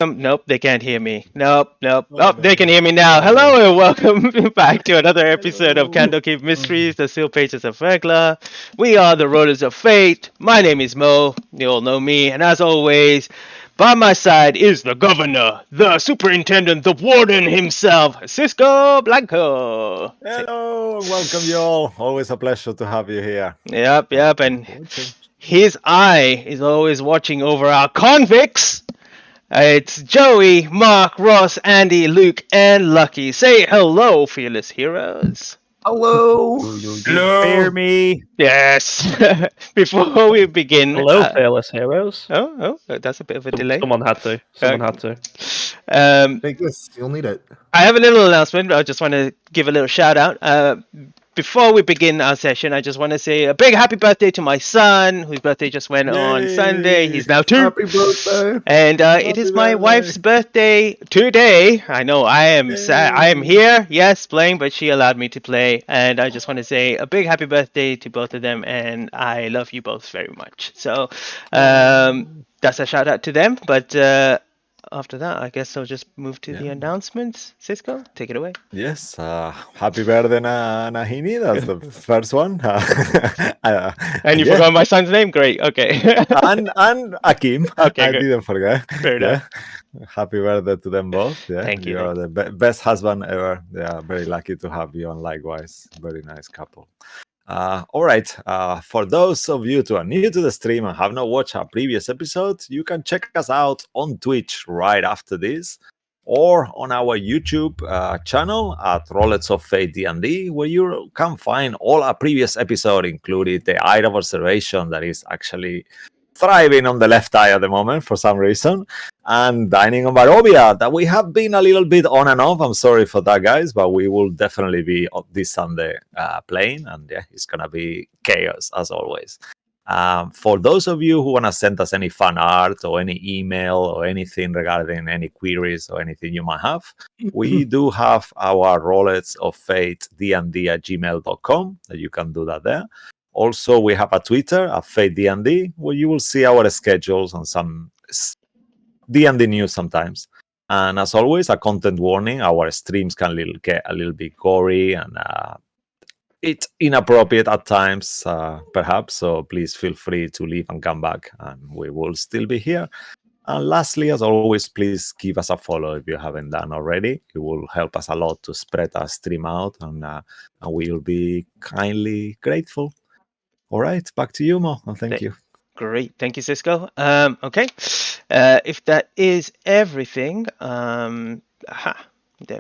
Nope, they can't hear me. Nope, nope. Oh Oh, they can no. hear me now. Oh no. Hello and welcome back to another episode of Hello. Candlekeep Mysteries, the Seal Pages of Verglas. We are the Rollers of Fate. My name is Mo. You all know me. And as always, by my side is the Governor, the Superintendent, the Warden himself, Cisco Blanco. Hello, and welcome you all. Always a pleasure to have you here. Yep, yep. Looking And forward to. his eye is always watching over our convicts. It's Joey, Mark, Ross, Andy, Luke, and Lucky. Say hello, fearless heroes. Hello. Do you hear Hello. me? Yes. Before we begin, Hello, fearless heroes. that's a bit of a Some, delay. someone had to. Uh, Someone had to. Take this. You'll need it. I have a little announcement. I just want to give a little shout out. Before we begin our session, I just want to say a big happy birthday to my son, whose birthday just went on Sunday. Yay! He's now 2. Happy birthday. And it Happy is my birthday! wife's birthday today. I know I am sad. I am Yay! here, yes, playing, but she allowed me to play. And I just want to say a big happy birthday to both of them. And I love you both very much. So Oh, that's a shout out to them. But after that, I guess I'll just move to yeah. the announcements. Cisco, take it away. Yes. Happy birthday, Nahini. That's the first one. And you Yeah. forgot my son's name? Great. Okay. And Akim. Okay, I good. didn't forget. Fair Yeah. enough. Happy birthday to them both. Yeah. Thank you. You are Thank the best husband ever. Yeah. Very lucky to have you, and likewise, very nice couple. All right. For those of you who are new to the stream and have not watched our previous episodes, you can check us out on Twitch right after this, or on our YouTube channel at Rollets of Fate D&D, where you can find all our previous episodes, including the eye of observation that is actually thriving on the left eye at the moment for some reason, and Dining on Barovia that we have been a little bit on and off. I'm sorry for that, guys, but we will definitely be this Sunday playing, and yeah, it's gonna be chaos as always. For those of you who want to send us any fan art or any email or anything regarding any queries or anything you might have, we do have our Rollets of Fate D&D at gmail.com that you can do that there. Also, we have a Twitter at Fate D&D where you will see our schedules and some D&D news sometimes. And as always, a content warning: our streams can get a little bit gory and it's inappropriate at times, perhaps. So please feel free to leave and come back, and we will still be here. And lastly, as always, please give us a follow if you haven't done already. It will help us a lot to spread our stream out, and we will be kindly grateful. All right, back to you, Mo, and thank you. Great, thank you, Cisco. Okay, if that is everything, I'm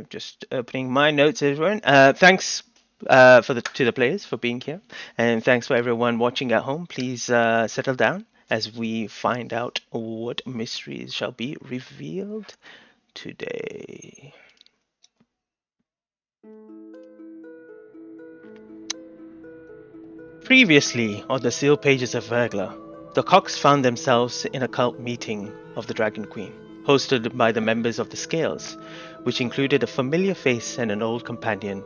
just opening my notes, everyone. Thanks to the players for being here, and thanks for everyone watching at home. Please settle down as we find out what mysteries shall be revealed today. Previously on the Seal Pages of Verglas, the Cox found themselves in a cult meeting of the Dragon Queen, hosted by the members of the Scales, which included a familiar face and an old companion,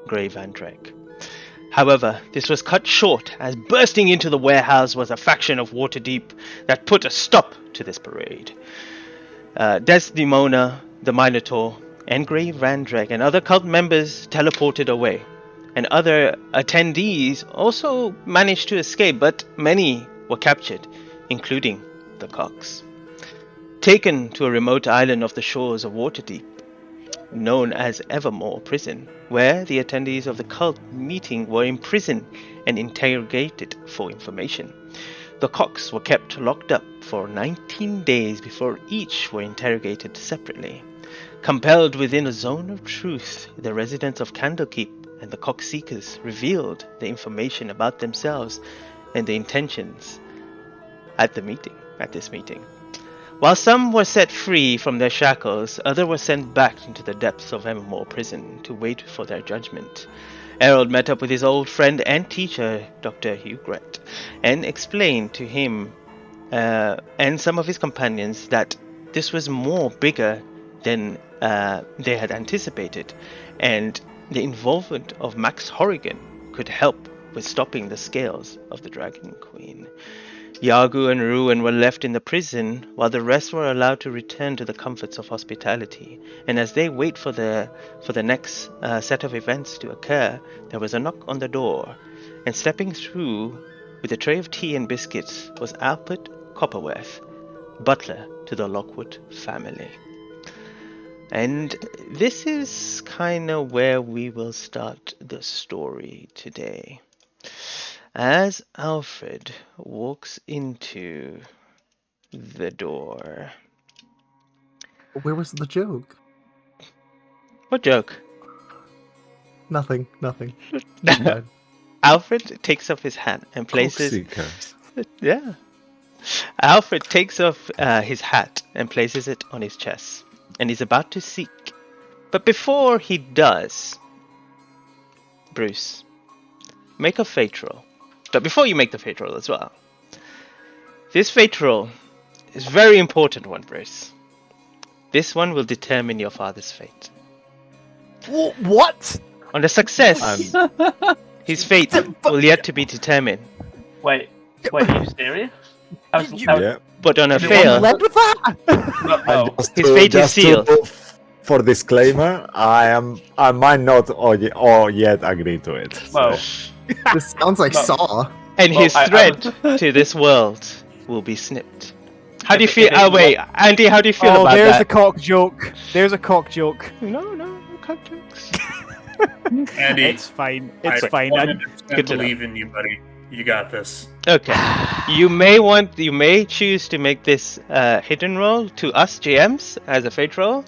Grey Van Drek. However, this was cut short as bursting into the warehouse was a faction of Waterdeep that put a stop to this parade. Desdemona, the Minotaur, and Grey Van Drek and other cult members teleported away, and other attendees also managed to escape, but many were captured, including the Cox. Taken to a remote island off the shores of Waterdeep, known as Evermore Prison, where the attendees of the cult meeting were imprisoned and interrogated for information. The Cox were kept locked up for 19 days before each were interrogated separately. Compelled within a zone of truth, the residents of Candlekeep and the Cox Seekers revealed the information about themselves and the intentions at this meeting. While some were set free from their shackles, others were sent back into the depths of Evermore Prison to wait for their judgment. Errol met up with his old friend and teacher, Dr. Hugret, and explained to him and some of his companions that this was more bigger than they had anticipated, and the involvement of Max Horrigan could help with stopping the scales of the Dragon Queen. Yagu and Ruin were left in the prison while the rest were allowed to return to the comforts of hospitality. And as they wait for the next set of events to occur, there was a knock on the door, and stepping through with a tray of tea and biscuits was Albert Copperworth, butler to the Lockwood family. And this is kind of where we will start the story today. As Alfred walks into the door. Where was the joke? What joke? Nothing. Bad. Alfred takes off his hat and places. Seekers. Yeah. Alfred takes off his hat and places it on his chest, and he's about to seek. But before he does, Bruce, make a fate roll. But before you make the fate roll as well, this fate roll is a very important one, Bruce. This one will determine your father's fate. What? On a success, his fate will yet to be determined. Wait, are you serious? Yeah. But on a Everyone fail, led with that? No. His fate is sealed. For disclaimer, I might not or yet agree to it. Well, This sounds like No. Saw. and his I thread was- to this world will be snipped. How do you If feel? it- if Oh it's wait, Andy, how do you feel Oh, about there's that? a cock joke. There's a cock joke. No, cock jokes. Andy, It's fine. It's I fine. 100% Good to know. believe in you, buddy. You got this. Okay, you may choose to make this hidden roll to us GMs as a fate roll,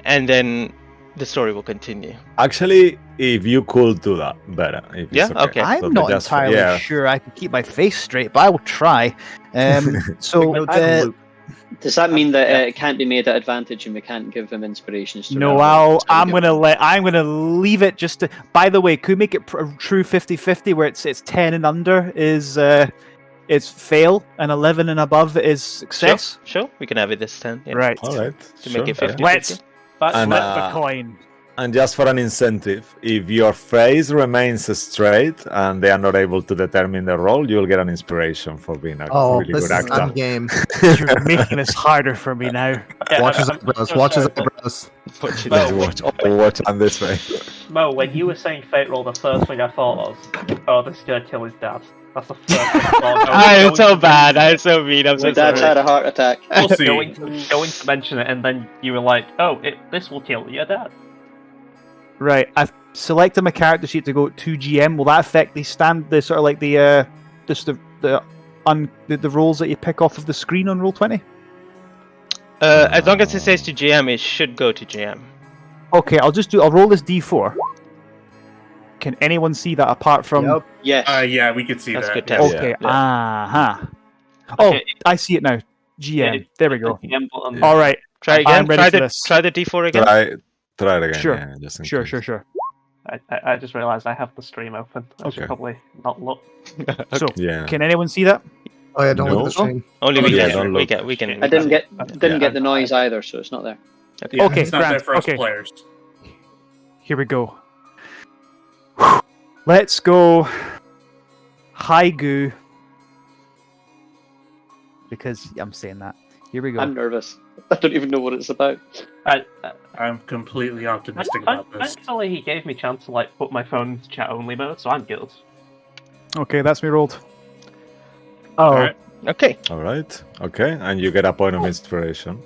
and then the story will continue. Actually, if you could do that better. If it's Yeah? Okay. I'm So not just- entirely yeah. sure I can keep my face straight, but I will try. So, No time uh, loop. Does that mean that it can't be made at advantage and we can't give him inspirations? To no, roll? I'm gonna leave it just to. By the way, could we make it a true 50-50 where it's 10 and under is fail and 11 and above is success. Sure, we can have it this time. Yeah. Right. All right. To make it sure, 50. Let's That's And, flip uh, the coin. And just for an incentive, if your face remains straight and they are not able to determine the role, you'll get an inspiration for being a Oh, really this good is actor. game. You're making this harder for me now. Watch his eyebrows. Watch his eyebrows. What you Let's do. watch on this way. Mo, when you were saying fate roll, the first thing I thought was, oh, this is gonna kill his dad. That's the first thing I thought. I'm so bad. I'm so mean. I'm so My dad's sorry. had a heart attack. We'll see. Going to mention it, and then you were like, oh, this will kill your dad. Right. I've selected my character sheet to go to GM. Will that affect the sort of like the rolls that you pick off of the screen on Roll20? As long as it says to GM, it should go to GM. Okay, I'll roll this D4. Can anyone see that apart from? Yep. Yes. Yeah, we could see That's that. good yeah. test. Okay. Yeah. Oh, Okay. I see it now. GM. There we go. GM button. All right. Try again. I'm ready Try for the this. try the D4 again. Try it again. Sure. Yeah, just in Sure. case. I just realised I have the stream open. I should Okay. probably not look. So, Yeah. can anyone see that? Oh yeah, don't No. look at the stream. Only we Yeah, can. don't We look. can. We can. I didn't get Yeah. get the noise either, so it's not there. Yeah, Okay, it's not there grand, for us okay. players. Here we go. Let's go. Hi, Goo. Because I'm saying that. Here we go. I'm nervous. I don't even know what it's about. I'm completely optimistic about this. Thankfully, he gave me a chance to like put my phone into chat only mode, so I'm good. Okay, that's me rolled. Oh, Alright. Okay. All right. Okay, and you get a point of inspiration.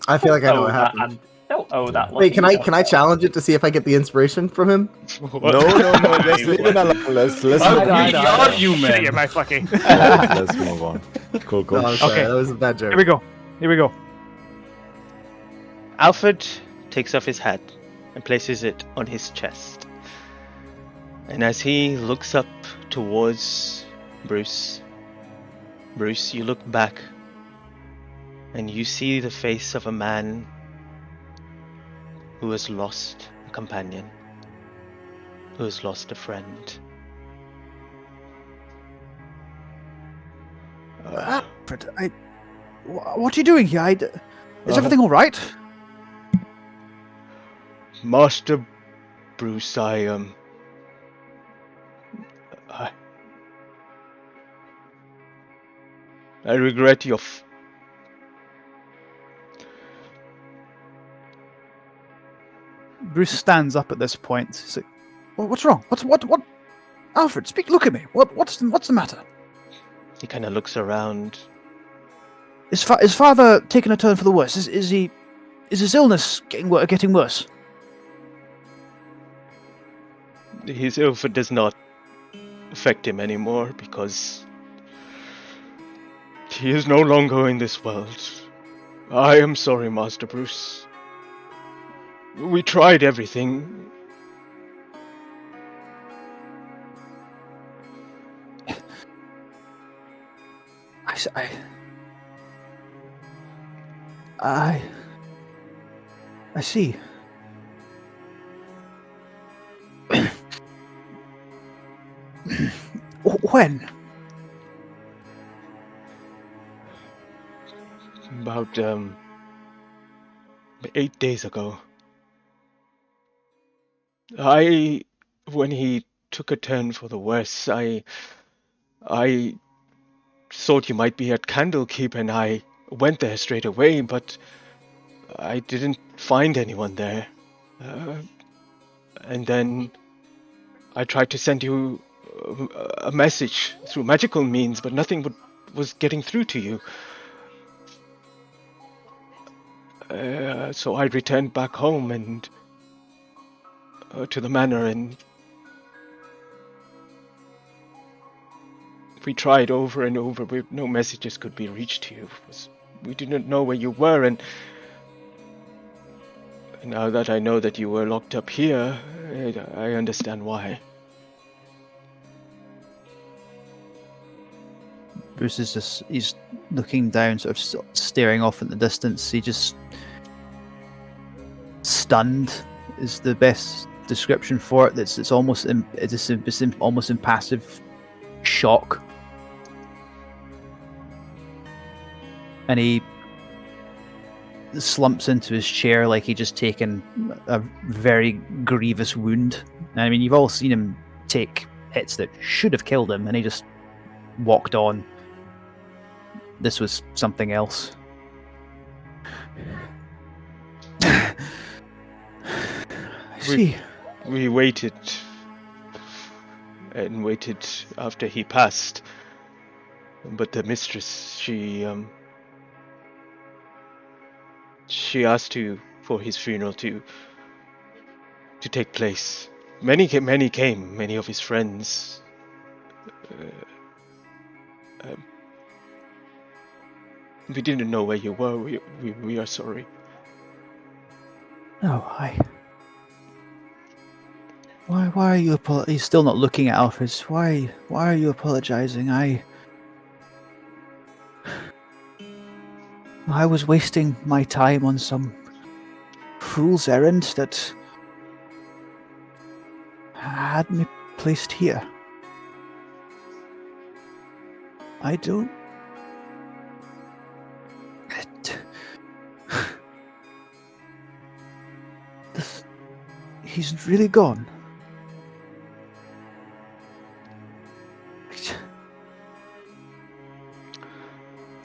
I feel like I know Don't what owe that, happened. and don't owe that. Wait, can lucky. I challenge it to see if I get the inspiration from him? No, just leave it alone. Let's How move greedy on. are you, Shut your man? mouth, Lucky. Let's move on. Cool. No, I'm sorry, Okay. that was a bad joke. Here we go. Alfred takes off his hat and places it on his chest. And as he looks up towards Bruce, you look back and you see the face of a man who has lost a companion, who has lost a friend. Alfred, what are you doing here? Is everything all right? Master Bruce, I I regret your. Bruce stands up at this point. He's like, "What's wrong? What? Alfred, speak. Look at me. What's the matter? He kind of looks around. Is father taking a turn for the worse? Is his illness getting worse? His ill does not affect him anymore because he is no longer in this world. I am sorry, Master Bruce. We tried everything. I see. When? About 8 days ago. When he took a turn for the worse, I thought you might be at Candlekeep, and I went there straight away, but I didn't find anyone there. And then I tried to send you a message through magical means, but nothing was getting through to you. So I returned back home and to the manor, and we tried over and over, but no messages could be reached to you. We didn't know where you were, and now that I know that you were locked up here, I understand why. Bruce is he's looking down, sort of staring off in the distance. He just stunned is the best description for it. It's almost almost impassive shock, and he slumps into his chair like he just taken a very grievous wound. I mean, you've all seen him take hits that should have killed him, and he just walked on. This was something else. I see. We waited and waited after he passed, but the mistress, she asked for his funeral to take place. Many came, many of his friends. We didn't know where you were. We are sorry. Oh, Why are you He's still not looking at Alfred. Why are you apologizing? I was wasting my time on some fool's errand that had me placed here. I don't... He's really gone.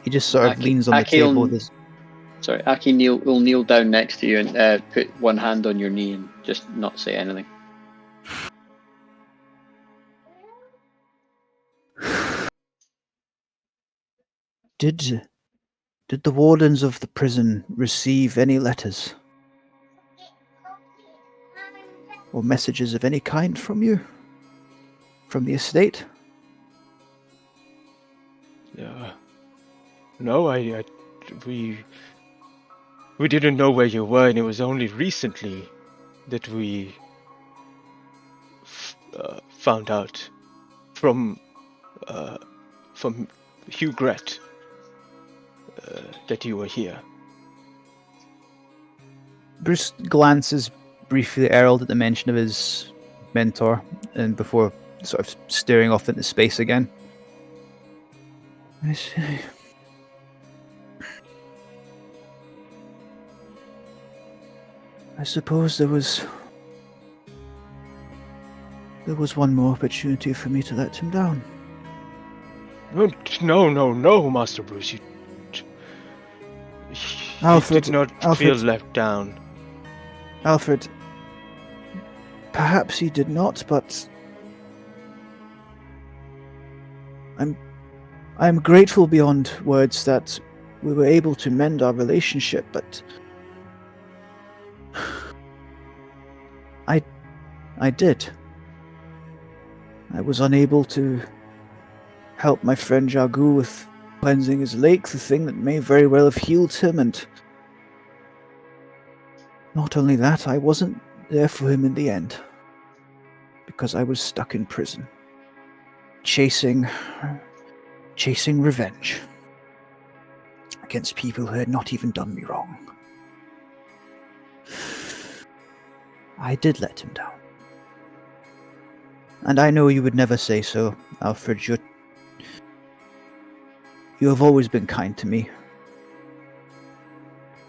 He just sort of leans on the table with his... Sorry, Aki will kneel down next to you and put one hand on your knee and just not say anything. Did the wardens of the prison receive any letters? Or messages of any kind from you? From the estate? No, we didn't know where you were, and it was only recently that we found out from Hugh Gret that you were here. Bruce glances briefly at Errol at the mention of his mentor, and before sort of staring off into space again. I see. I suppose there was one more opportunity for me to let him down. No, Master Bruce. You Alfred, did not feel left down. Alfred, perhaps he did not, but I'm grateful beyond words that we were able to mend our relationship, but I did. I was unable to help my friend Jagu with cleansing his lake, the thing that may very well have healed him, and not only that, I wasn't there for him in the end, because I was stuck in prison, chasing revenge against people who had not even done me wrong. I did let him down. And I know you would never say so, Alfred. You have always been kind to me.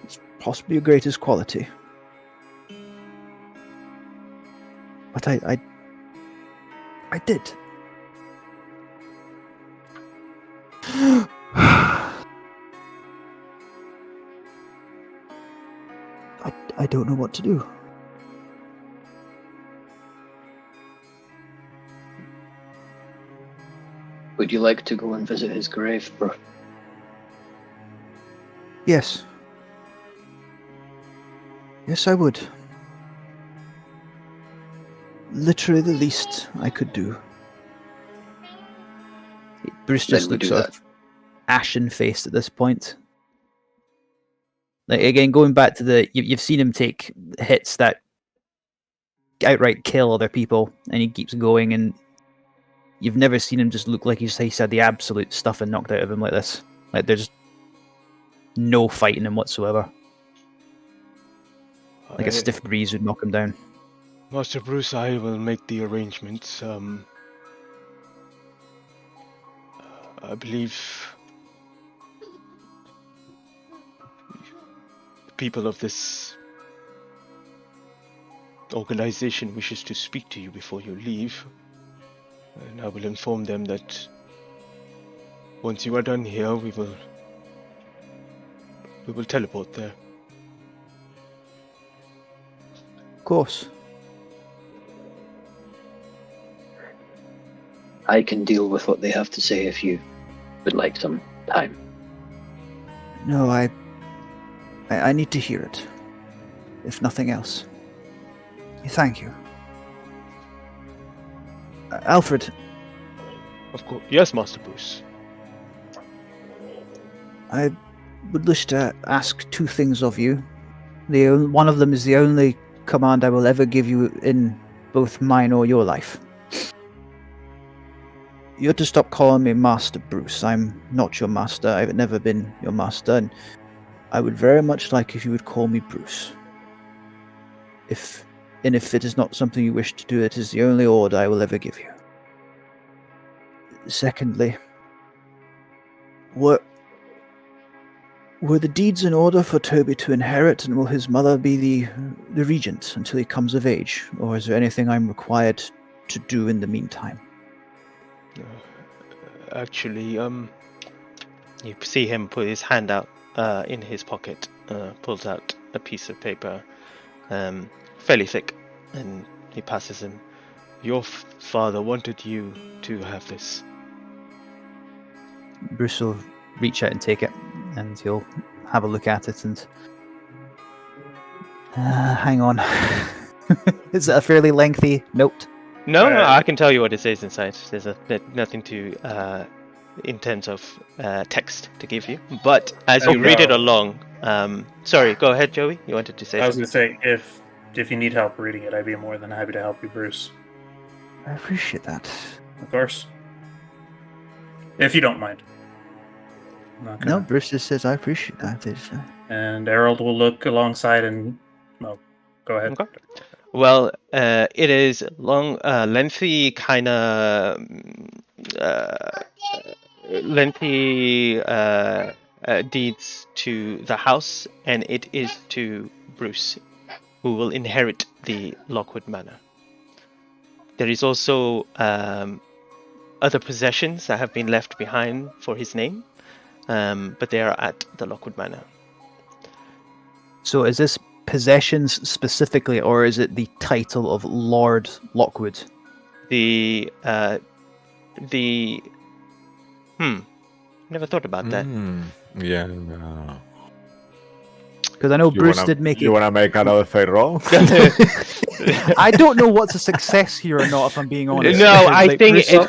It's possibly your greatest quality. But I did. I don't know what to do. Would you like to go and visit his grave, bro? Yes. Yes, I would. Literally the least I could do. Bruce just Then we looks do sort that. of ashen-faced at this point. Like, again, going back to you've seen him take hits that outright kill other people, and he keeps going, and you've never seen him just look like he's had the absolute stuffing knocked out of him like this. Like, there's no fighting him whatsoever. Like a stiff breeze would knock him down. Master Bruce, I will make the arrangements. I believe the people of this organization wishes to speak to you before you leave, and I will inform them that once you are done here, we will teleport there. Of course. I can deal with what they have to say if you would like some time. No, I need to hear it. If nothing else. Thank you. Alfred. Of course. Yes, Master Bruce. I would wish to ask two things of you. One of them is the only command I will ever give you in both mine or your life. You're to stop calling me Master Bruce. I'm not your master. I've never been your master, and I would very much like if you would call me Bruce. If it is not something you wish to do, it is the only order I will ever give you. Secondly, were the deeds in order for Toby to inherit, and will his mother be the regent until he comes of age? Or is there anything I'm required to do in the meantime? Actually, you see him put his hand out in his pocket, pulls out a piece of paper, fairly thick, and he passes him. Your father wanted you to have this. Bruce will reach out and take it, and he'll have a look at it and... hang on. Is it a fairly lengthy note? No, I can tell you what it says inside. There's nothing to in terms of text to give you. But as you read it along, sorry, go ahead, Joey. You wanted to say I was something? going to say, if you need help reading it, I'd be more than happy to help you, Bruce. I appreciate that. Of course. If you don't mind. I'm not No, gonna- Bruce just says I appreciate that. And Errol will look alongside and... Well, go ahead. Okay. Well, it is long, lengthy, kind of lengthy deeds to the house, and it is to Bruce, who will inherit the Lockwood Manor. There is also a other possessions that have been left behind for his name, but they are at the Lockwood Manor. So is this possessions specifically, or is it the title of Lord Lockwood? Never thought about that. Yeah. No. Because I know Bruce did make You it. wanna make another fair roll? I don't know what's a success here or not, if I'm being honest. No, because, I like, think Bruce made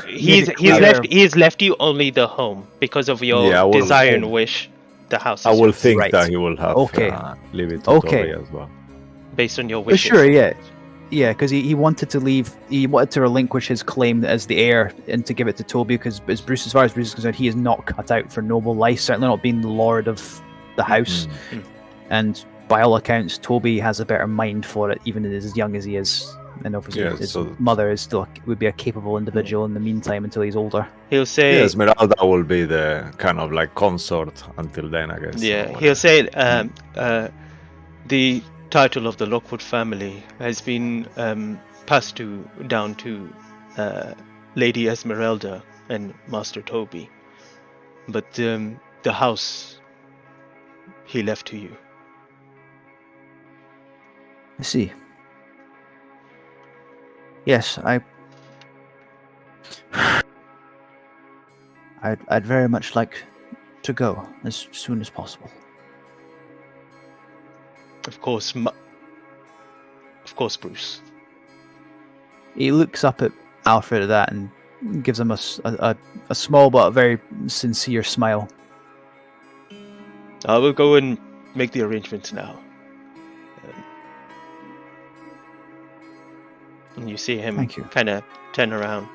it clear- he's left you only the home because of your Yeah, I will- desire and wish. The house I is will yours, think Right. that he will have Okay. leave it to Okay. Toby as well. based on your Oh, wishes. sure, yeah. Yeah, because he wanted to leave. He wanted to relinquish his claim as the heir and to give it to Toby. Because as far as Bruce is concerned, he is not cut out for noble life. Certainly not being the lord of the house. And by all accounts, Toby has a better mind for it, even as young as he is. And obviously, Yeah, his so- mother is still would be a capable individual in the meantime until he's older. He'll say, Yeah, Esmeralda will be the kind of like consort until then, I guess. yeah, or he'll whatever. say, the title of the Lockwood family has been passed down to Lady Esmeralda and Master Toby, but the house he left to you. I see. Yes, I'd very much like to go as soon as possible. Of course, Bruce. He looks up at Alfred at that and gives him a small but very sincere smile. I will go and make the arrangements now. And you see him Thank you. kind of turn around,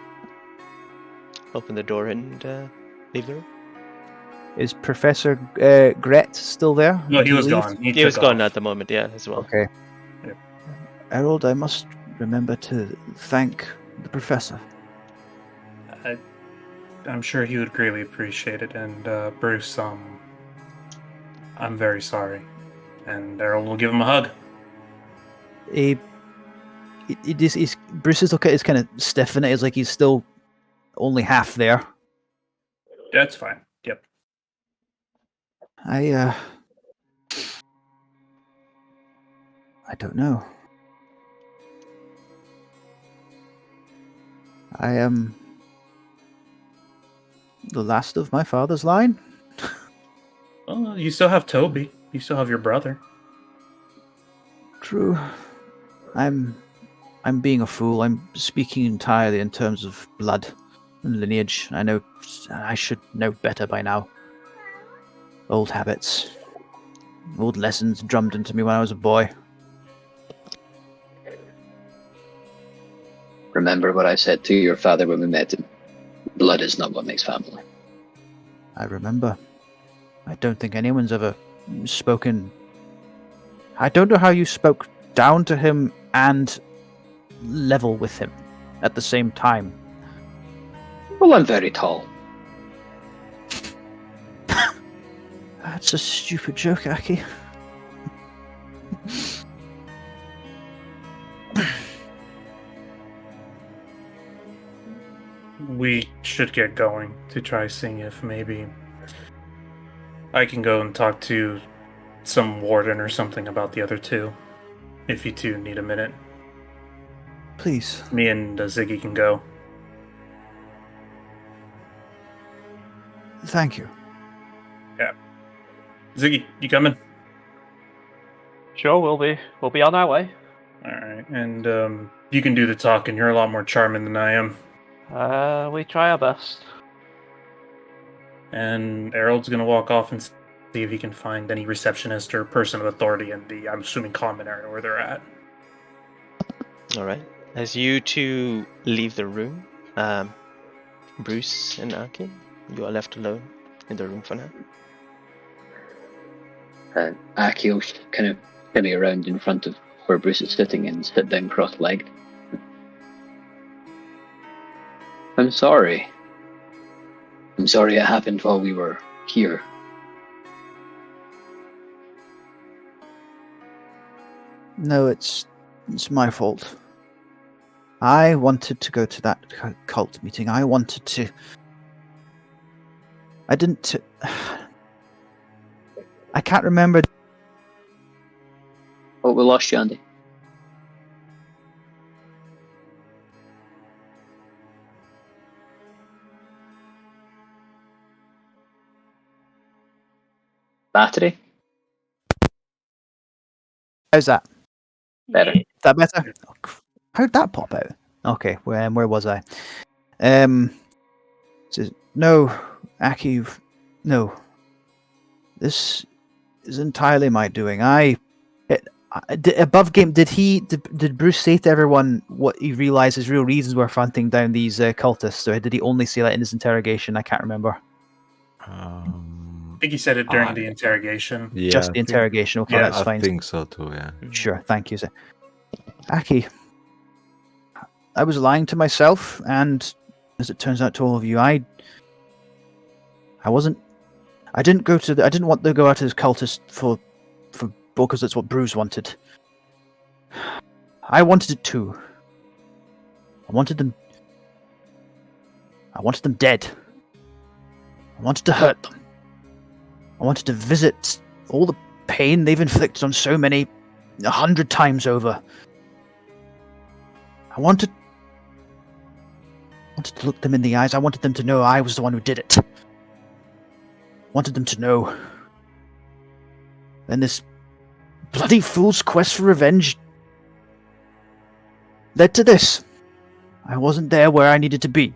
open the door, and leave the room. Is Professor Gret still there? No, Did he was leave? gone. He was took gone off. at the moment, yeah, as well. Okay. Yep. Harold, I must remember to thank the professor. I'm sure he would greatly appreciate it. And Bruce, I'm very sorry. And Errol will give him a hug. Bruce is okay. It's kind of stiff in it. It's like he's still only half there. That's fine. Yep. I don't know. I am the last of my father's line. Well, you still have Toby. You still have your brother. True. I'm being a fool. I'm speaking entirely in terms of blood and lineage. I know I should know better by now. Old habits. Old lessons drummed into me when I was a boy. Remember what I said to your father when we met him. Blood is not what makes family. I remember. I don't think anyone's ever spoken. I don't know how you spoke down to him and level with him at the same time. Well, I'm very tall. That's a stupid joke, Aki. We should get going to try seeing if maybe I can go and talk to some warden or something about the other two. If you two need a minute. Please. Me and Ziggy can go. Thank you. Ziggy, you coming? Sure, we'll be on our way. Alright, and you can do the talking. You're a lot more charming than I am. We try our best. And Harold's gonna walk off and see if he can find any receptionist or person of authority in the, I'm assuming, common area where they're at. All right. As you two leave the room, Bruce and Aki, you are left alone in the room for now. Aki will kind of shimmy around in front of where Bruce is sitting and sit down cross-legged. I'm sorry. I'm sorry it happened while we were here. No, it's my fault. I wanted to go to that cult meeting. I wanted to. I didn't. I can't remember. Oh, we lost you, Andy. Battery? How's that? Better. Is that better? Oh, how'd that pop out? Okay, where was I? Says, no, Aki, no. This is entirely my doing. Above game, did Bruce say to everyone what he realized his real reasons were for hunting down these cultists, or did he only say that in his interrogation? I can't remember. I think he said it during the interrogation. Yeah, Just I the think- interrogation. Okay, yeah, that's I fine. think so too. Yeah. Sure, thank you, sir. Aki, I was lying to myself, and as it turns out to all of you, I didn't want to go out as cultist for because that's what Bruce wanted. I wanted it too. I wanted them dead. I wanted to hurt them. I wanted to visit all the pain they've inflicted on so many 100 times over. I wanted to look them in the eyes. I wanted them to know I was the one who did it. I wanted them to know. Then this bloody fool's quest for revenge led to this. I wasn't there where I needed to be.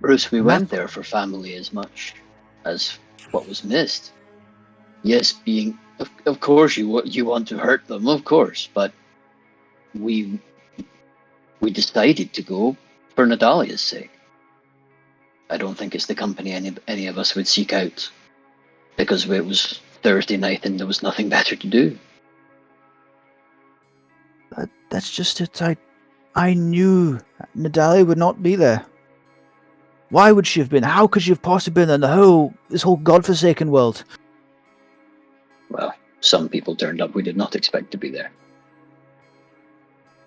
Bruce, we Matt- went there for family as much as what was missed. Yes, of course you want to hurt them, of course, but we decided to go for Nadalia's sake. I don't think it's the company any of us would seek out, because it was Thursday night and there was nothing better to do. That's just it. I knew Nadalia would not be there. Why would she have been? How could she have possibly been in this whole godforsaken world? Well, some people turned up we did not expect to be there.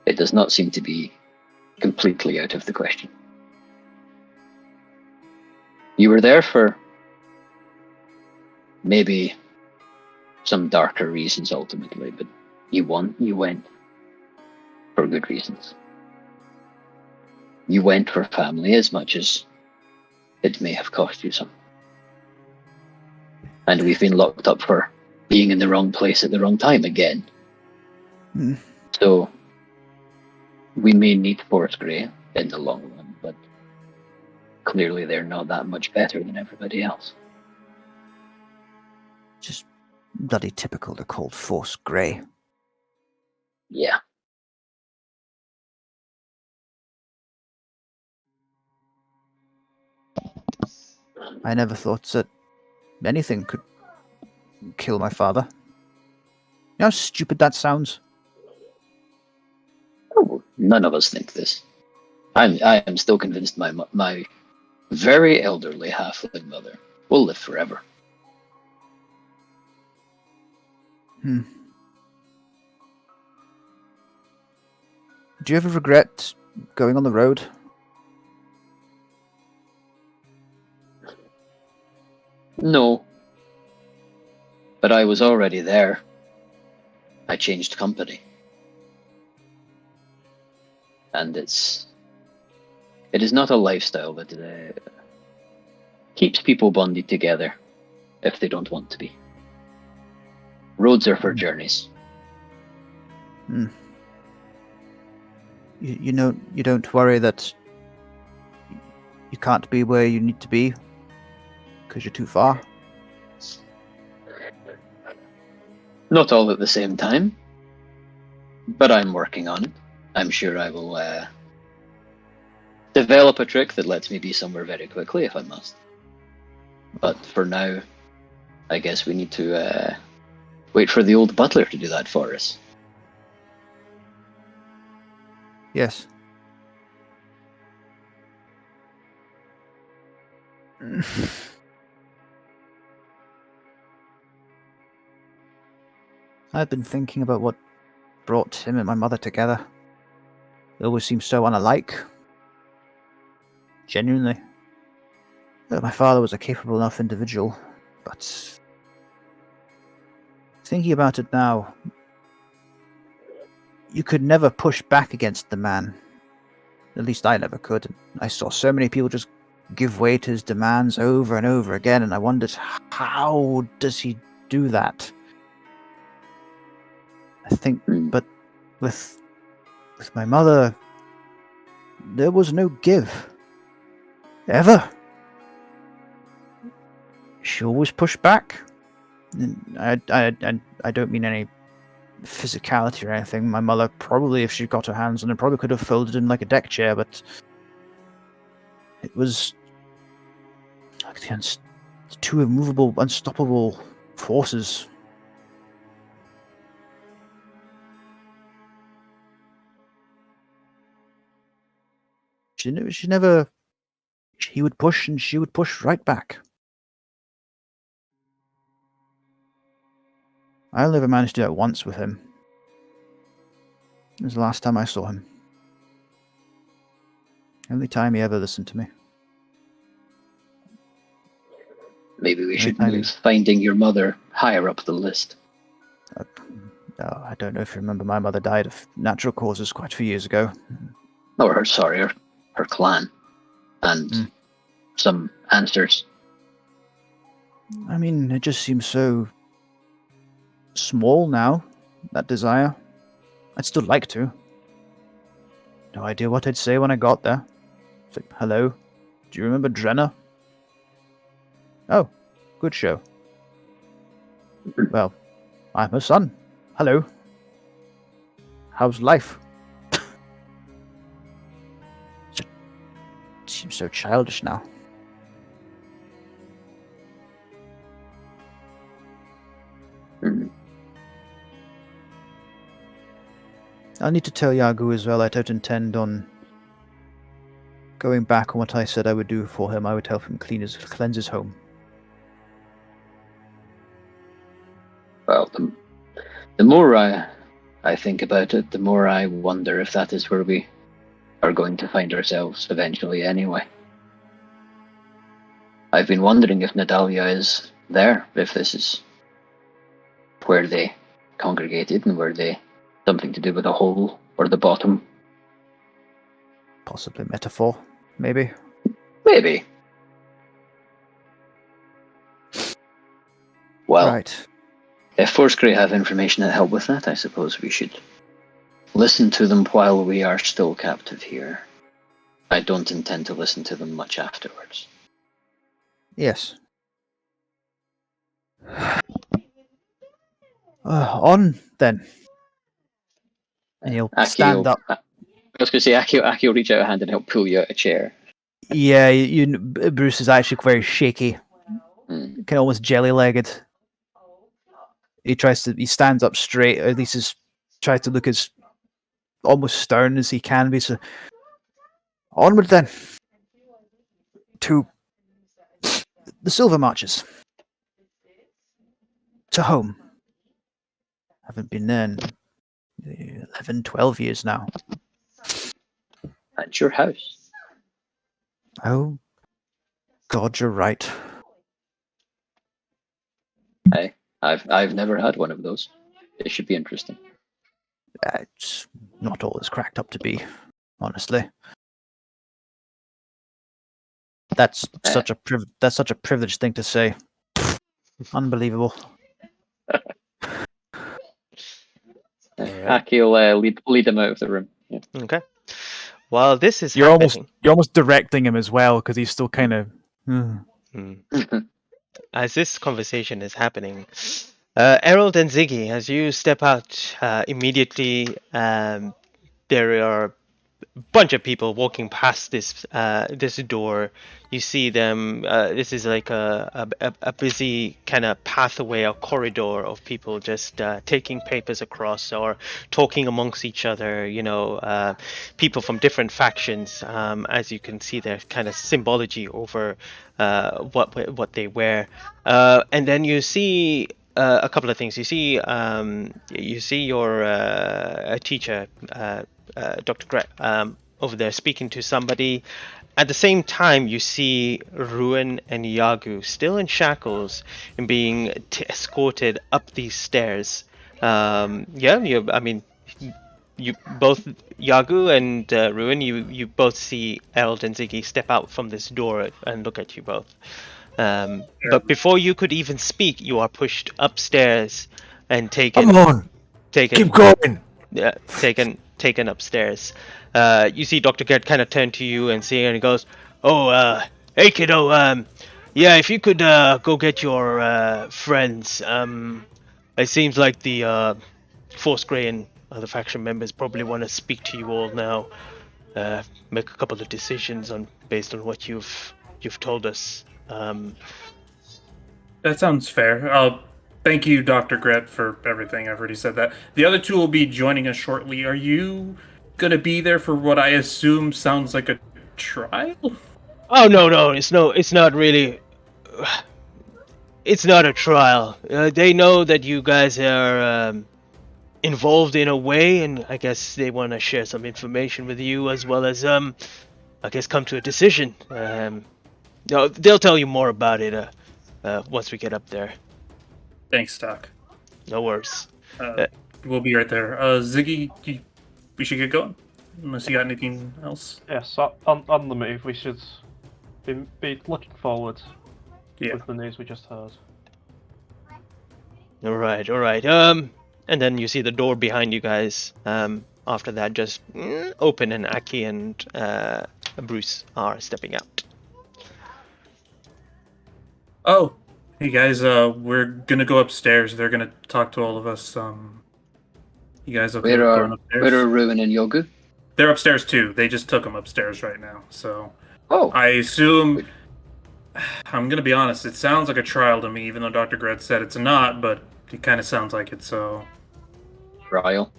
It does not seem to be completely out of the question. You were there for maybe some darker reasons ultimately, but you went for good reasons. You went for family as much as it may have cost you some. And we've been locked up for being in the wrong place at the wrong time again. Hmm. So we may need Forest Grey in the long run, but clearly they're not that much better than everybody else. Just bloody typical they're called Force Grey. Yeah. I never thought that anything could kill my father. You know how stupid that sounds? Oh, none of us think this. I am still convinced my very elderly halfling mother will live forever. Do you ever regret going on the road? No. But I was already there. I changed company. And it is not a lifestyle that keeps people bonded together if they don't want to be. Roads are for journeys. You know, you don't worry that you can't be where you need to be because you're too far. Not all at the same time, but I'm working on it. I'm sure I will develop a trick that lets me be somewhere very quickly if I must. But for now, I guess we need to wait for the old butler to do that for us. Yes. I've been thinking about what brought him and my mother together. They always seemed so unalike. Genuinely. My father was a capable enough individual, but thinking about it now, you could never push back against the man. At least I never could. I saw so many people just give way to his demands over and over again, and I wondered, how does he do that? I think, but with my mother, there was no give. Ever. She always pushed back. And I don't mean any physicality or anything. My mother probably, if she got her hands on it, probably could have folded him like a deck chair, but it was like the two immovable, unstoppable forces. She never. He would push, and she would push right back. I only ever managed to do it once with him. It was the last time I saw him. Only time he ever listened to me. Maybe we should move finding your mother higher up the list. I don't know if you remember, my mother died of natural causes quite a few years ago. Or her clan. And some answers. I mean, it just seems so small now, that desire. I'd still like to. No idea what I'd say when I got there. It's like, hello, do you remember Drenna? Oh, good show. Well, I'm her son. Hello. How's life? It seems so childish now. I need to tell Yagu as well. I don't intend on going back on what I said I would do for him. I would help him cleanse his home. Well, the more I think about it, the more I wonder if that is where we are going to find ourselves eventually anyway. I've been wondering if Nadalia is there, if this is where they congregated and were they something to do with the hole or the bottom. Possibly metaphor, maybe. Maybe. Well, right. If Force Grey have information that help with that, I suppose we should listen to them while we are still captive here. I don't intend to listen to them much afterwards. Yes. On then. And he'll stand up. I was going to say, Aki will reach out a hand and help pull you out a chair. Yeah, Bruce is actually very shaky. Kind of almost jelly-legged. He stands up straight, or at least tries to look as almost stern as he can be. So, onward then. To the Silver Marches. To home. Haven't been there in 11, 12 years now. At your house. Oh, God, you're right. Hey, I've never had one of those. It should be interesting. It's not all it's cracked up to be, honestly. That's such a privileged thing to say. Unbelievable. Aki will lead him out of the room. Yeah. Okay. While this is you're happening... You're almost directing him as well, because he's still kind of... As this conversation is happening, Errol and Ziggy, as you step out, immediately there are a bunch of people walking past this door. You see them. This is like a busy kind of pathway, a corridor of people just taking papers across or talking amongst each other. People from different factions. As you can see, there's kind of symbology over what they wear. And then you see a couple of things. You see your teacher, Dr. Gret, over there speaking to somebody. At the same time, you see Ruin and Yagu still in shackles and being escorted up these stairs. I mean, you both, Yagu and Ruin, you both see Eld and Ziggy step out from this door and look at you both. But before you could even speak, you are pushed upstairs and Come on, keep going. taken upstairs. You see Dr. Gert kind of turn to you and see, and he goes, "Oh, hey kiddo, yeah, if you could go get your friends. It seems like the Force Grey and other faction members probably want to speak to you all now. Make a couple of decisions based on what you've told us." That sounds fair. Thank you, Dr. Gret, for everything. I've already said that. The other two will be joining us shortly. Are you gonna be there for what I assume sounds like a trial? Oh no, it's not really. It's not a trial. They know that you guys are involved in a way, and I guess they want to share some information with you as well as I guess come to a decision. No, they'll tell you more about it once we get up there. Thanks, Doc. No worries. We'll be right there. Ziggy, we should get going. Unless you got anything else. Yes, on the move. We should be looking forward with the news we just heard. All right. And then you see the door behind you guys. After that, just open, and Aki and Bruce are stepping out. Oh, hey guys. We're gonna go upstairs. They're gonna talk to all of us. You guys okay with going upstairs? Where are Ruin and Yogu? They're upstairs too. They just took them upstairs right now. So. Oh. I assume. I'm gonna be honest. It sounds like a trial to me, even though Dr. Gret said it's not. But it kind of sounds like it. So. Trial.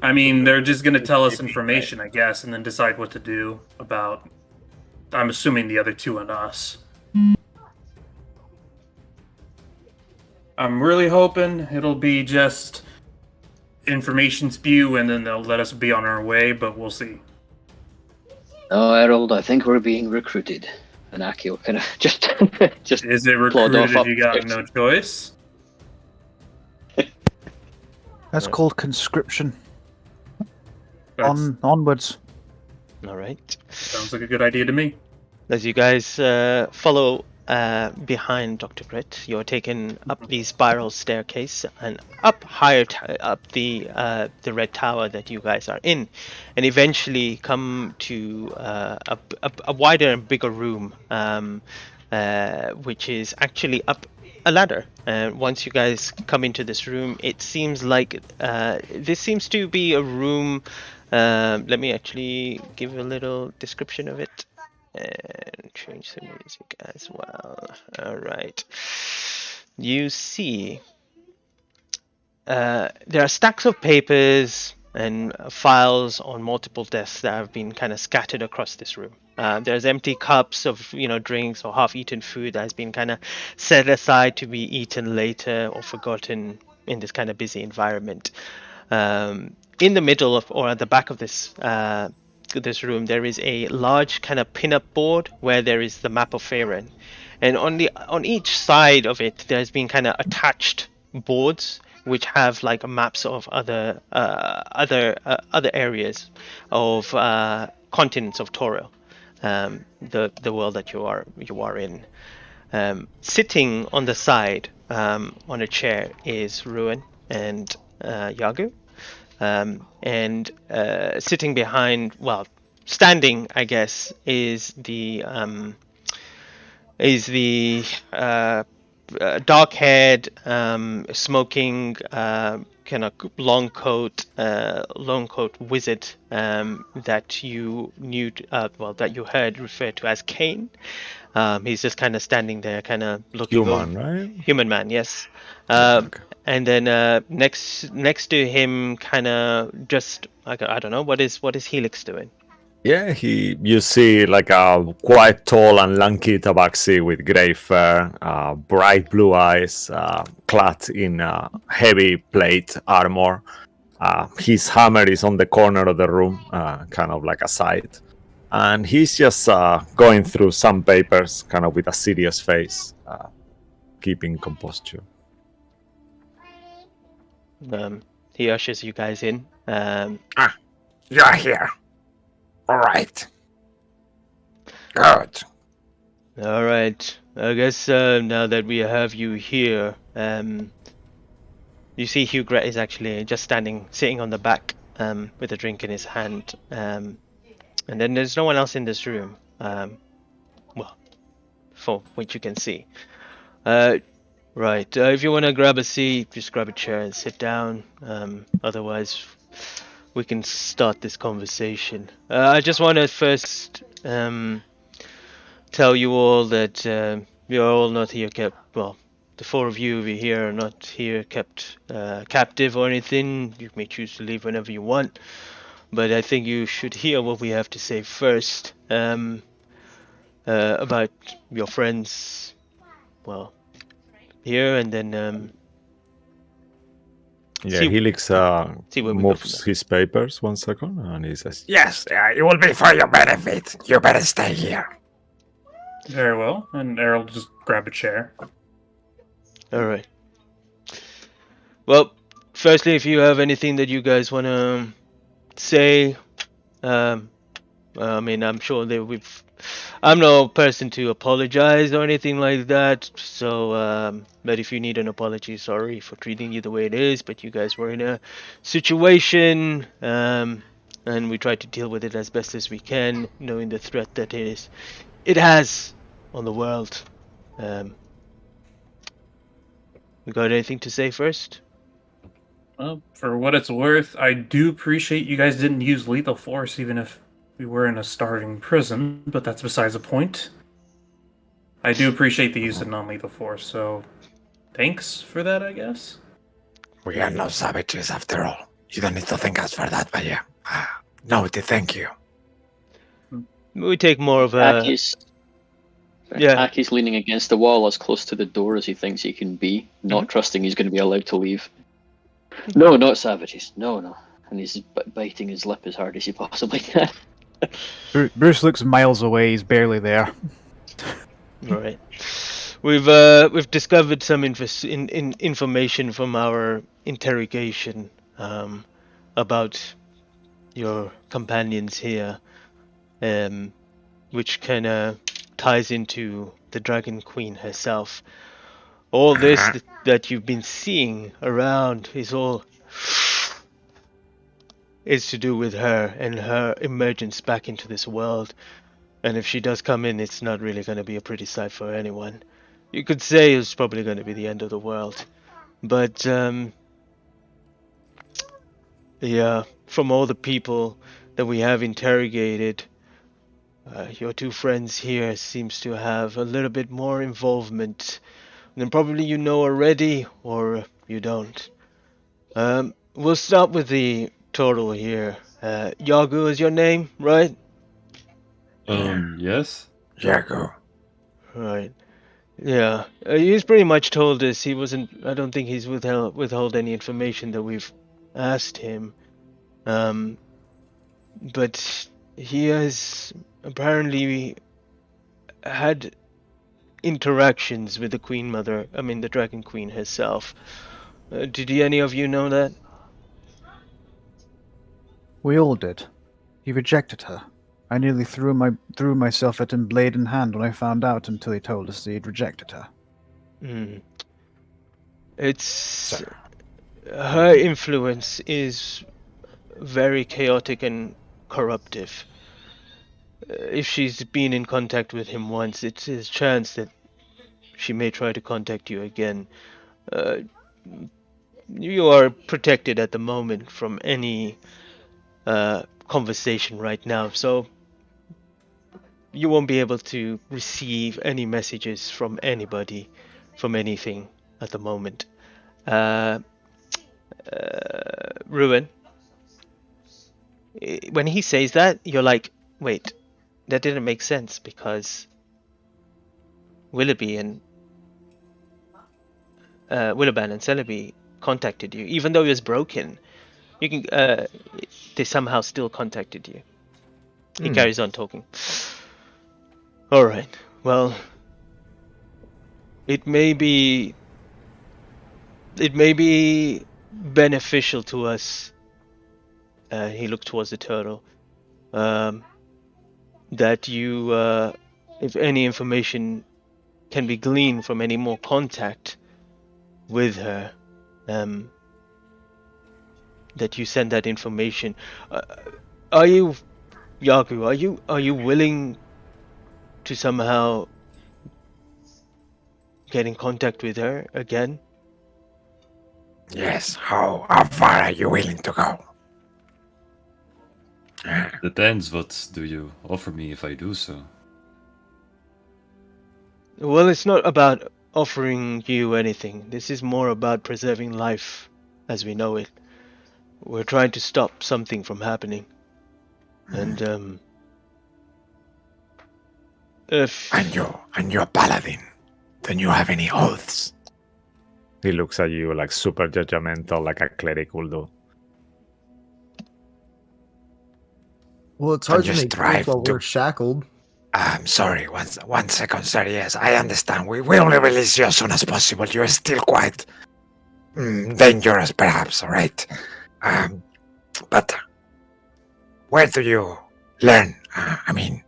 I mean, they're just gonna tell us information, I guess, and then decide what to do about. I'm assuming the other two and us. I'm really hoping it'll be just information spew and then they'll let us be on our way, but we'll see. Oh, Harold, I think we're being recruited. And Aki will kind of just Is it recruited if you got no choice? That's called conscription. That's, Onwards. All right. Sounds like a good idea to me. As you guys follow behind Dr. Grit, you're taken up the spiral staircase and up higher up the red tower that you guys are in, and eventually come to a wider and bigger room, which is actually up a ladder. And once you guys come into this room, it seems like this seems to be a room. Let me actually give a little description of it. And change the music as well. All right. You see, there are stacks of papers and files on multiple desks that have been kind of scattered across this room. There's empty cups of drinks or half-eaten food that has been kind of set aside to be eaten later or forgotten in this kind of busy environment. In the middle of, or at the back of this room, there is a large kind of pin-up board where there is the map of Faerun, and on each side of it there's been kind of attached boards which have like maps of other areas of continents of Toril, the world that you are in. Sitting on the side on a chair is Ruin and Yagu. And sitting behind, well, standing, I guess, is the dark-haired, smoking, kind of long coat wizard that you knew, that you heard referred to as Kane. He's just kind of standing there, kind of looking Human, right? Human man, yes. Okay. And then next to him, kind of just I don't know, what is Helix doing? Yeah, you see like a quite tall and lanky tabaxi with grey fur, bright blue eyes, clad in heavy plate armor. His hammer is on the corner of the room, kind of like a side. And he's just going through some papers, kind of with a serious face, keeping composure. He ushers you guys in. You're here. All right. Good. All right. I guess now that we have you here, you see Hugh Gret is actually just sitting on the back, with a drink in his hand. And then there's no one else in this room. Well, for what you can see. Right. If you want to grab a seat, just grab a chair and sit down. Otherwise, we can start this conversation. I just want to first tell you all that you're all not here kept. Well, the four of you over here are not here kept captive or anything. You may choose to leave whenever you want, but I think you should hear what we have to say first about your friends. Well, here and then Yeah, See- Helix see where we go from moves there. his papers 1 second and he says, Yes, it will be for your benefit. You better stay here. Very well. And Errol just grab a chair. All right. Well, firstly, if you have anything that you guys want to say, I mean, I'm sure that I'm no person to apologize or anything like that. So, but if you need an apology, sorry for treating you the way it is. But you guys were in a situation, and we tried to deal with it as best as we can, knowing the threat that it has on the world. We got anything to say first? Well, for what it's worth, I do appreciate you guys didn't use lethal force, even if we were in a starving prison, but that's besides the point. I do appreciate the use of non-lethal force, so thanks for that, I guess. We are no savages after all. You don't need to thank us for that, but yeah. No, thank you. We take more of a yeah. Aki's leaning against the wall as close to the door as he thinks he can be, not trusting he's going to be allowed to leave. No, not savages. No. And he's biting his lip as hard as he possibly can. Bruce looks miles away. He's barely there. Right. We've discovered some information from our interrogation about your companions here, which kind of ties into the Dragon Queen herself. All this that you've been seeing around is to do with her and her emergence back into this world. And if she does come in, it's not really going to be a pretty sight for anyone. You could say it's probably going to be the end of the world. But, yeah, from all the people that we have interrogated, your two friends here seems to have a little bit more involvement than probably you know already, or you don't. We'll start with the total here. Yagu is your name, right? Yes. Jago. Right. Yeah. He's pretty much told us he wasn't. I don't think he's withheld any information that we've asked him. But he has apparently had interactions with the Queen Mother. I mean, the Dragon Queen herself. Did any of you know that? We all did. He rejected her. I nearly threw myself at him blade in hand when I found out until he told us that he'd rejected her. It's her influence is very chaotic and corruptive. If she's been in contact with him once, it's a chance that she may try to contact you again. You are protected at the moment from any conversation right now, so you won't be able to receive any messages from anybody, from anything at the moment. Ruin, when he says that, you're like, wait, that didn't make sense because Willoughby and Willowban and Celebi contacted you, even though it was broken. You can they somehow still contacted you. He carries on talking. All right. Well, it may be beneficial to us. He looked towards the turtle. That you, if any information can be gleaned from any more contact with her, that you send that information. Are you, Yagu? Are you willing to somehow get in contact with her again? Yes. How far are you willing to go? Depends. What do you offer me if I do so? Well, it's not about offering you anything. This is more about preserving life as we know it. We're trying to stop something from happening. And if And you're a paladin. Don't you have any oaths? He looks at you like super judgmental, like a cleric will do. Well, it's hard to just make drive deals while to- we're shackled. I'm sorry, one second, sir. Yes, I understand. We only release you as soon as possible. You're still quite dangerous, perhaps, alright? But where do you learn? I mean,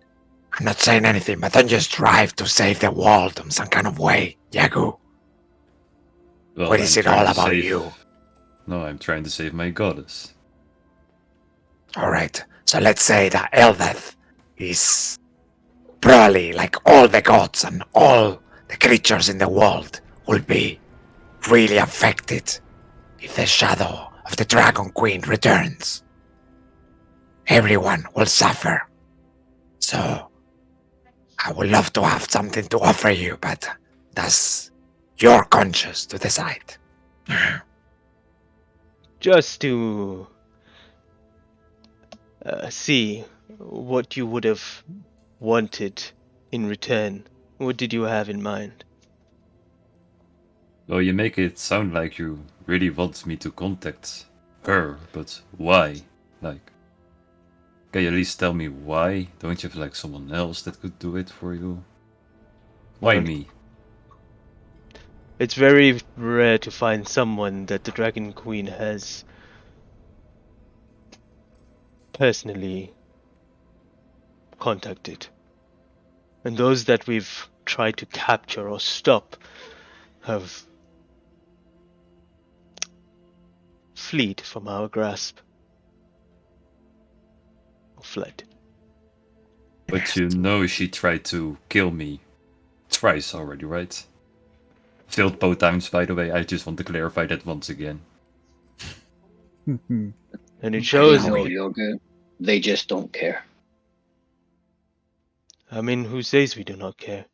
I'm not saying anything, but don't just drive to save the world in some kind of way, Yagu. Well, What is I'm it all trying to about save- you? No, I'm trying to save my goddess. Alright, so let's say that Eldeth is probably like all the gods and all the creatures in the world will be really affected if the shadow of the Dragon Queen returns. Everyone will suffer. So, I would love to have something to offer you, but that's your conscience to decide. just to see what you would have wanted in return, what did you have in mind? Well, you make it sound like you really want me to contact her, but why? Like, can you at least tell me why? Don't you have like someone else that could do it for you? Why Well, me? It's very rare to find someone that the Dragon Queen has personally contacted. And those that we've tried to capture or stop have fled from our grasp. Or fled. But you know she tried to kill me twice already, right? Failed both times, by the way. I just want to clarify that once again. And it I shows know, me. Yoga. They just don't care. I mean, who says we do not care?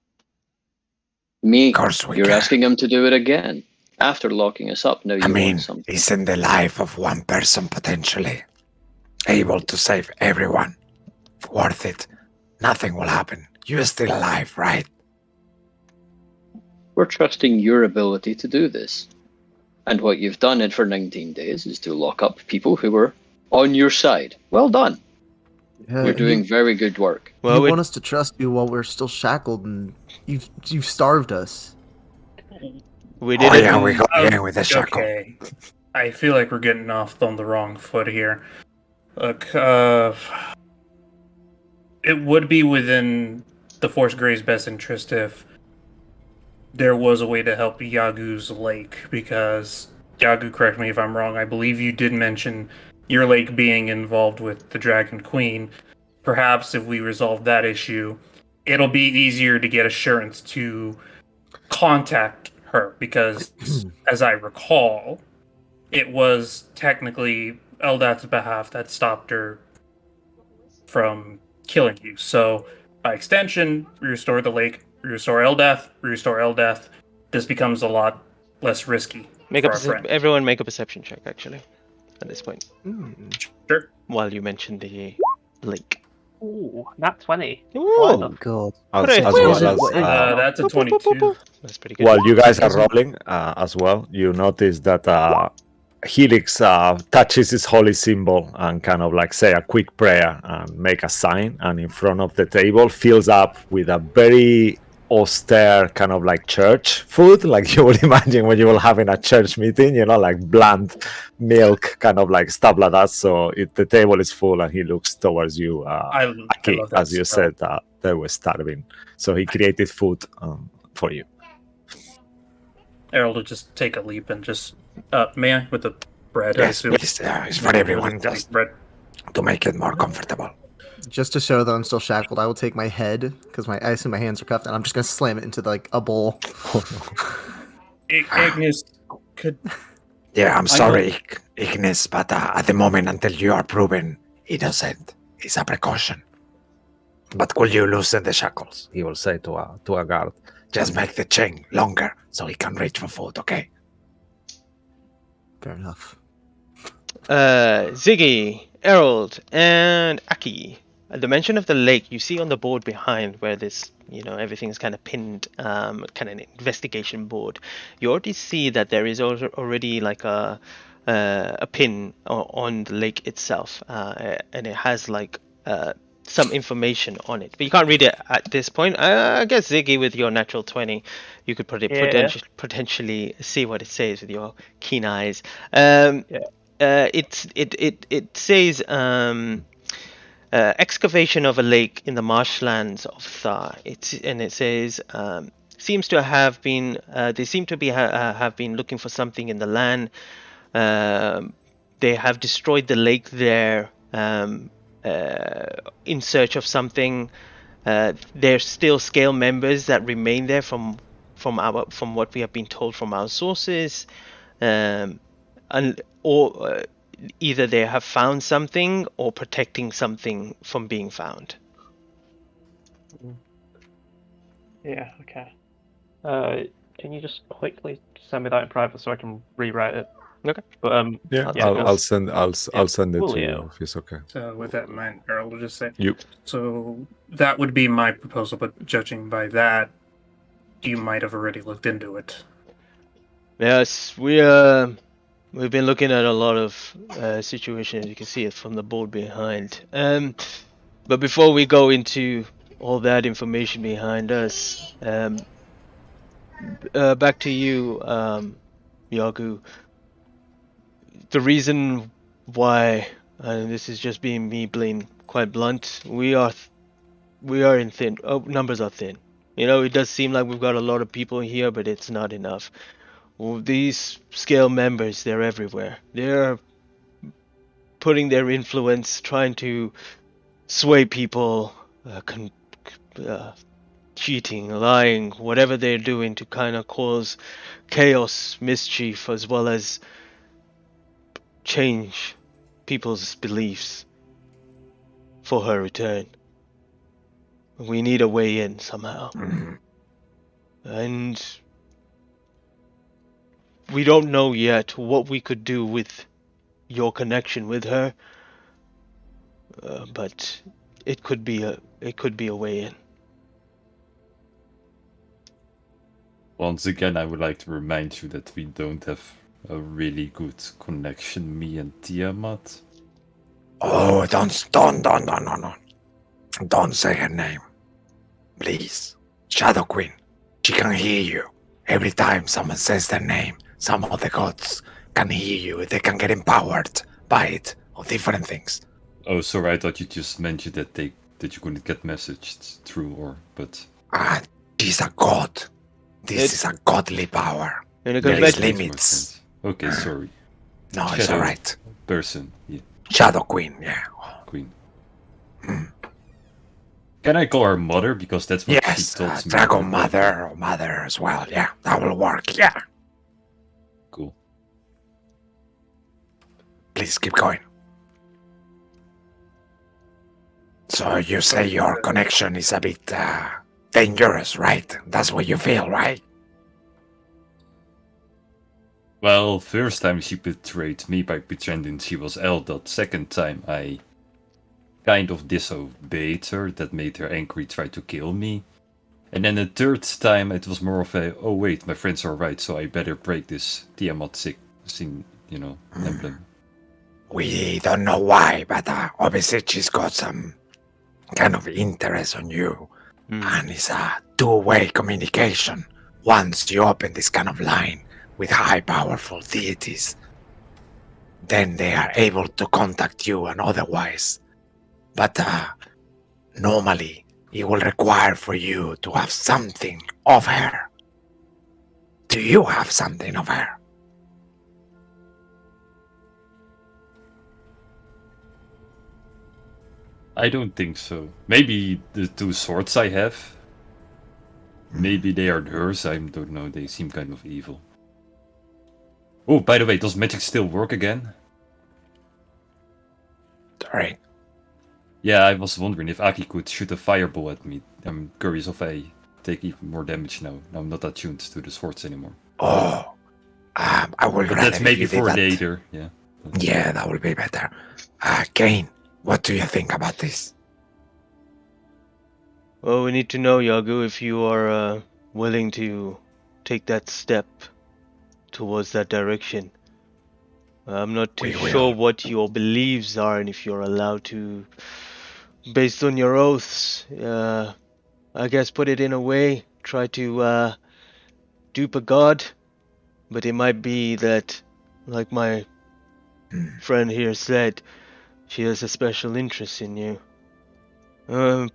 Me, Of course we you're care. asking him to do it again. After locking us up, now you I mean, want something. isn't the life of one person potentially able to save everyone worth it? Nothing will happen. You're still alive, right? We're trusting your ability to do this. And what you've done it for 19 days is to lock up people who were on your side. Well done. You're doing very good work. Well, you we- want us to trust you while we're still shackled, and you've starved us. We Oh didn't. yeah, we got in with the shackle. Okay. I feel like we're getting off on the wrong foot here. Look, it would be within the Force Grey's best interest if there was a way to help Yagu's lake, because, Yagu, correct me if I'm wrong, I believe you did mention your lake being involved with the Dragon Queen. Perhaps if we resolve that issue, it'll be easier to get assurance to contact her, because, as I recall, it was technically Eldath's behalf that stopped her from killing you. So, by extension, we restore the lake, we restore Eldath. This becomes a lot less risky for our friend. Everyone make a perception check, actually, at this point. Hmm. Sure. While you mention the lake. Ooh, nat 20. Ooh. God. Put it- As Wait, well what as That's a 22. That's pretty good. while you guys are Isn't- rolling as well, you notice that Helix touches his holy symbol and kind of like say a quick prayer and make a sign, and in front of the table fills up with a very austere kind of like church food, like you would imagine when you will have in a church meeting, you know, like bland milk, kind of like stuff like that. So the table is full, and he looks towards you, I Aki, love that as you spell. said, they were starving, so he created food for you. Errol will just take a leap and just, may I with the bread? I Yes, assume. please. It's for everyone, just bread. to make it more comfortable. Just to show that I'm still shackled, I will take my head because I assume my hands are cuffed, and I'm just gonna slam it into like a bowl. Ignis, could Yeah, I'm I sorry, Ignis, but at the moment, until you are proven innocent, it's a precaution. But could you loosen the shackles? He will say to a guard. Just make the chain longer so he can reach for food, okay? Fair enough. Ziggy, Errol, and Aki. At the mention of the lake, you see on the board behind where this, everything's kind of pinned, kind of an investigation board. You already see that there is already like a pin on the lake itself, and it has like some information on it, but you can't read it at this point. I guess Ziggy, with your natural 20, you could potentially see what it says with your keen eyes. It says excavation of a lake in the marshlands of Thar. It says seems to have been they seem to be have been looking for something in the land. They have destroyed the lake there in search of something. There's still scale members that remain there from what we have been told from our sources. Or either they have found something or protecting something from being found. Yeah, okay. Can you just quickly send me that in private so I can rewrite it? Okay. But Yeah, yeah, I'll send I'll send it to Coolio. you if it's okay. So with that in mind, Errol will just say. You. So that would be my proposal, but judging by that, you might have already looked into it. Yes, we've been looking at a lot of situations. You can see it from the board behind. But before we go into all that information behind us, back to you, Yagu. The reason why, and this is just being me being quite blunt, we are in thin. Numbers are thin. It does seem like we've got a lot of people here, but it's not enough. Well, these scale members, they're everywhere. They're putting their influence, trying to sway people, cheating, lying, whatever they're doing to kind of cause chaos, mischief, as well as change people's beliefs for her return. We need a way in somehow. And we don't know yet what we could do with your connection with her, but it could be a way in. Once again, I would like to remind you that we don't have a really good connection, me and Tiamat. Oh, don't say her name. Please. Shadow Queen. She can hear you. Every time someone says their name, some of the gods can hear you. They can get empowered by it, or different things. Oh, sorry, I thought you just mentioned that you couldn't get messaged through, but... She's a god. This is a godly power. And There is limits. Okay, sorry. No, it's Shadow alright. Person, yeah. Shadow Queen, yeah. Queen. Can I call her mother? Because that's what she Yes, told me. Dragon Mother or Mother as well. Yeah, that will work. Yeah. Cool. Please keep going. So you say your connection is a bit dangerous, right? That's what you feel, right? Well, first time she betrayed me by pretending she was Eldot. Second time I kind of disobeyed her, that made her angry, tried to kill me. And then the third time, it was more of a, oh wait, my friends are right, so I better break this Tiamat emblem. We don't know why, but obviously she's got some kind of interest on you. And it's a two-way communication. Once you open this kind of line with high powerful deities, then they are able to contact you and otherwise. But normally, it will require for you to have something of her. Do you have something of her? I don't think so. Maybe the 2 swords I have. Maybe they are hers, I don't know, they seem kind of evil. Oh, by the way, does magic still work again? Sorry. Yeah, I was wondering if Aki could shoot a fireball at me. I'm curious if I take even more damage now. I'm not attuned to the swords anymore. Oh, I will But rather that's maybe if you for did that. later, yeah. Yeah, that will be better. Kane, what do you think about this? Well, we need to know, Yagu, if you are willing to take that step towards that direction. I'm not too sure what your beliefs are and if you're allowed to, based on your oaths, I guess put it in a way, try to dupe a god. But it might be that, like my friend here said, she has a special interest in you.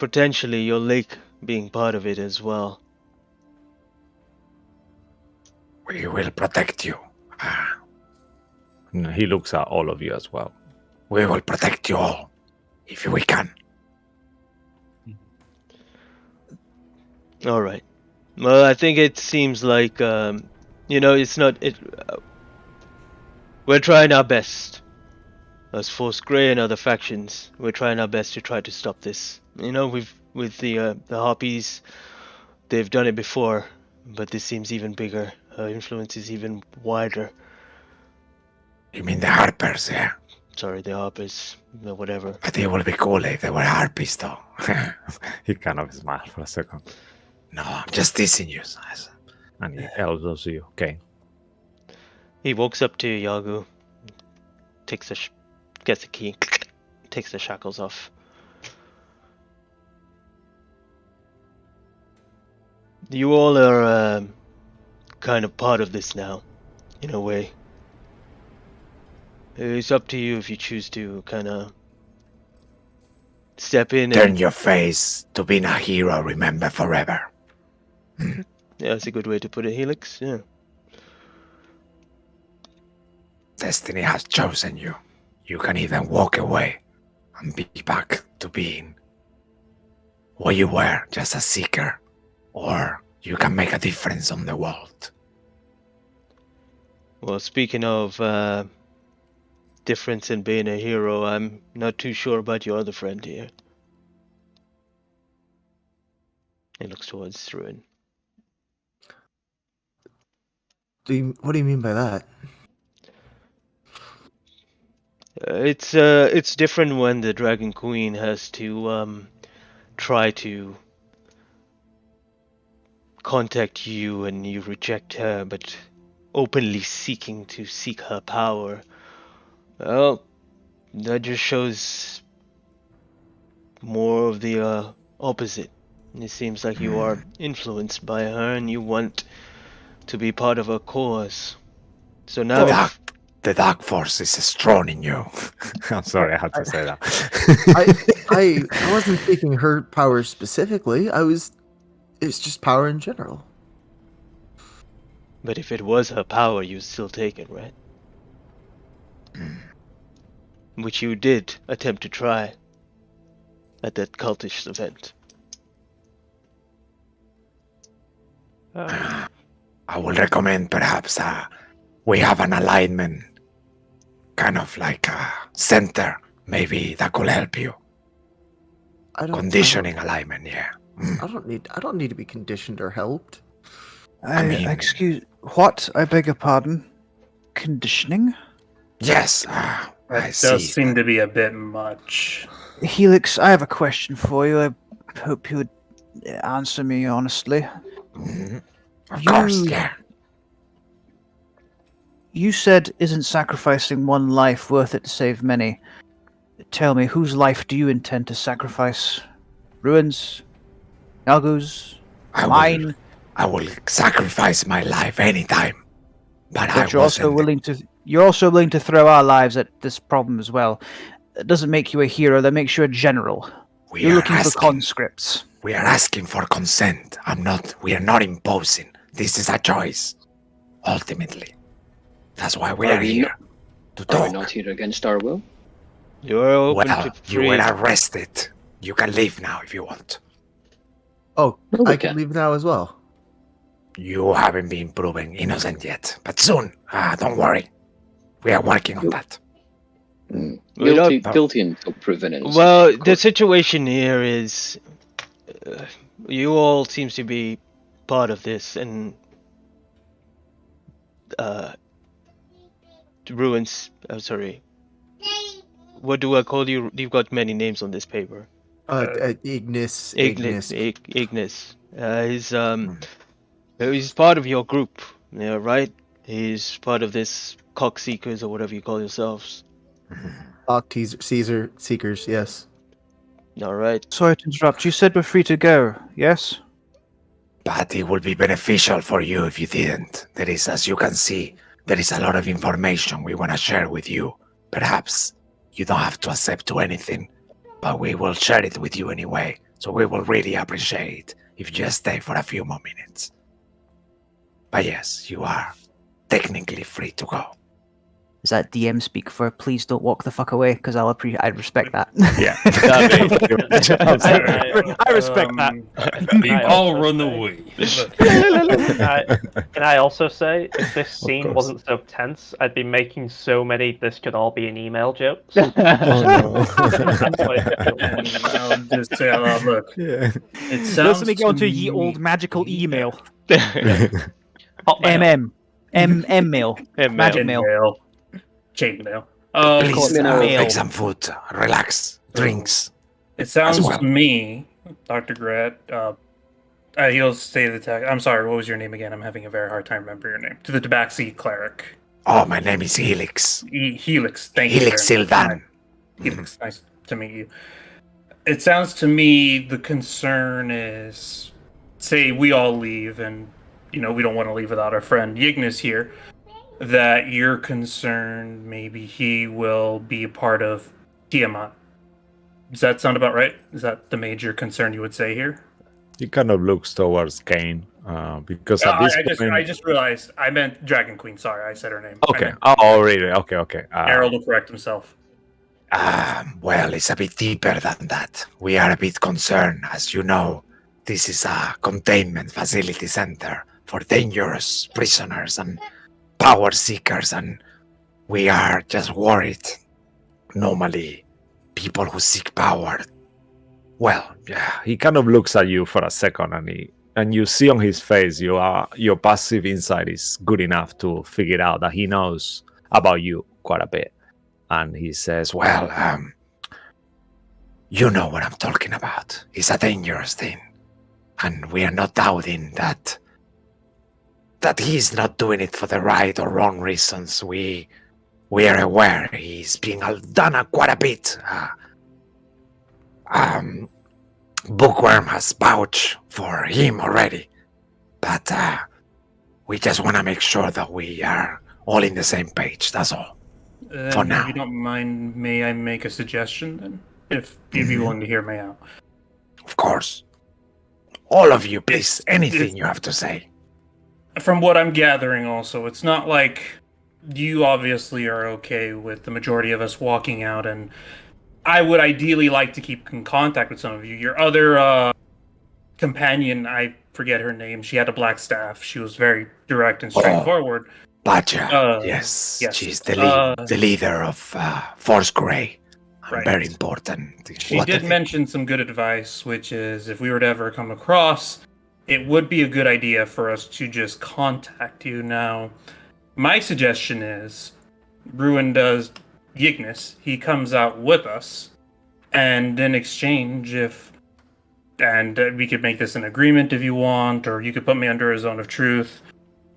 Potentially your lake being part of it as well. We will protect you. He looks at all of you as well. We will protect you all, if we can. All right. Well, I think it seems like it's not it. We're trying our best. As Force Grey and other factions, we're trying our best to try to stop this. With the Harpies, they've done it before, but this seems even bigger. Her influence is even wider. You mean the Harpers, yeah? Sorry, the Harpers, whatever. But it will be cool if they were Harpies, though. He kind of smiled for a second. No, I'm just teasing you. And he elbows you. Okay. He walks up to Yagu, gets the key, takes the shackles off. You all are kind of part of this now, in a way. It's up to you if you choose to kind of step in Turn and... your face to being a hero, remember forever. Yeah, that's a good way to put it, Helix, yeah. Destiny has chosen you. You can even walk away and be back to being what you were, just a seeker. Or you can make a difference on the world. Well, speaking of difference in being a hero, I'm not too sure about your other friend here. He looks towards Ruin. What do you mean by that? It's different when the Dragon Queen has to try to contact you and you reject her, but openly seek her power. Well, that just shows more of the opposite. It seems like you are influenced by her and you want to be part of her cause. So now the dark force is strong in you. I'm sorry, I had to say that. I wasn't taking her power specifically. It's just power in general. But if it was her power, you'd still take it, right? Which you did attempt to try at that cultish event. I would recommend perhaps we have an alignment, kind of like a center, maybe that could help you. Conditioning alignment, yeah. I don't need to be conditioned or helped. Excuse what? I beg your pardon. Conditioning? Yes. I That does see. seem to be a bit much. Helix, I have a question for you. I hope you would answer me honestly. Mhm. Of course, yeah. You said, isn't sacrificing one life worth it to save many? Tell me, whose life do you intend to sacrifice? Ruins? Nalgu's? I Mine? will sacrifice my life anytime. But I But you're also wasn't. willing to. You're also willing to throw our lives at this problem as well. That doesn't make you a hero. That makes you a general. We You're are looking for asking. conscripts. We are asking for consent. We are not imposing. This is a choice. Ultimately. That's why we Are are we here. To Are we talk. not here against our will? You're open Well, to you were free. arrested. You can leave now if you want. Oh, No, we I can can't. leave now as well. You haven't been proven innocent yet. But soon. Don't worry. We are working on that. We're not- Guilty until proven innocent. Well, of the course. situation here is, you all seems to be part of this, and ruins. I'm sorry. What do I call you? You've got many names on this paper. Ignis. Ignis. He's part of your group. Yeah, right. He's part of this cock seekers or whatever you call yourselves. Caesar Seekers, yes. All right. Sorry to interrupt. You said we're free to go, yes? But it would be beneficial for you if you didn't. There is, as you can see, there is a lot of information we want to share with you. Perhaps you don't have to accept to anything, but we will share it with you anyway. So we will really appreciate if you just stay for a few more minutes. But yes, you are technically free to go. Is that DM speak for please don't walk the fuck away? Because I'd respect that. Yeah. I respect that. We I all also run say- away. Can I also say, if this scene course. wasn't so tense, I'd be making so many "this could all be an email" jokes. Oh no. That's what it feels like. I'll just say, look, Yeah. it sounds Let me get onto to ye old me- magical email. Hotmail. Mail. Magic mail. Chainmail. Chainmail. Please mail. take some food, relax, drinks. It sounds well. to me, Dr. Gret, he'll say the tag. I'm sorry, what was your name again? I'm having a very hard time remembering your name. To the Tabaxi cleric. Oh, my name is Helix. Helix, thank you. Helix very much. Silvan. Helix, nice to meet you. It sounds to me the concern is, say we all leave and, we don't want to leave without our friend Ignis here, that you're concerned maybe he will be a part of Tiamat. Does that sound about right? Is that the major concern you would say here? He kind of looks towards Kane because at this point. I just realized I meant Dragon Queen. Sorry, I said her name. Okay. Oh, really? Okay. Harold will correct himself. Well, it's a bit deeper than that. We are a bit concerned. As you know, this is a containment facility center for dangerous prisoners and power seekers, and we are just worried. Normally, people who seek power, well, Yeah, he kind of looks at you for a second, and you see on his face your passive insight is good enough to figure out that he knows about you quite a bit, and he says, well, you know what I'm talking about. It's a dangerous thing, and we are not doubting that he's not doing it for the right or wrong reasons. We are aware he's being done quite a bit. Bookworm has vouched for him already, but we just want to make sure that we are all in the same page. That's all. For now. If you don't mind, may I make a suggestion then? If you'd be willing to hear me out. Of course. All of you, please. Anything you have to say. From what I'm gathering also, it's not like you obviously are okay with the majority of us walking out, and I would ideally like to keep in contact with some of you. Your other companion, I forget her name, she had a black staff. She was very direct and straightforward. Badger, yes. She's the leader of Force Grey. Right. Very important. She did mention some good advice, which is if we were to ever come across, it would be a good idea for us to just contact you. Now, my suggestion is, Ruin does Yignis, he comes out with us, and in exchange, we could make this an agreement if you want, or you could put me under a zone of truth.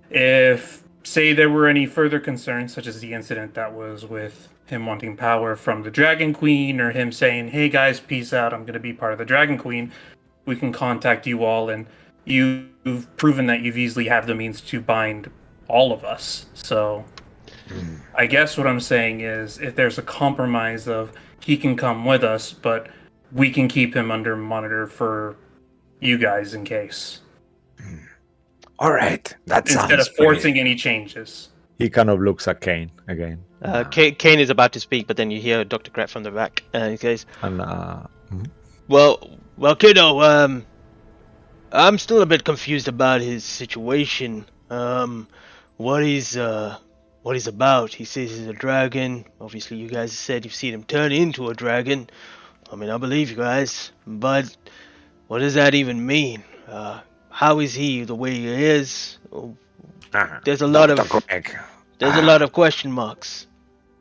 If, say, there were any further concerns, such as the incident that was with him wanting power from the Dragon Queen, or him saying, hey guys, peace out, I'm going to be part of the Dragon Queen, we can contact you all, and you've proven that you've easily have the means to bind all of us. So I guess what I'm saying is, if there's a compromise of he can come with us, but we can keep him under monitor for you guys in case. All right, that sounds Instead of pretty- forcing any changes. He kind of looks at Kane again. Kane is about to speak, but then you hear Dr. Gret from the back, and he says, And Well, kiddo, I'm still a bit confused about his situation. What he's about. He says he's a dragon. Obviously, you guys said you've seen him turn into a dragon. I mean, I believe you guys, but what does that even mean? How is he the way he is? There's a lot Dr. of Greg, there's a lot of question marks.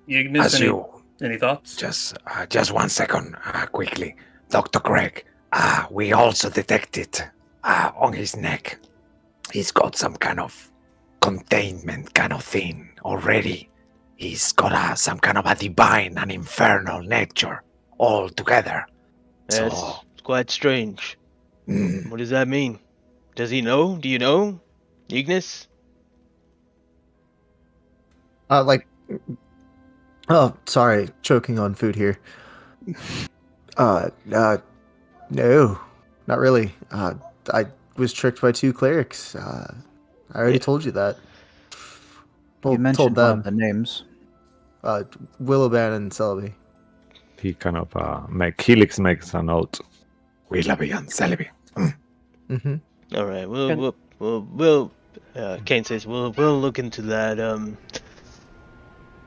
Ignis, as you any thoughts? just 1 second, quickly, Dr. Greg. We also detected on his neck, he's got some kind of containment kind of thing already. He's got some kind of a divine and infernal nature all together. Yes, So, it's quite strange. mm, What does that mean? Does he know? Do you know, Ignis? Oh, sorry, choking on food here. No, not really. I was tricked by 2 clerics. I already told you that. Well, You mentioned told one them. of the names. Willowban and Celebi. he kind of Helix makes a note. Willoughby and Celebi. Mm-hmm. All right, Can- we'll Kane says we'll look into that.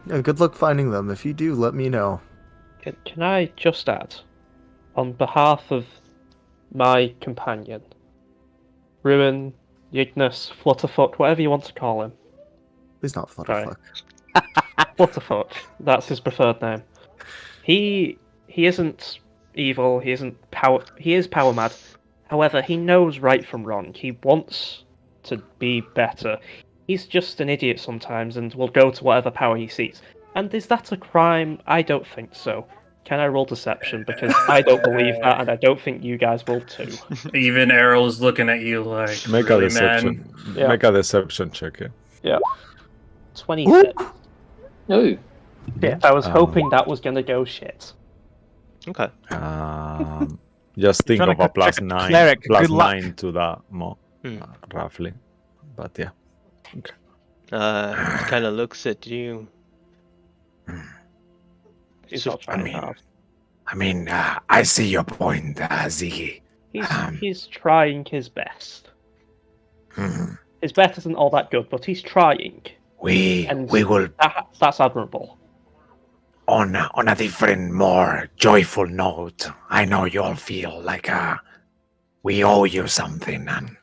Yeah, good luck finding them. If you do, let me know. Can I just add, on behalf of my companion, Ruin, Ignis, Flutterfoot, whatever you want to call him. Please not Flutterfuck. Flutterfoot, that's his preferred name. He isn't evil, he isn't power, he is power mad. However, he knows right from wrong. He wants to be better. He's just an idiot sometimes and will go to whatever power he sees. And is that a crime? I don't think so. Can I roll deception? Because I don't believe that, and I don't think you guys will too. Even Errol is looking at you like, Make really, a deception. man? Yeah. Make a deception check. Yeah. 26. No. Shit, I was hoping that was gonna go shit. Okay. Just think trying of to a plus check a 9, cleric. plus Good luck. 9 to that Hmm. roughly. But yeah. Kind of looks at you. He's So- not trying hard. I mean, I see your point, Ziggy. He's trying his best. Mhm. His best isn't all that good, but he's trying. We And will that's admirable. on a different, more joyful note. I know you all feel like we owe you something, and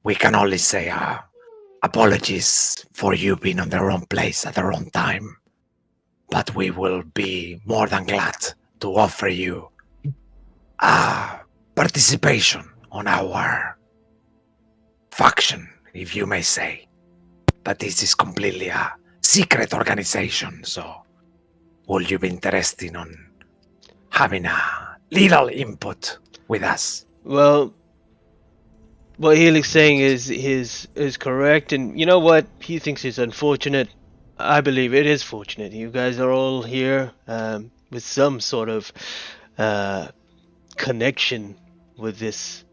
we can only say apologies for you being on the wrong place at the wrong time. But we will be more than glad to offer you participation on our faction, if you may say. But this is completely a secret organization, so would you be interested on having a little input with us? Well, what Helix saying is correct, and you know what? He thinks it's unfortunate. I believe it is fortunate. You guys are all here with some sort of connection with this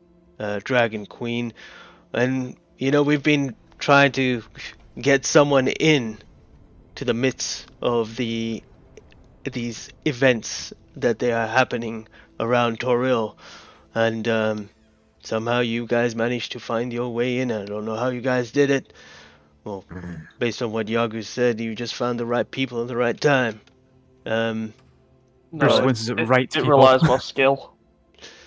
Dragon Queen, and you know we've been trying to get someone in to the midst of these events that they are happening around Toril, and somehow you guys managed to find your way in. I don't know how you guys did it. Well, based on what Yagu said, you just found the right people at the right time. Bruce No, Willis is right, It people. relies more skill.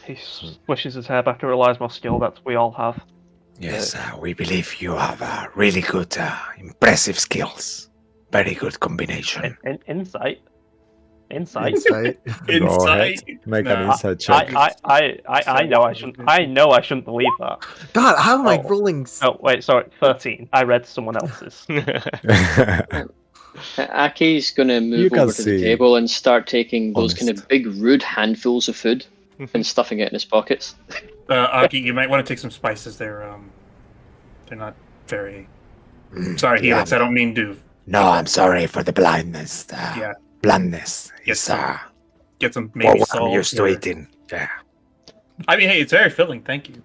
He swishes his hair back. It relies more skill that we all have. Yes, we believe you have really good, impressive skills. Very good combination. Insight. Insight. Insight. Go ahead. Insight. Make an Nah. insight check. I know I shouldn't. I know I shouldn't believe that. God, how am I Oh. rolling? Oh wait, sorry, 13. I read someone else's. Aki's gonna You move can over to the see table and start taking those kind honest. of big, rude handfuls of food and stuffing it in his pockets. Aki, you might want to take some spices. They're not very. Sorry, Yeah. Helix. I don't mean to. No, I'm sorry for the blindness. Yeah. Bluntness. Get It's some. Get some maybe what I'm salt. used to or- eating. Yeah. I mean, hey, it's very filling. Thank you.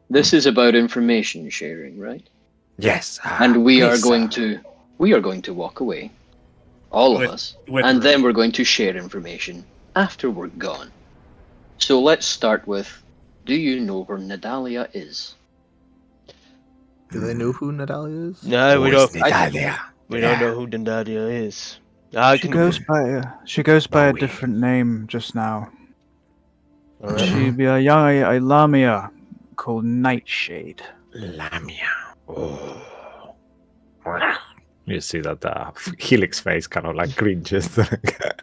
This is about information sharing, right? Yes. And we are please, going to walk away, all of With- us, with and Ruth. then we're going to share information after we're gone. So let's start with, do you know where Nadalia is? Do they know who Nadalia is? No, we Who is don't. Natalia? We Yeah. don't know who Dandadia is. I She can. goes by a Bowie. different name just now. All right. She be a young a Lamia called Nightshade. Lamia. Oh. You see that Helix face kind of like cringes.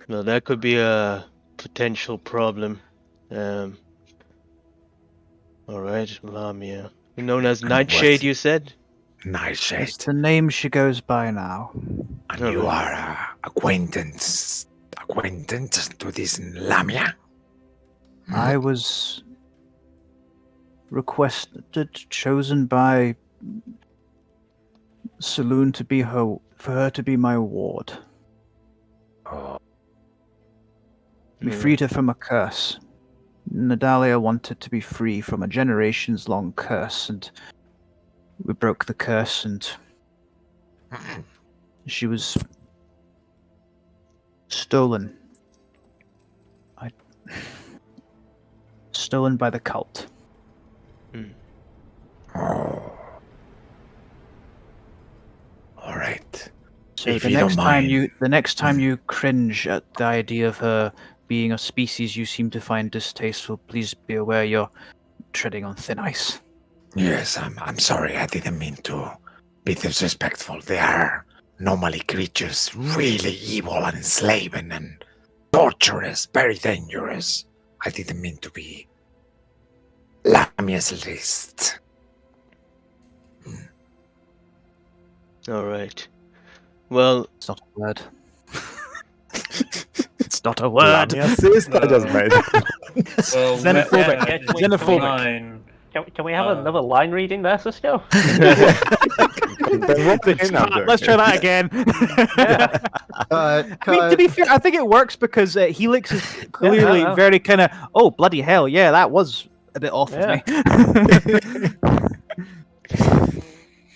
Well, that could be a potential problem. All right, Lamia. Known as Nightshade, What? you said? Nightshade. That's the name she goes by now. And you are acquaintance to this Lamia? I was chosen by Saloon to be for her to be my ward. Oh. We freed her from a curse. Nadalia wanted to be free from a generations-long curse, and we broke the curse, and she was stolen. Stolen by the cult. Oh. All right. So If the you don't next time you cringe at the idea of her being a species you seem to find distasteful, please be aware you're treading on thin ice. Yes, I'm sorry. I didn't mean to be disrespectful. They are normally creatures really evil and enslaving and torturous, very dangerous. I didn't mean to be Lamia's list. All right. Well, It's not a word. It's not a word. Lamia sister just made. Well, Xenophobic. yeah, Xenophobic. fine. Can we have another line reading there, Cisco? Let's try that again. I mean, to be fair, I think it works because Helix is clearly no. very kind of, oh, bloody hell, yeah, that was a bit off of me.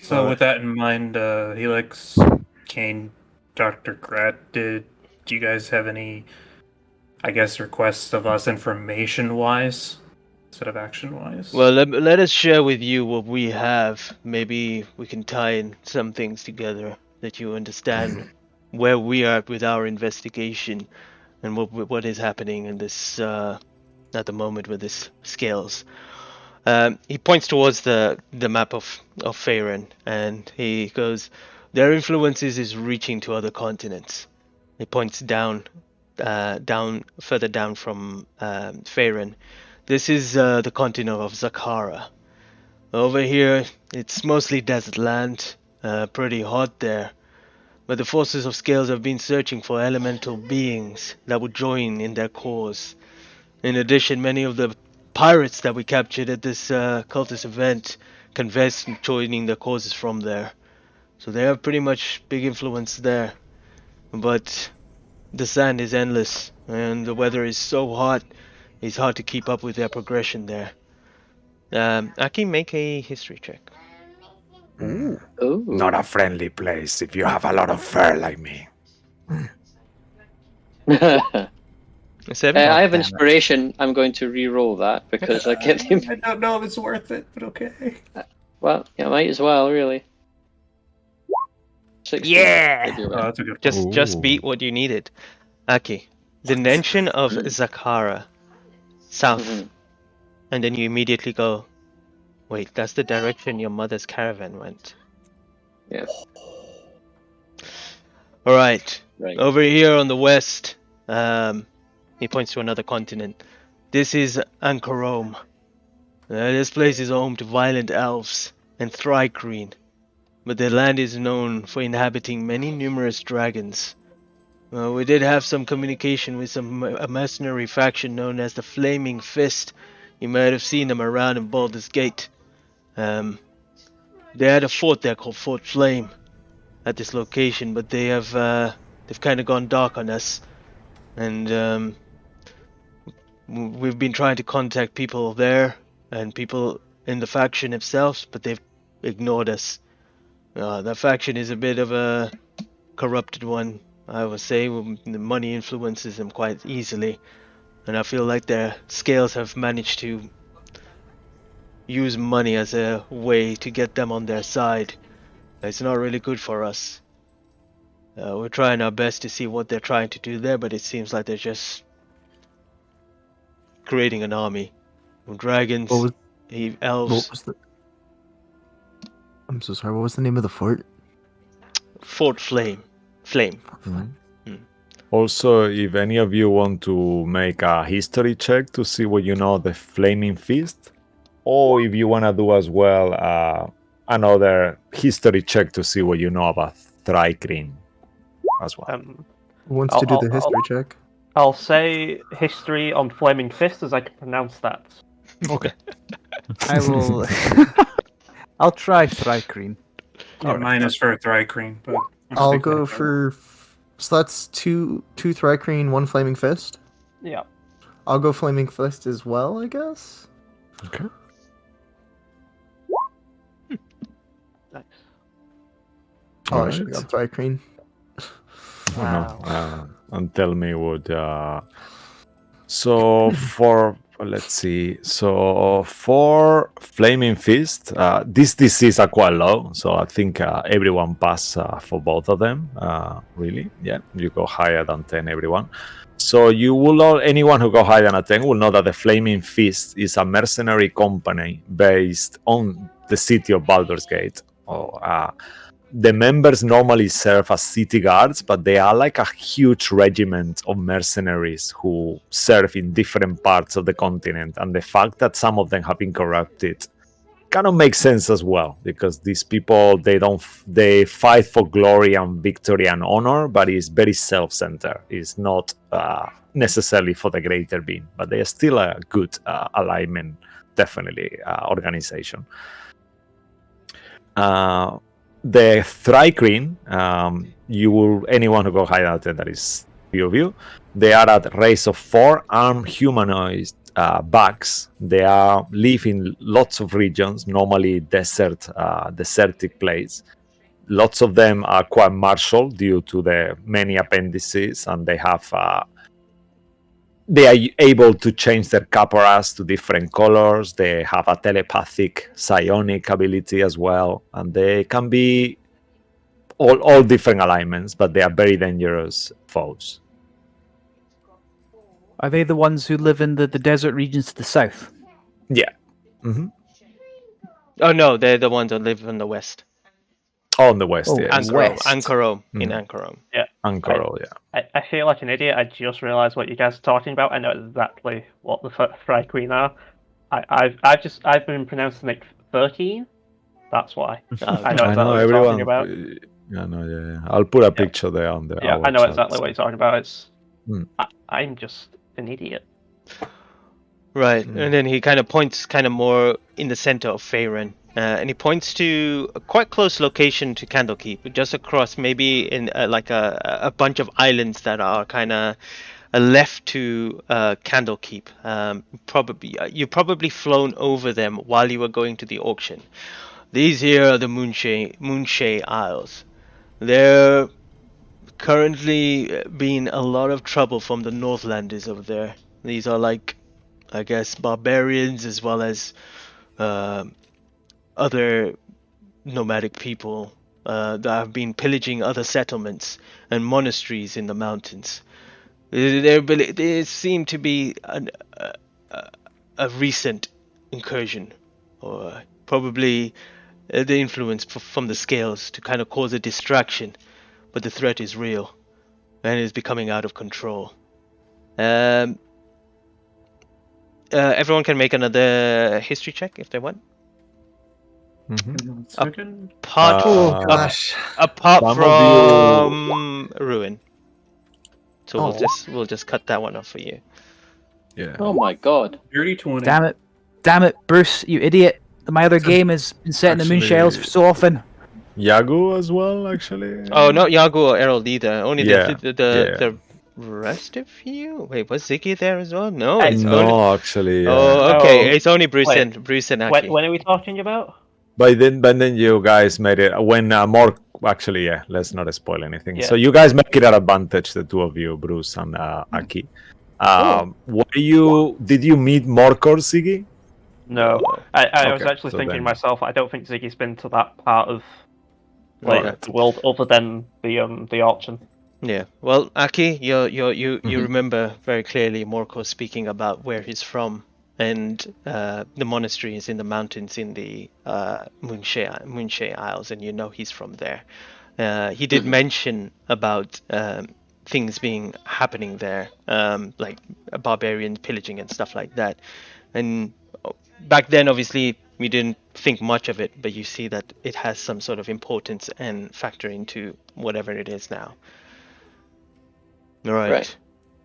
So with that in mind, Helix, Kane, Dr. Grat, do you guys have any, I guess, requests of us information-wise instead of action-wise? well, let us share with you what we have. Maybe we can tie in some things together that you understand where we are with our investigation and what is happening in this at the moment with this scales. He points towards the map of Faerun, and he goes, their influences is reaching to other continents. He points down further down from Faerun. This is the continent of Zakara. Over here, it's mostly desert land, pretty hot there. But the forces of Scales have been searching for elemental beings that would join in their cause. In addition, many of the pirates that we captured at this cultist event confessed joining the causes from there. So they have pretty much big influence there. But the sand is endless, and the weather is so hot, it's hard to keep up with their progression there. I can make a history check. Oh. Not a friendly place if you have a lot of fur like me. Seven? I have damn it. inspiration. I'm going to re-roll that because I get the. I don't know if it's worth it, but okay. Well, yeah, might as well, really. 16. Yeah! Did you Oh, win? that's a good Just Ooh. beat what you needed. Aki, the mention of Zakara, south, Mhm. and then you immediately go, wait, that's the direction your mother's caravan went. Yeah. Alright, Right. over here on the west, He points to another continent. This is Ankarome. This place is home to violent elves and Thrycreen, but the land is known for inhabiting many numerous dragons. We did have some communication with a mercenary faction known as the Flaming Fist. You might have seen them around in Baldur's Gate. They had a fort there called Fort Flame at this location, but they've kind of gone dark on us, and we've been trying to contact people there and people in the faction itself, but they've ignored us. That faction is a bit of a corrupted one, I would say. The money influences them quite easily, and I feel like their scales have managed to use money as a way to get them on their side. It's not really good for us. We're trying our best to see what they're trying to do there, but it seems like they're just creating an army. Dragons, elves. I'm so sorry, what was the name of the fort? Fort Flame. Flame. Also, if any of you want to make a history check to see what you know of the Flaming Fist, or if you want to do as well another history check to see what you know about Thrycreen as well. Who wants to do the history check? I'll say history on Flaming Fist as I can pronounce that. Okay. I will. I'll try Thrycreen. Minus for Thrycreen, but I'll go for. So that's two Thrycreen, one Flaming Fist. Yeah. I'll go Flaming Fist as well, I guess. Okay. Nice. Oh, I should have gone Thrycreen. Wow. And tell me what. So for let's see. So for Flaming Fist, these DCs are quite low. So I think everyone pass for both of them. Really, yeah. You go higher than 10, everyone. So you will all, anyone who go higher than a 10 will know that the Flaming Fist is a mercenary company based on the city of Baldur's Gate. The members normally serve as city guards, but they are like a huge regiment of mercenaries who serve in different parts of the continent. And the fact that some of them have been corrupted kind of makes sense as well, because these people, they fight for glory and victory and honor, but it's very self-centered. It's not necessarily for the greater being, but they are still a good alignment, definitely organization. The Thrycreen, anyone who go higher than 10, that is few of you. They are a race of 4 armed humanoid bugs. They live in lots of regions, normally desertic place. Lots of them are quite martial due to the many appendices, and they are able to change their caparas to different colors. They have a telepathic psionic ability as well, and they can be all different alignments, but they are very dangerous foes. Are they the ones who live in the desert regions to the south? Yeah. Mm-hmm. Oh no, they're the ones that live in the west. Oh, in the west, yeah. Ankarome. In Ankarome. Yeah. Ankarome, yeah. I feel like an idiot. I just realised what you guys are talking about. I know exactly what the Thrycreen are. I've been pronouncing it 13. That's why. I know exactly what you're talking about. Yeah. I'll put a picture there on the. Yeah, I know exactly what you're talking about. It's. I'm just an idiot. Right, and then he kind of points more in the center of Faerun. And he points to a quite close location to Candlekeep, just across, maybe in like a bunch of islands that are kind of left to Candlekeep. You've probably flown over them while you were going to the auction. These here are the Moonshay Isles. They're currently being a lot of trouble from the Northlanders over there. These are like, I guess, barbarians as well as other nomadic people that have been pillaging other settlements and monasteries in the mountains. There seem to be a recent incursion, or probably the influence from the scales to kind of cause a distraction, but the threat is real and is becoming out of control. Um, everyone can make another history check if they want. Mhm. Second. Apart, Oh Uh, gosh. apart some of you- from ruin. So Oh. we'll just cut that one off for you. Yeah. Oh my god. Dirty 20. Damn it, Bruce, you idiot! My other game has been set in the moon shells Actually- so often. Yagu as well, actually. Oh, not Yago or Errol either. Only Yeah, the rest of you. Wait, was Ziggy there as well? No, Hey, it's only. No, actually. Oh, okay. Oh, It's only Bruce wait. and Aki. When are we talking about? But then you guys made it when more. Actually, yeah. Let's not spoil anything. Yeah. So you guys make it an advantage, the two of you, Bruce and Aki. Did you meet Morkor, Siggy? No, I was Okay, actually so thinking then- myself. I don't think Ziggy's been to that part of Alright. the world other than the auction. Yeah. Well, Aki, you Mhm. remember very clearly Morko speaking about where he's from, and the monastery is in the mountains in the Moonshay Isles, and you know he's from there. He did mention about things being happening there, like barbarians pillaging and stuff like that. And back then, obviously, we didn't think much of it, but you see that it has some sort of importance and factor into whatever it is now. All right. Right.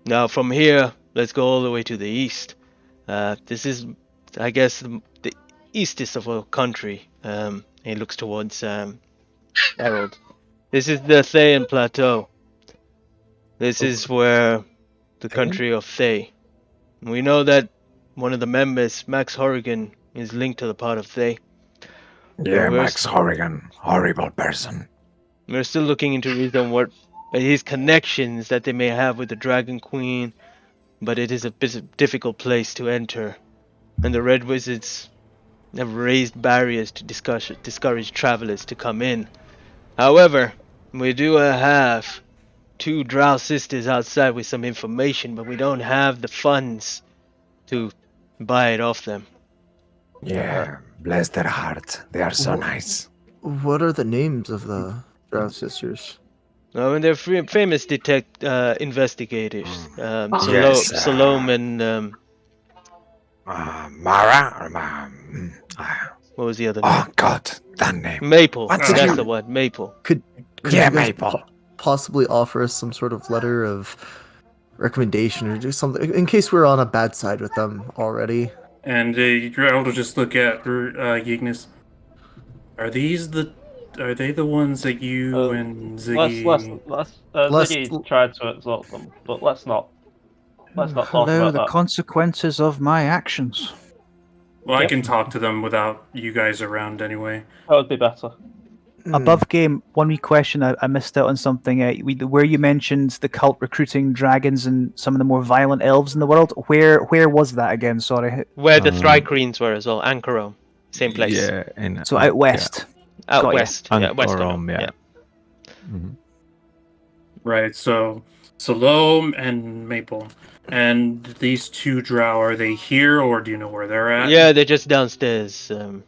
Now from here, let's go all the way to the east. This is, I guess, the eastest of our country. He looks towards Harold. This is the Thayan Plateau. This is where the country of Thay. We know that one of the members, Max Horrigan, is linked to the part of Thay. Yeah, We're Max Horrigan, horrible person. We're still looking into reason what his connections that they may have with the Dragon Queen, but it is a difficult place to enter, and the Red Wizards have raised barriers to discourage travelers to come in. However, we do have two Drow sisters outside with some information, but we don't have the funds to buy it off them. Yeah, bless their heart. They are so Wh- nice. What are the names of the Drow sisters? And they're famous investigators. Yes, Salome and Mara? Or, what was the other name? oh, God, that name. Maple. What's That's it? the one. Maple. Could Yeah, you guys Maple. possibly offer us some sort of letter of recommendation or do something in case we're on a bad side with them already? And I'll just look at Ignis. Are they the ones that you and Ziggy? Ziggy tried to exalt them, but let's not talk Hello, about the that. consequences of my actions. Well, I Yep. can talk to them without you guys around anyway. That would be better. Above game, one wee question I missed out on something. Where you mentioned the cult recruiting dragons and some of the more violent elves in the world. Where was that again? Sorry. Where the Um, Thrycreens were as well. Anchorome. Same place. Yeah, So out west. Out got ya. west. Yeah, west of Anchorome, them. yeah. Mhm. Right. So Salome and Maple, and these two Drow, are they here or do you know where they're at? Yeah, they're just downstairs,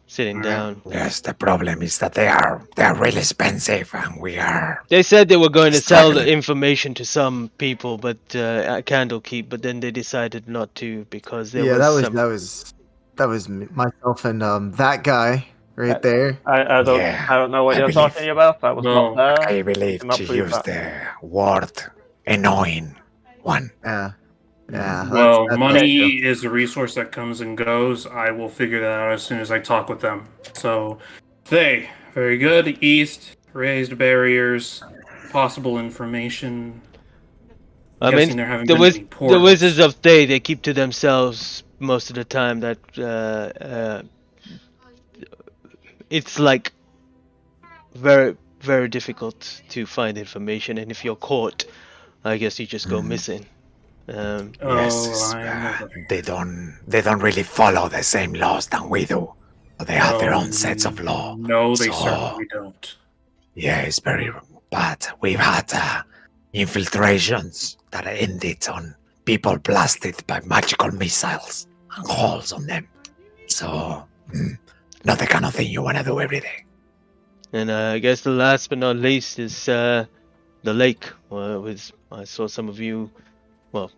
sitting Alright. down. Yes, the problem is that they are really expensive, and we are. They said they were going to sell the Struggling. information to some people, but at Candlekeep, but then they decided not to because there Yeah, was some. that was myself and that guy right there. I don't Yeah, I don't know what I you're believe- talking about. I was No, not there. I believe cannot she prove used that. the word annoying one. Yeah. Yeah. Well, that's money true. is a resource that comes and goes. I will figure that out as soon as I talk with them. So, they very good. East raised barriers, possible information. I Guessing mean, there haven't the, been wiz- any the portals. Wizards of Thay, they keep to themselves most of the time. That it's like very, very difficult to find information, and if you're caught, I guess you just go missing. Yes, Oh, I know. they don't really follow the same laws than we do. They have their own sets of law. No, they So- certainly don't. Yeah, it's very bad. We've had infiltrations that ended on people blasted by magical missiles and holes on them. So, not the kind of thing you want to do every day. And I guess the last but not least is the lake. I saw some of you, well,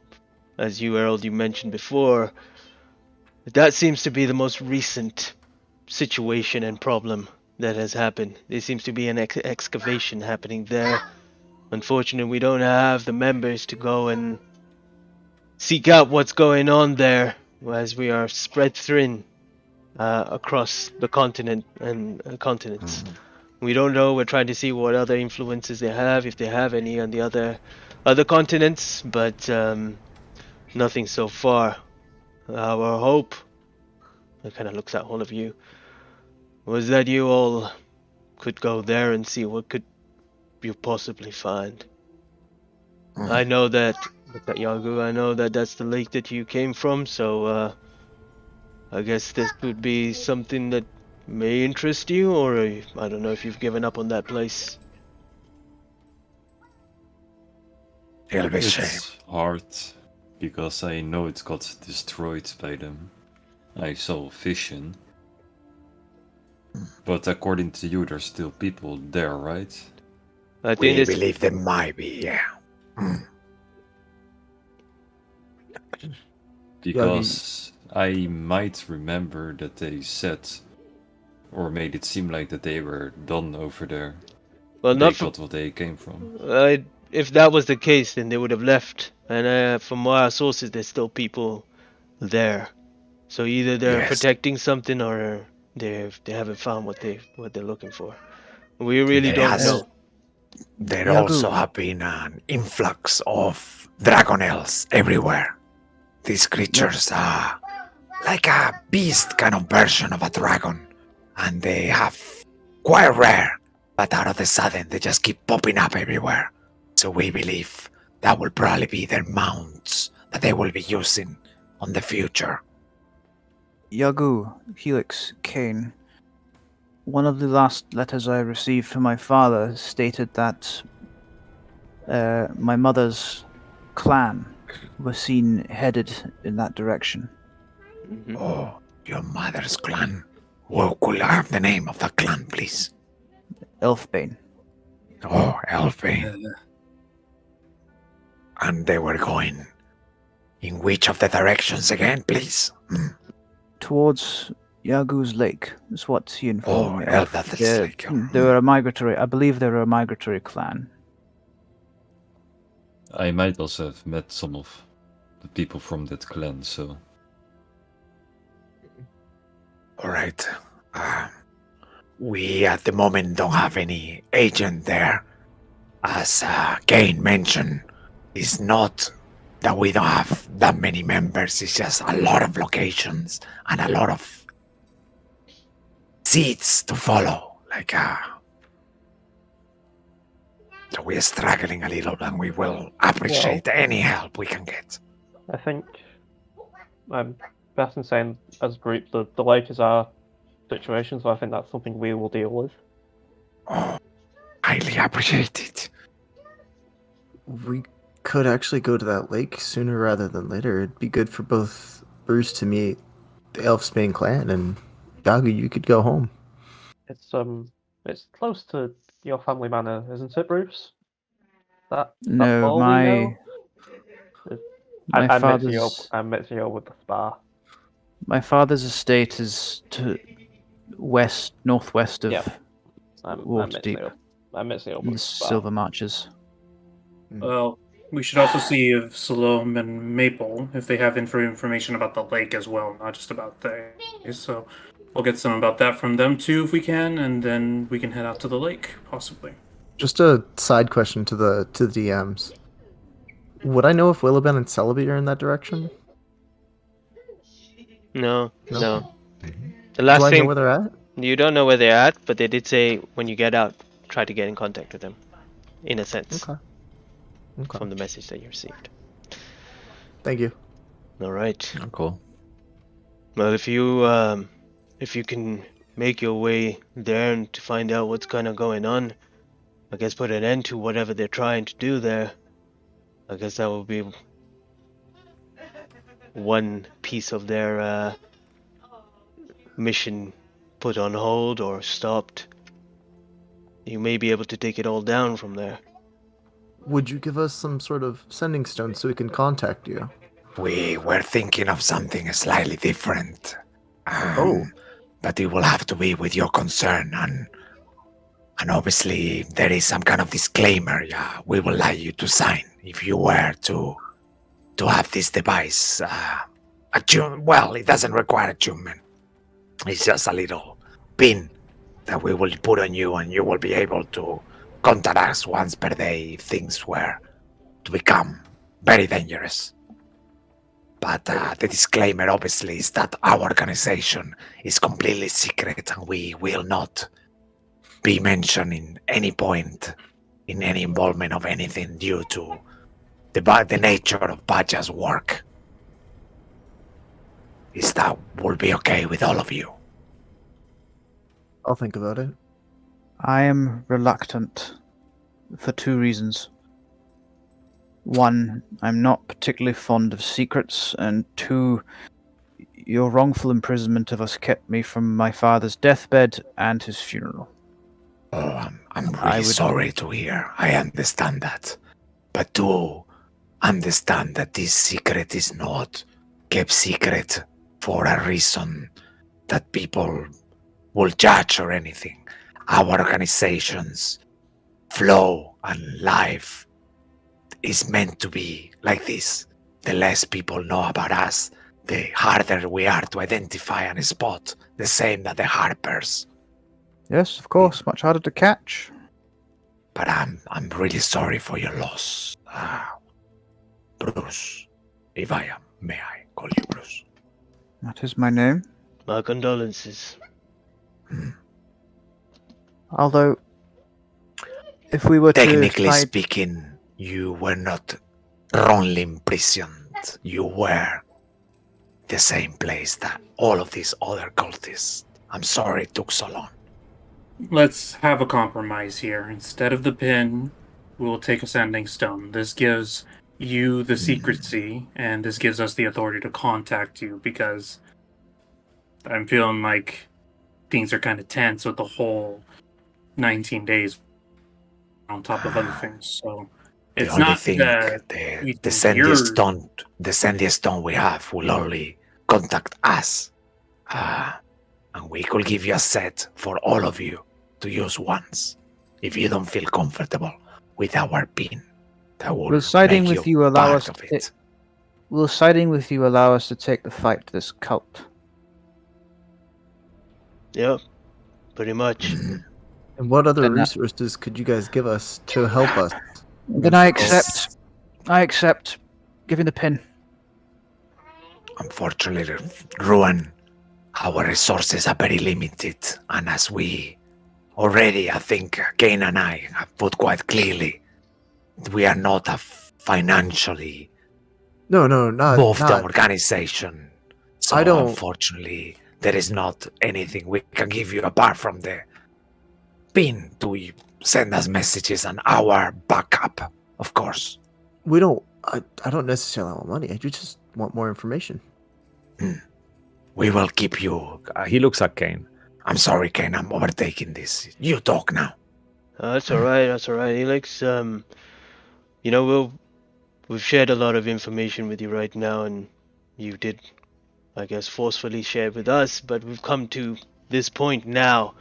as you, Earl, you mentioned before, that seems to be the most recent situation and problem that has happened. There seems to be an excavation happening there. Unfortunately, we don't have the members to go and seek out what's going on there, as we are spread thin across the continent and continents. We don't know. We're trying to see what other influences they have, if they have any on the other continents, but nothing so far. Our hope, it kind of looks at all of you, was that you all could go there and see what could you possibly find. I know that, look at Yagu, I know that that's the lake that you came from, so I guess this would be something that may interest you, or I don't know if you've given up on that place. It'll be shame. It's hard because I know it got destroyed by them. I saw vision. But according to you, there's still people there, right? I think We it's believe there might be, yeah. Because I might remember that they said, or made it seem like that they were done over there. well, They not for, got what they came from. if that was the case, then they would have left. And from our sources, there's still people there. So either they're Yes. protecting something, or they haven't found what they're looking for. We really There don't has- know. There Yagu. also have been an influx of dragonels everywhere. These creatures are like a beast kind of version of a dragon. And they have quite rare, but out of the sudden they just keep popping up everywhere. So we believe that will probably be their mounts that they will be using on the future. Yagu, Helix, Kane. One of the last letters I received from my father stated that my mother's clan was seen headed in that direction. Mhm. Oh, your mother's clan. Well, could I have the name of the clan, please? Elfbane. Oh, Elfbane. And they were going in which of the directions again, please? Towards Yagu's Lake is what he informed me of. Eldath's They're- Lake. They were a migratory, I believe they were a migratory clan. I might also have met some of the people from that clan, so All right. We at the moment don't have any agent there. As Kane mentioned, it's not that we don't have that many members, it's just a lot of locations and a lot of seats to follow. So we're struggling a little, and we will appreciate any help we can get. I think I'm best in saying, as a group, the lake is our situation, so I think that's something we will deal with. Oh, highly appreciated. We could actually go to that lake sooner rather than later. It'd be good for both Bruce to meet the Elfsbane clan, and Yagu, you could go home. It's close to your family manor, isn't it, Bruce? That's No, all we know? my I'm mixing you up. father's I'm mixing you up with the spa. my father's estate is to northwest of I'm Waterdeep, mixing it up. I'm mixing it up in the with the spa. Silver Marches. Well, we should also see if Salome and Maple, if they have information about the lake as well, not just about things. So we'll get some about that from them too if we can, and then we can head out to the lake, possibly. Just a side question to the DMs. Would I know if Willowben and Celebi are in that direction? No. The Do last I know thing where they're at? you don't know where they're at, but they did say when you get out, try to get in contact with them. In a sense, Okay. from the message that you received. Thank you. All right. Oh, cool. Well, if you can make your way there and to find out what's kind of going on, I guess put an end to whatever they're trying to do there. I guess that will be one piece of their mission put on hold or stopped. You may be able to take it all down from there. Would you give us some sort of sending stone so we can contact you? We were thinking of something slightly different. Oh. But it will have to be with your concern, and obviously there is some kind of disclaimer. Yeah, we would like you to sign if you were to have this device. Well, it doesn't require attunement. It's just a little pin that we will put on you, and you will be able to contact us once per day if things were to become very dangerous. But the disclaimer, obviously, is that our organization is completely secret, and we will not be mentioned in any point in any involvement of anything due to the nature of Baja's work. Is that will be okay with all of you? I'll think about it. I am reluctant for 2 reasons. 1, I'm not particularly fond of secrets, and 2, your wrongful imprisonment of us kept me from my father's deathbed and his funeral. Oh, I'm really sorry to hear. I understand that. But do understand that this secret is not kept secret for a reason that people will judge or anything. Our organization's flow and life is meant to be like this. The less people know about us, the harder we are to identify and spot, the same that the Harpers. Yes, of course, much harder to catch. But I'm really sorry for your loss. Bruce, if I am, may I call you Bruce? That is my name. My condolences. Although, if we were Technically to fight... speaking, you were not wrongly imprisoned. You were the same place that all of these other cultists. I'm sorry it took so long. Let's have a compromise here. Instead of the pin, we'll take a sending stone. This gives you the secrecy, and this gives us the authority to contact you, because I'm feeling like things are kind of tense with the whole 19 days on top of other things. So The it's only not thing, that the sending stone we have will only contact us. And we could give you a set for all of you to use once. If you don't feel comfortable with our pin, that will Will siding make with you allow part us of to... it. Will siding with you allow us to take the fight to this cult? Yep, pretty much. And what other Then that- resources could you guys give us to help us? Then I accept. I accept giving the pin. Unfortunately, Ruin, our resources are very limited, and as we already, I think, Kane and I have put quite clearly, we are not a financially Not moved organization. So I don't- unfortunately, there is not anything we can give you apart from the pin to send us messages and our backup, of course. We don't. I don't necessarily want money. I just want more information. We will keep you. He looks at Kane. I'm sorry, Kane, I'm overtaking this. You talk now. That's all right. That's all right, Helix. You know, we've shared a lot of information with you right now, and you did, I guess, forcefully share it with us. But we've come to this point now,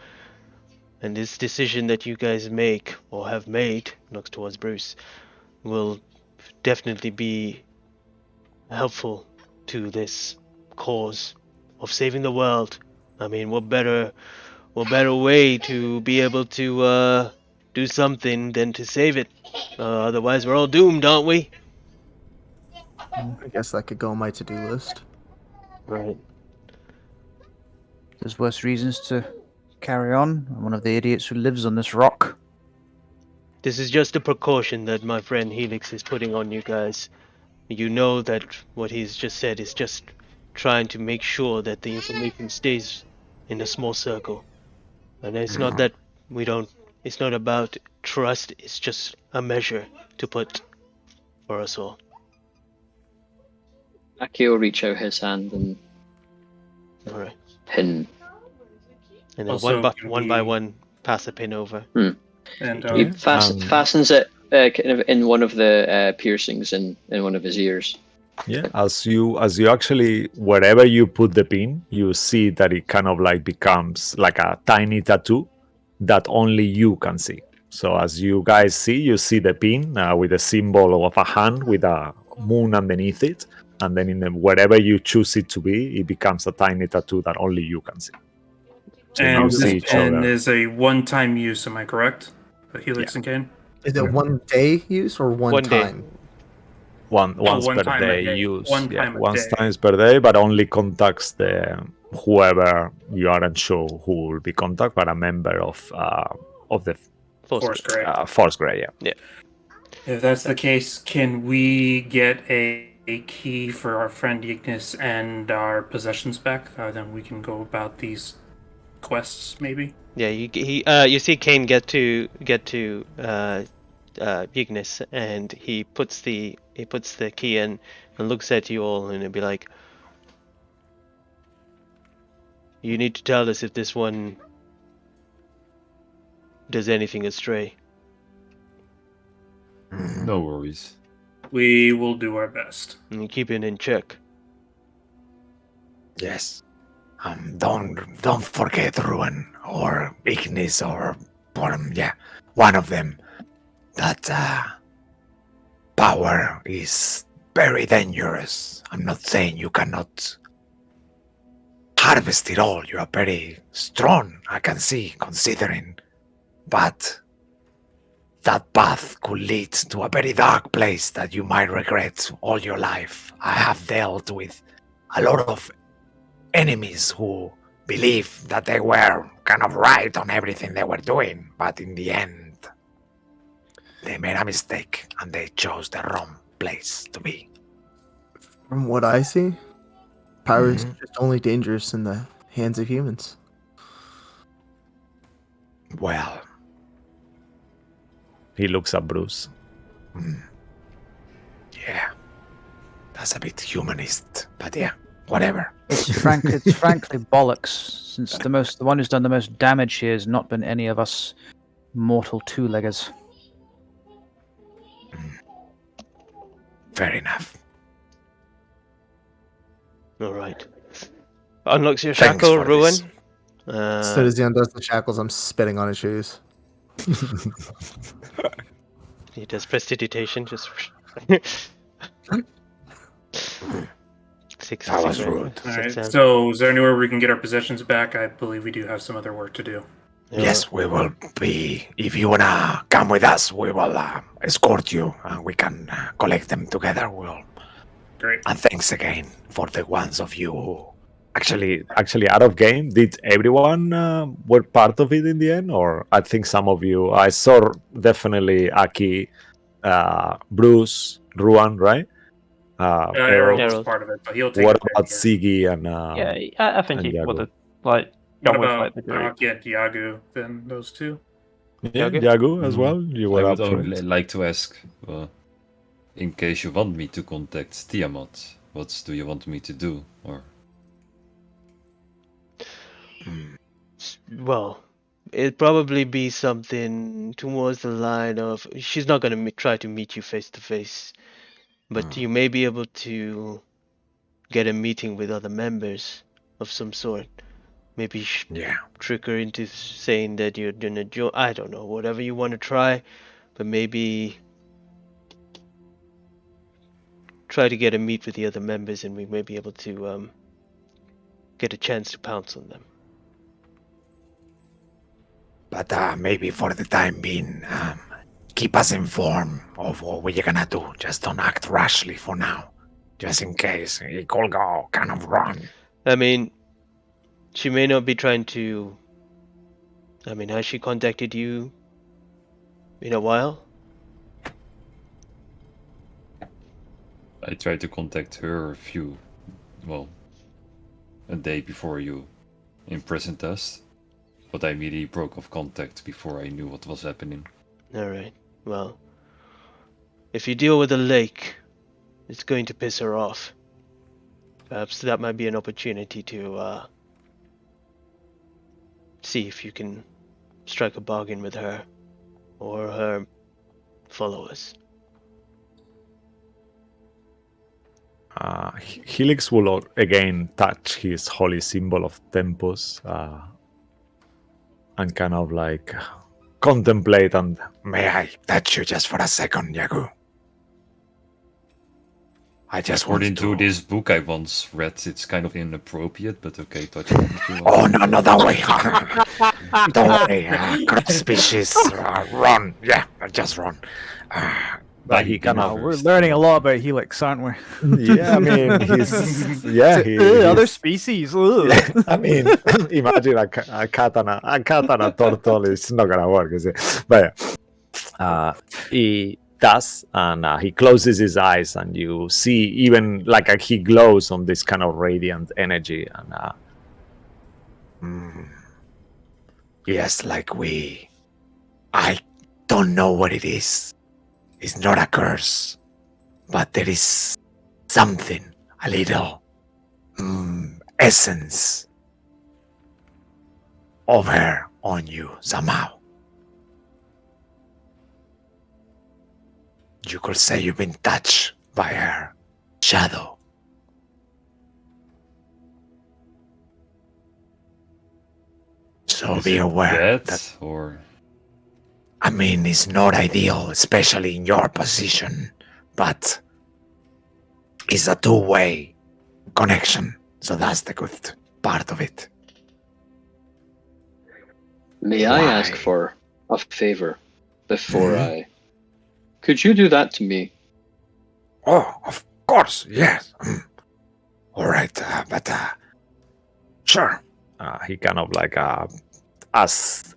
and this decision that you guys make or have made, looks towards Bruce, will definitely be helpful to this cause of saving the world. I mean, what better way to be able to do something than to save it? Otherwise, we're all doomed, aren't we? I guess that could go on my to-do list. Right. There's worse reasons to carry on. I'm one of the idiots who lives on this rock. This is just a precaution that my friend Helix is putting on you guys. You know that what he's just said is just trying to make sure that the information stays in a small circle. And it's not that we don't... It's not about trust, it's just a measure to put for us all. Aki will reach out his hand and Alright. pin. And then Also, one by one, pass the pin over. And He fastens it kind of in one of the piercings in one of his ears. Yeah, as you actually wherever you put the pin, you see that it kind of like becomes like a tiny tattoo that only you can see. So as you guys see, you see the pin with a symbol of a hand with a moon underneath it, and then wherever you choose it to be, it becomes a tiny tattoo that only you can see. So you And see this each pen other. is a one-time use, am I correct? Helix Yeah. and Kane? Is it 1 day use or one 1 day. time? Once one per time a day day. use. One Yeah, time a once day. times per day, but only contacts the whoever you aren't sure who will be contact, but a member of the Force Gray. Force Grey. Yeah. Yeah. If that's the case, can we get a key for our friend Ignis and our possessions back? Then we can go about these quests, maybe. Yeah, you see Kane get to Ignis, and he puts the key in and looks at you all, and he'll be like, "You need to tell us if this one does anything astray." No worries. We will do our best. And keep it in check. Yes. Don't forget Ruin or Ignis or yeah, one of them. That power is very dangerous. I'm not saying you cannot harvest it all. You are very strong, I can see, considering. But that path could lead to a very dark place that you might regret all your life. I have dealt with a lot of enemies who believed that they were kind of right on everything they were doing, but in the end, they made a mistake and they chose the wrong place to be. From what I see, power is Mhm. just only dangerous in the hands of humans. Well, He looks at Bruce. yeah, that's a bit humanist, but yeah, whatever. It's frankly bollocks, since the one who's done the most damage here has not been any of us mortal two-leggers. Fair enough. All right. Unlocks your Thanks shackle, for this. Ruin. As soon as he undoes the shackles, I'm spitting on his shoes. He does prestidigitation, just 6 That was right? rude. All Sits right. down. So, is there anywhere we can get our possessions back? I believe we do have some other work to do. Yeah. Yes, we will be. If you wanna come with us, we will escort you and we can collect them together. Great. And thanks again for the ones of you who. Actually, out of game, did everyone were part of it in the end, or I think some of you. I saw definitely Aki, Bruce, Ruan, right? Errol was Errol. part of it, but he'll take What a pick about here. Sigi and Yeah, I think and he would Yago? have like What gone with about like the group. Aki and Yagu? Then those two. Yeah, Yago? Yago as well. You I were would up for only it. like to ask, in case you want me to contact Tiamat, what do you want me to do? Or Well, it'd probably be something towards the line of she's not going to try to meet you face to face, but you may be able to get a meeting with other members of some sort. Maybe Yeah. trick her into saying that you're gonna join. I don't know, whatever you want to try, but maybe try to get a meet with the other members, and we may be able to get a chance to pounce on them. But maybe for the time being, keep us informed of what we're gonna do. Just don't act rashly for now. Just in case it could go kind of wrong. I mean, she may not be trying to. I mean, has she contacted you in a while? I tried to contact her a day before you imprisoned us, but I immediately broke off contact before I knew what was happening. Alright, well, if you deal with the lake, it's going to piss her off. Perhaps that might be an opportunity to see if you can strike a bargain with her or her followers. Helix will again touch his holy symbol of Tempus and kind of like contemplate and May I touch you just for a second, Yagu? I just want According to to. this book I once read, it's kind of inappropriate, but okay, touch me if you Oh want. no, don't worry. Don't worry. Cross species, run. Yeah, just run. but he kind Wow, of we're learning a lot about Helix, aren't we? yeah, I mean he's yeah he Other he's- species. Ugh. yeah, I mean imagine a cat and a turtle is not gonna work, is it? But he does, and he closes his eyes, and you see even like he glows on this kind of radiant energy, and Yes, I don't know what it is. It's not a curse, but there is something, a little essence of her on you somehow. You could say you've been touched by her shadow. So Is be it aware bad, that, or I mean, it's not ideal, especially in your position, but it's a two-way connection. So that's the good part of it. May I ask Why? for a favor before Mhm. I... Could you do that to me? Oh, of course, yes. All right, but sure. he kind of like as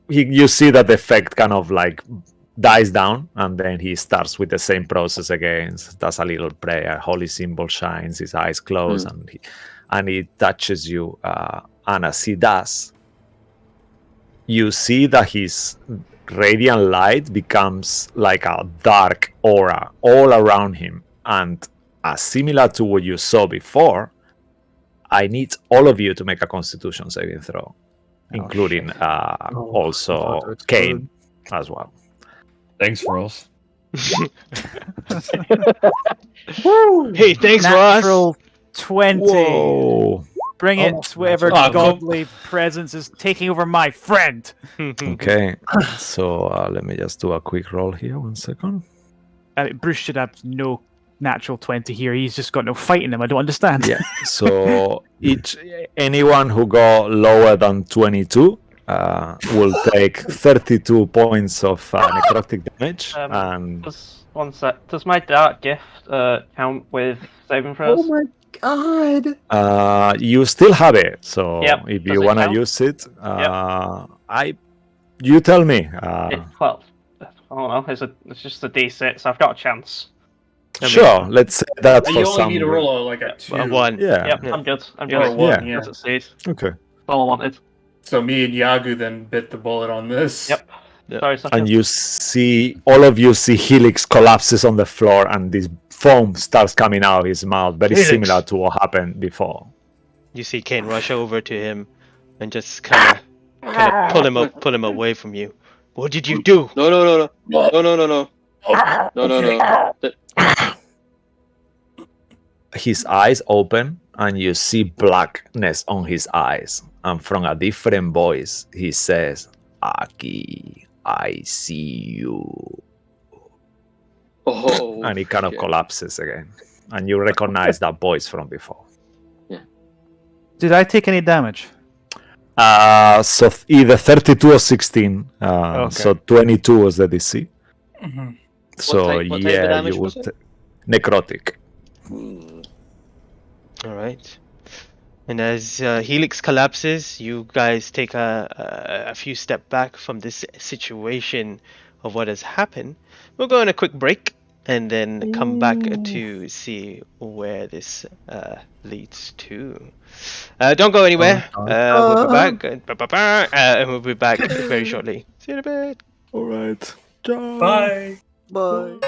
you see that the effect kind of like dies down, and then he starts with the same process again. Does a little prayer, holy symbol shines, his eyes close, and he touches you. And as he does, you see that his radiant light becomes like a dark aura all around him, and similar to what you saw before. I need all of you to make a Constitution saving throw, including also it's Kane as well. thanks, Ross. Hey, thanks, Natural Ross. 20. Whoa. Bring it, Almost whatever natural. godly presence is taking over my friend. Okay, so let me just do a quick roll here. 1 second. Bruce should have no natural 20 here. He's just got no fight in him. I don't understand. Yeah. So anyone who got lower than 22 will take 32 points of necrotic damage, and Does one sec? Does my dark gift count with saving throws? Oh my god! you still have it. So Yep. if Does you it want to count? use it, you tell me. Well, I don't know. It's just a D6. I've got a chance. Sure, let's say that for You only some. need to roll a 2. A 1. Yeah. Yep, Yeah. I'm good. I'm Or good. a 1, Yeah. yeah. Succeed. Okay. That's all I wanted. So me and Yagu then bit the bullet on this. Yep. Yeah. Sorry, Sasha. And you see, all of you see Helix collapses on the floor, and this foam starts coming out of his mouth, very Helix. similar to what happened before. You see Kane rush over to him and just kind of pull him away from you. What did you do? No, no, no, no. No, no, no, no. No, no, no. His eyes open, and you see blackness on his eyes. And from a different voice, he says, Aki, I see you. Oh, And he kind of shit. collapses again. And you recognize that voice from before. Did I take any damage? So either 32 or 16. Okay. So 22 was the DC. Mhm. So what type of yeah, damage you was would it? necrotic. All right. And as Helix collapses, you guys take a few steps back from this situation of what has happened. We'll go on a quick break and then come back to see where this leads to. Don't go anywhere. We'll be back. And we'll be back very shortly. See you in a bit. All right. Ciao. Bye. Bye.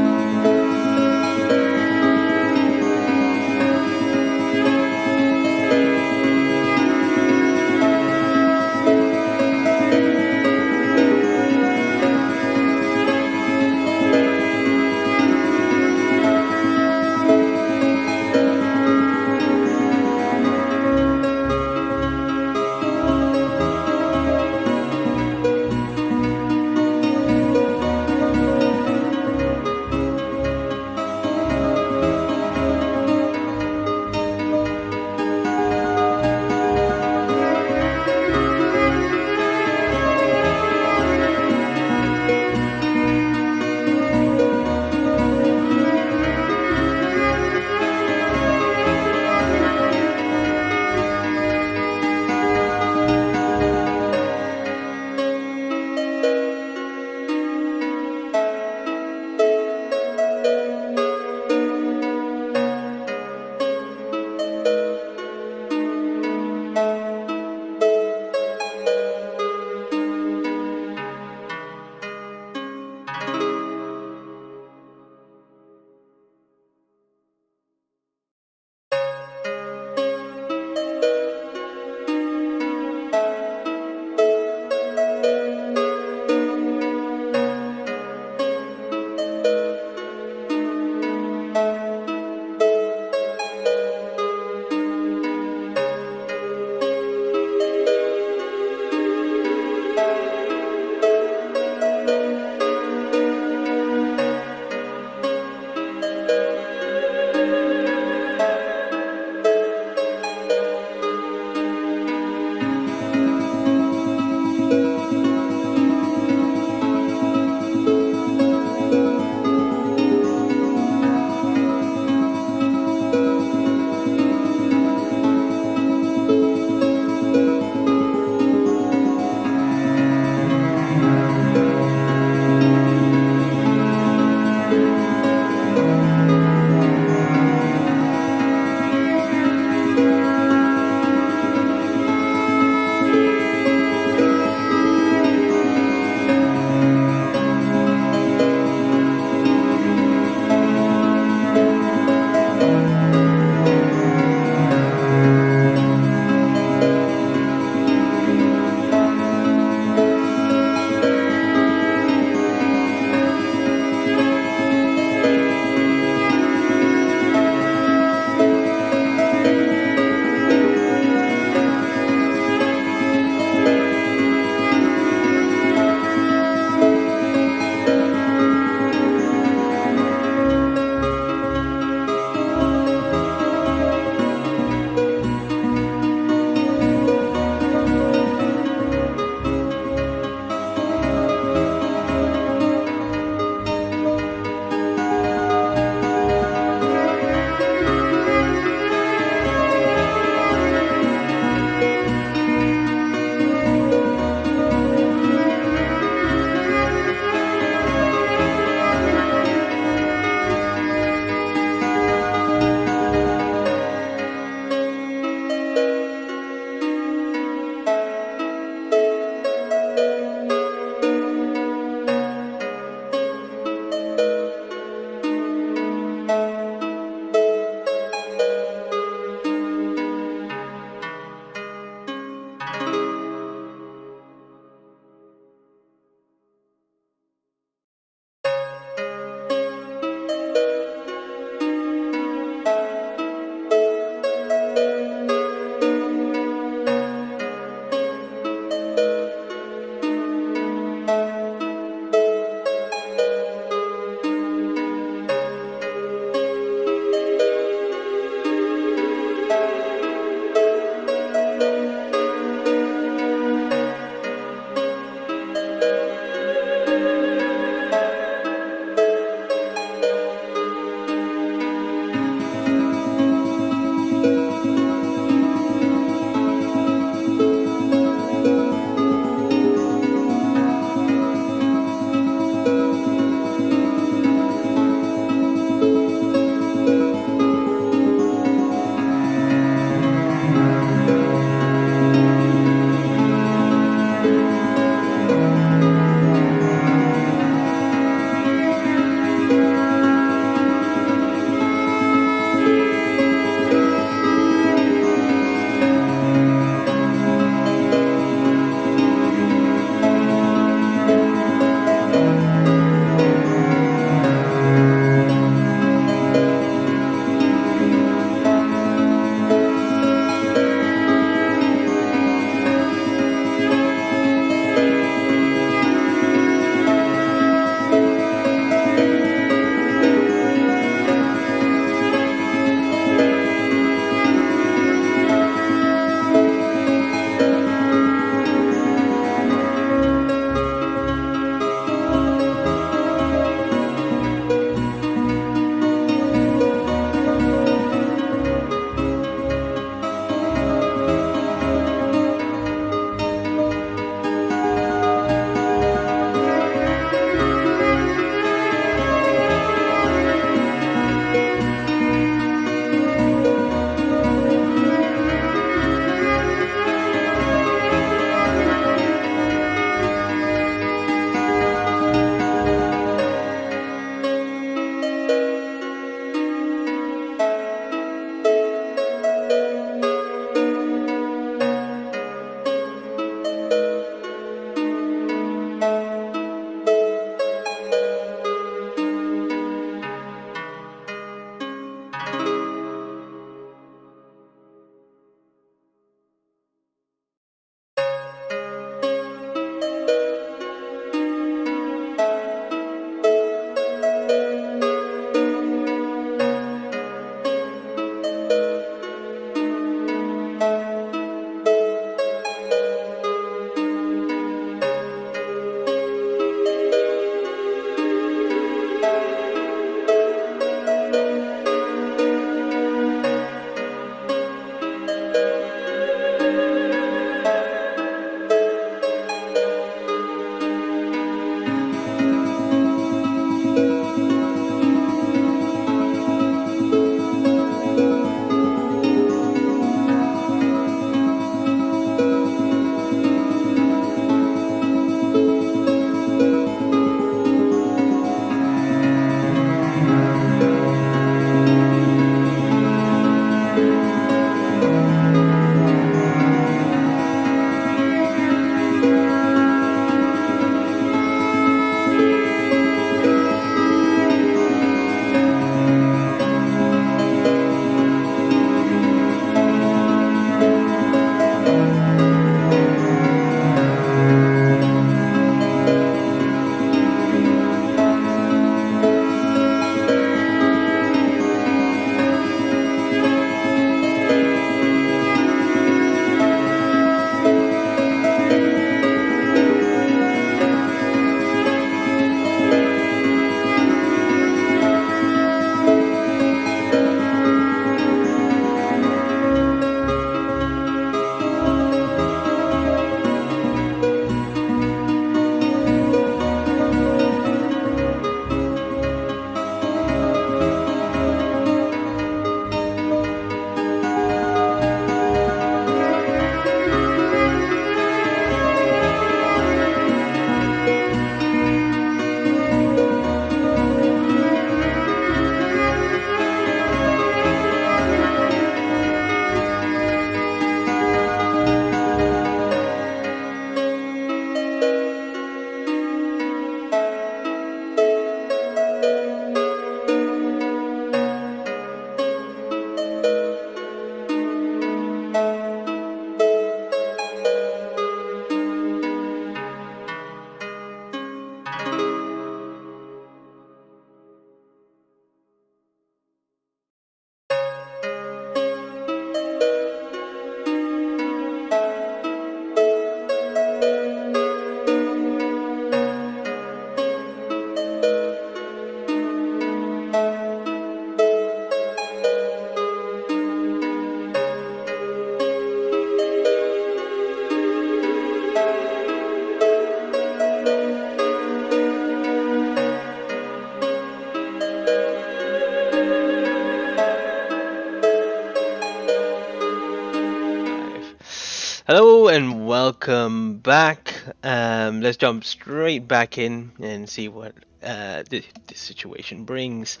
Hello and welcome back. Let's jump straight back in and see what this situation brings.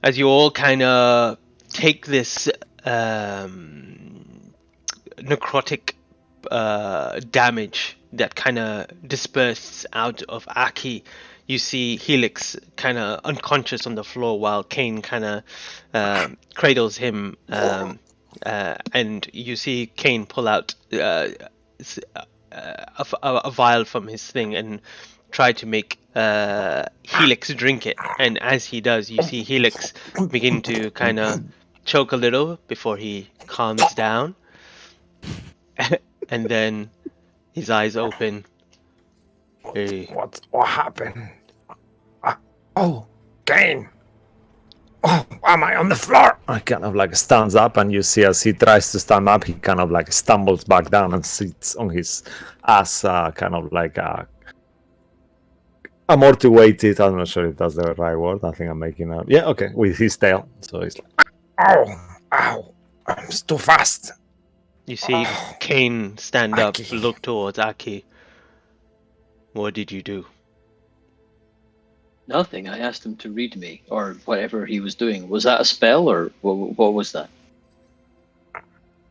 As you all kind of take this necrotic damage that kind of disperses out of Aki, you see Helix kind of unconscious on the floor while Kane kind of cradles him. And you see Kane pull out a vial from his thing and try to make Helix drink it. And as he does, you see Helix begin to kind of choke a little before he calms down. And then his eyes open. Hey. What happened? Oh, Kane! Oh, am I on the floor? I kind of like stands up, and you see as he tries to stand up, he kind of like stumbles back down and sits on his ass, kind of like amortiguated. I'm not sure if that's the right word. I think I'm making up. Yeah, okay, with his tail. So he's like, Ow! It's too fast. You see Kane stand up, look towards Aki. What did you do? Nothing. I asked him to read me, or whatever he was doing. Was that a spell, or what was that?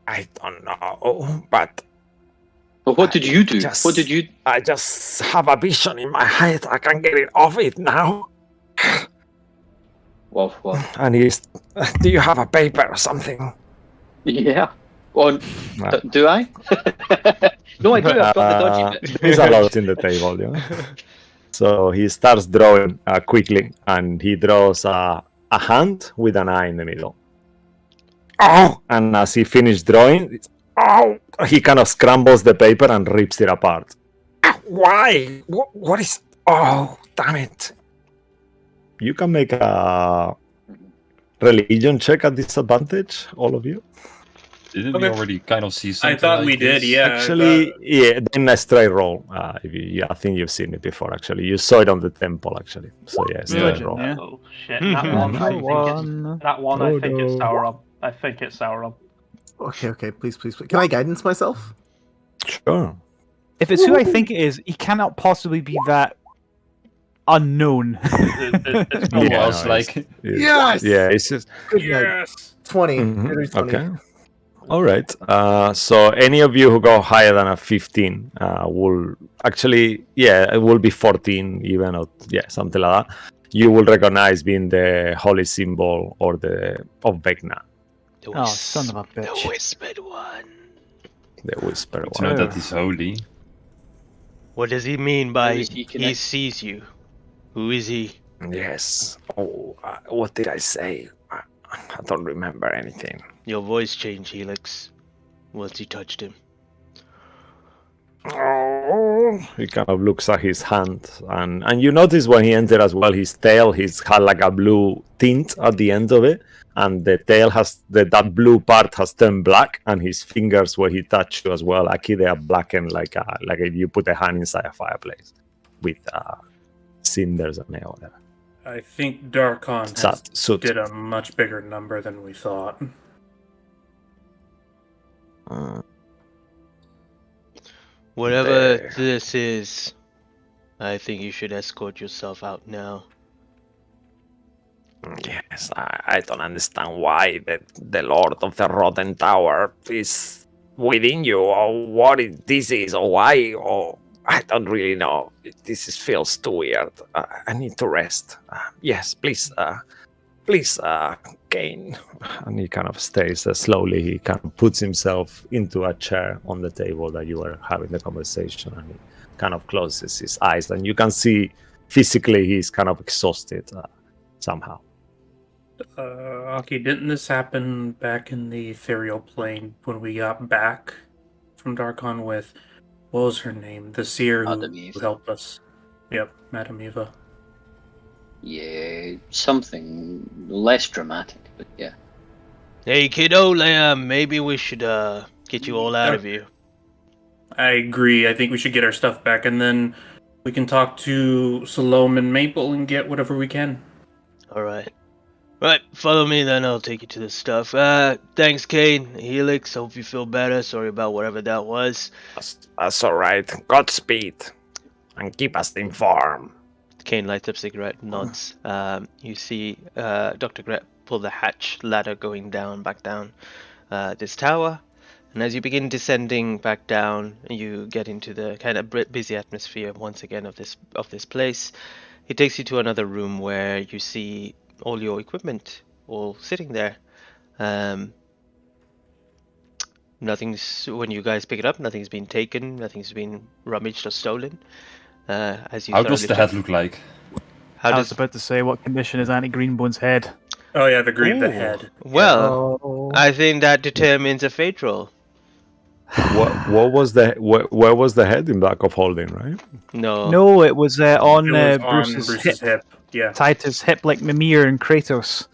I don't know, but what did you do? What did you... I just have a vision in my head. I can't get it off it now. What? And do you have a paper or something? Yeah. Do I? No, I do. I've got the dodgy bit. He's a lot in the table, yeah. So he starts drawing quickly, and he draws a hand with an eye in the middle. Oh! And as he finished drawing, he kind of scrambles the paper and rips it apart. Why? What is... Oh, damn it. You can make a religion check at disadvantage, all of you. Didn't we already kind of see something? I thought like we did, this? yeah. Actually, yeah, then a straight roll. I think you've seen it before, actually. You saw it on the temple, actually. So, yeah, straight roll. Yeah. Oh shit! That one, I think it's sour up. I think it's sour up. Okay, please. Can I guidance myself? Sure. If it's who I think it is, he cannot possibly be that unknown. It's Yeah, Almost no, like Yes! Yeah, it's just... Good night. 20. Mhm, Literally 20. okay. All right. So any of you who go higher than a 15 will actually, it will be 14 even, or something like that. You will recognize being the holy symbol or of Vecna, Oh, son of a bitch. The whispered one. the whisper to know one. that he's holy. What does he mean by Who is he he connect- sees you? Who is he? Yes. Oh, what did I say? I don't remember anything. Your voice changed, Helix. Once you touched him. Oh, He kind of looks at his hand, and you notice when he entered as well, his tail, he's had like a blue tint at the end of it, and the tail has that blue part has turned black, and his fingers where he touched you as well, like they are blackened, like if you put a hand inside a fireplace with cinders on it or whatever. I think Darkon Soot. did a much bigger number than we thought. Whatever this is, I think you should escort yourself out now. yes. I don't understand why the Lord of the Rotten Tower is within you, or what this is, or why, or I don't really know. This feels too weird. I need to rest. Yes, please, Kane. And he kind of stays slowly. He kind of puts himself into a chair on the table that you were having the conversation, and he kind of closes his eyes. And you can see physically he's kind of exhausted somehow. Aki, didn't this happen back in the ethereal plane when we got back from Darkon with, what was her name? The seer Madame who Eve. helped us. Yep, Madame Eva. Yeah, something less dramatic, but yeah. Hey, kiddo, maybe we should get you all out of here. I agree. I think we should get our stuff back, and then we can talk to Salome and Maple and get whatever we can. All right. Right, follow me, then I'll take you to the stuff. Thanks, Kane. Helix, hope you feel better. Sorry about whatever that was. That's all right. Godspeed, and keep us informed. Kane lights up cigarette, nods. You see Dr. Gret pull the hatch ladder going back down this tower. And as you begin descending back down, you get into the kind of busy atmosphere once again of this place. It takes you to another room where you see all your equipment all sitting there. Nothing's, when you guys pick it up, nothing's been taken, nothing's been rummaged or stolen. As you How start does the lifting- head look like? How I was does about to say, what condition is Auntie Greenbone's head? Oh yeah, the Ooh. head. Well, Oh. I think that determines a fate roll. What was the where was the head in Black of Holding, right? No. No, it was on, It was on Bruce's hip, Yeah. tied to his hip like Mimir and Kratos.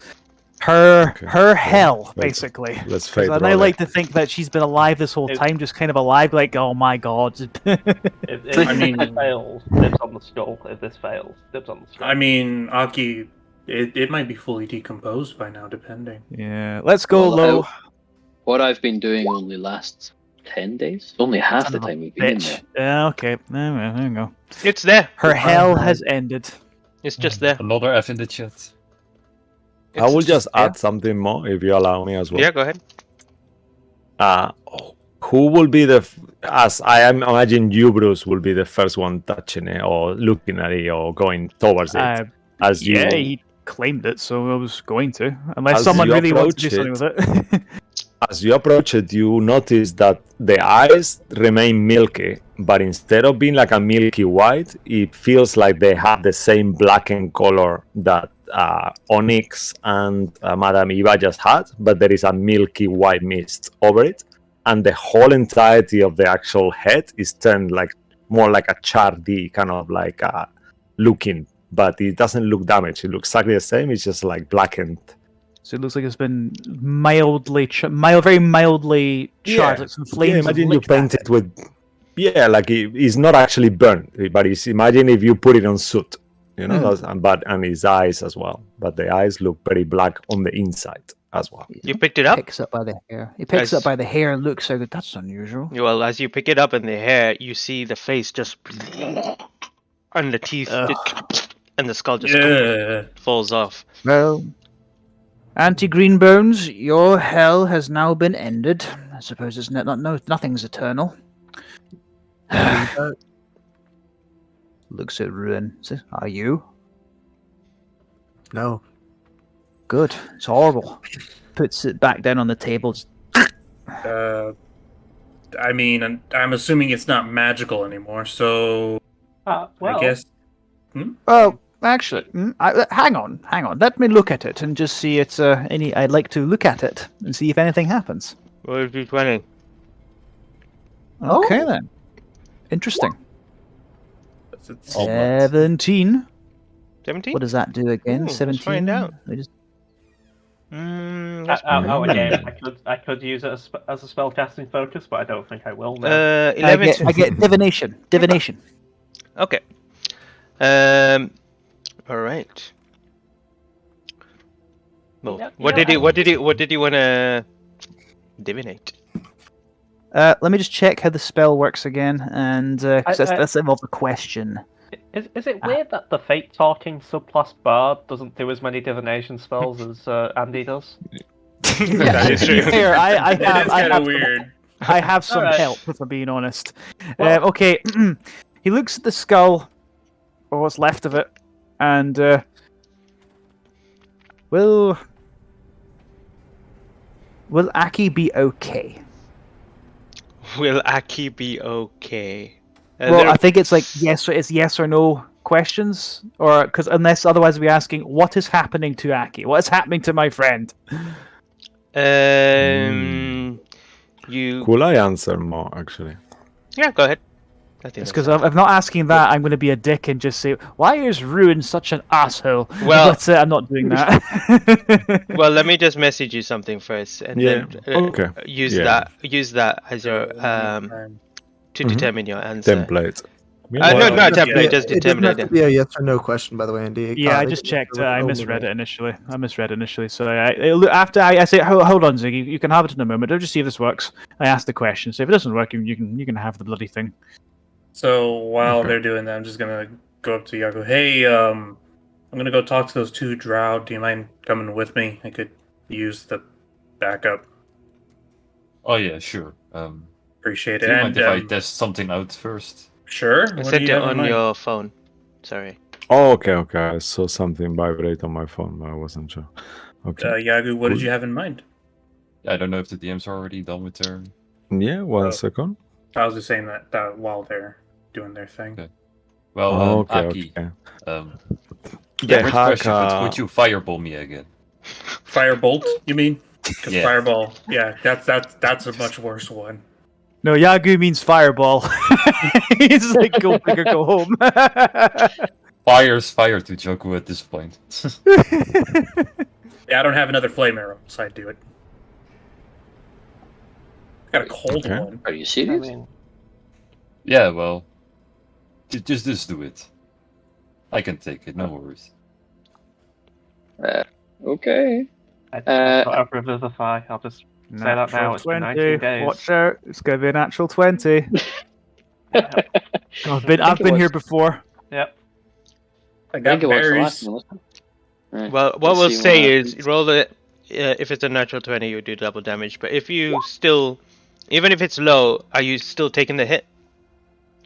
Her Okay. her hell, Fate- basically. Let's 'Cause fate I roll like it. to think that she's been alive this whole It- time, just kind of alive, like, oh my god. If I mean- this fails, dibs on the skull. If this fails, dibs on the skull. I mean, Aki, it might be fully decomposed by now, depending. Yeah, let's go Well, low. What I've been doing only lasts 10 days. Only half the time we've been in there. Bitch. Yeah, okay. There you go. It's there. Her hell has ended. It's just there. Another F in the chat. I will just there. add something more if you allow me as well. Yeah, go ahead. Who will be as I am imagine you, Bruce, will be the first one touching it or looking at it or going towards it. As you, Yeah, he claimed it, so I was going to. Unless As someone you really wants to do approach something with it. as you approach it, you notice that the eyes remain milky, but instead of being like a milky white, it feels like they have the same blackened color that Onyx and Madame Eva just had, but there is a milky white mist over it, and the whole entirety of the actual head is turned like more like a chardy kind of like looking, but it doesn't look damaged. It looks exactly the same. It's just like blackened. So it looks like it's been very mildly charged, like some flames. Yeah, have imagine you licked at paint it with, like it's not actually burnt, but it's, imagine if you put it on soot, you know, and his eyes as well. But the eyes look very black on the inside as well. You picked it up? Picks up by the hair. He picks As- up by the hair and looks out. That's unusual. Well, as you pick it up in the hair, you see the face just. And the teeth. And the skull just Yeah. falls off. Well, Auntie Greenbones, your hell has now been ended. I suppose it's nothing's eternal. Looks at Ruin. Says, "Are you?" No. Good. It's horrible. Puts it back down on the table. Just, I mean, I'm assuming it's not magical anymore, so Well, I guess. oh, actually, hang on. Let me look at it and just see it's I'd like to look at it and see if anything happens. What is he 20? Okay then. Interesting. It's, 17. 17? What does that do again? Ooh, let's 17. find out. We just- That's out again, I could use it as a spellcasting focus, but I don't think I will now. 11. I get divination. Divination. Okay. All right. Well, Yeah, what yeah, did he want to divinate? Let me just check how the spell works again, and because I- that's involves a question. Is it weird that the Fate Talking subclass Bard doesn't do as many divination spells as Andy does? That is true. Fair, I It have, is I kind have of weird. I have some Alright. help, if I'm being honest. Well- Okay, he looks at the skull, or what's left of it, and will Aki be okay? Will Aki be okay? Well, I think it's like yes or no questions, or because unless otherwise we're asking what is happening to Aki, what is happening to my friend. You. Could I answer more actually? Yeah, go ahead. I think It's because I'm not asking that. I'm going to be a dick and just say, "Why is Ruin such an asshole?" Well- but I'm not doing that. Well, let me just message you something first, and Yeah, then okay. use Yeah. that as your to determine your answer. Template. No, Well, not just tablet. yet. Just It doesn't have determinate. to be a yes or no question, by the way, Andy. Yeah, I They just can checked. answer I with misread only it initially. So after I say, hold on, Ziggy. You can have it in a moment. I'll just see if this works. I asked the question. So if it doesn't work, you can have the bloody thing. So while Okay. they're doing that, I'm just gonna go up to Yago. Hey, I'm gonna go talk to those two drow. Do you mind coming with me? I could use the backup. Oh yeah, sure. Appreciate Do it. you mind And if I test something out first? sure. I What do sent you it have in on mind? your phone. Sorry. Oh, okay. I saw something vibrate on my phone. I wasn't sure. Okay. Yagu, what did Cool. you have in mind? I don't know if the DM's are already done with their. Yeah, one Oh. second. I was just saying that while they're doing their thing. Okay. Well, Okay, Aki, okay. They great hack. question, but could you fireball me again? Firebolt, you mean? Because Yeah. fireball, yeah, that's a much worse one. No, Yagu means fireball. He's like, go big or go home. Fire's fire to Joku at this point. Yeah, I don't have another flame arrow, so I'd do it. Got a cold Okay. one. Are you serious? Yeah, well, just do it. I can take it, no worries. Okay. I've Uh, got a revivify. I'll just say that now. It's been 19 20. days. Watch out! It's gonna be a natural 20. Yep. I've think it been here was- before. Yep. I I got think it was the last berries. one, wasn't it? Right, Well, what let's we'll see say happens. is roll it. If it's a natural 20, you do double damage. But if you still, even if it's low, are you still taking the hit?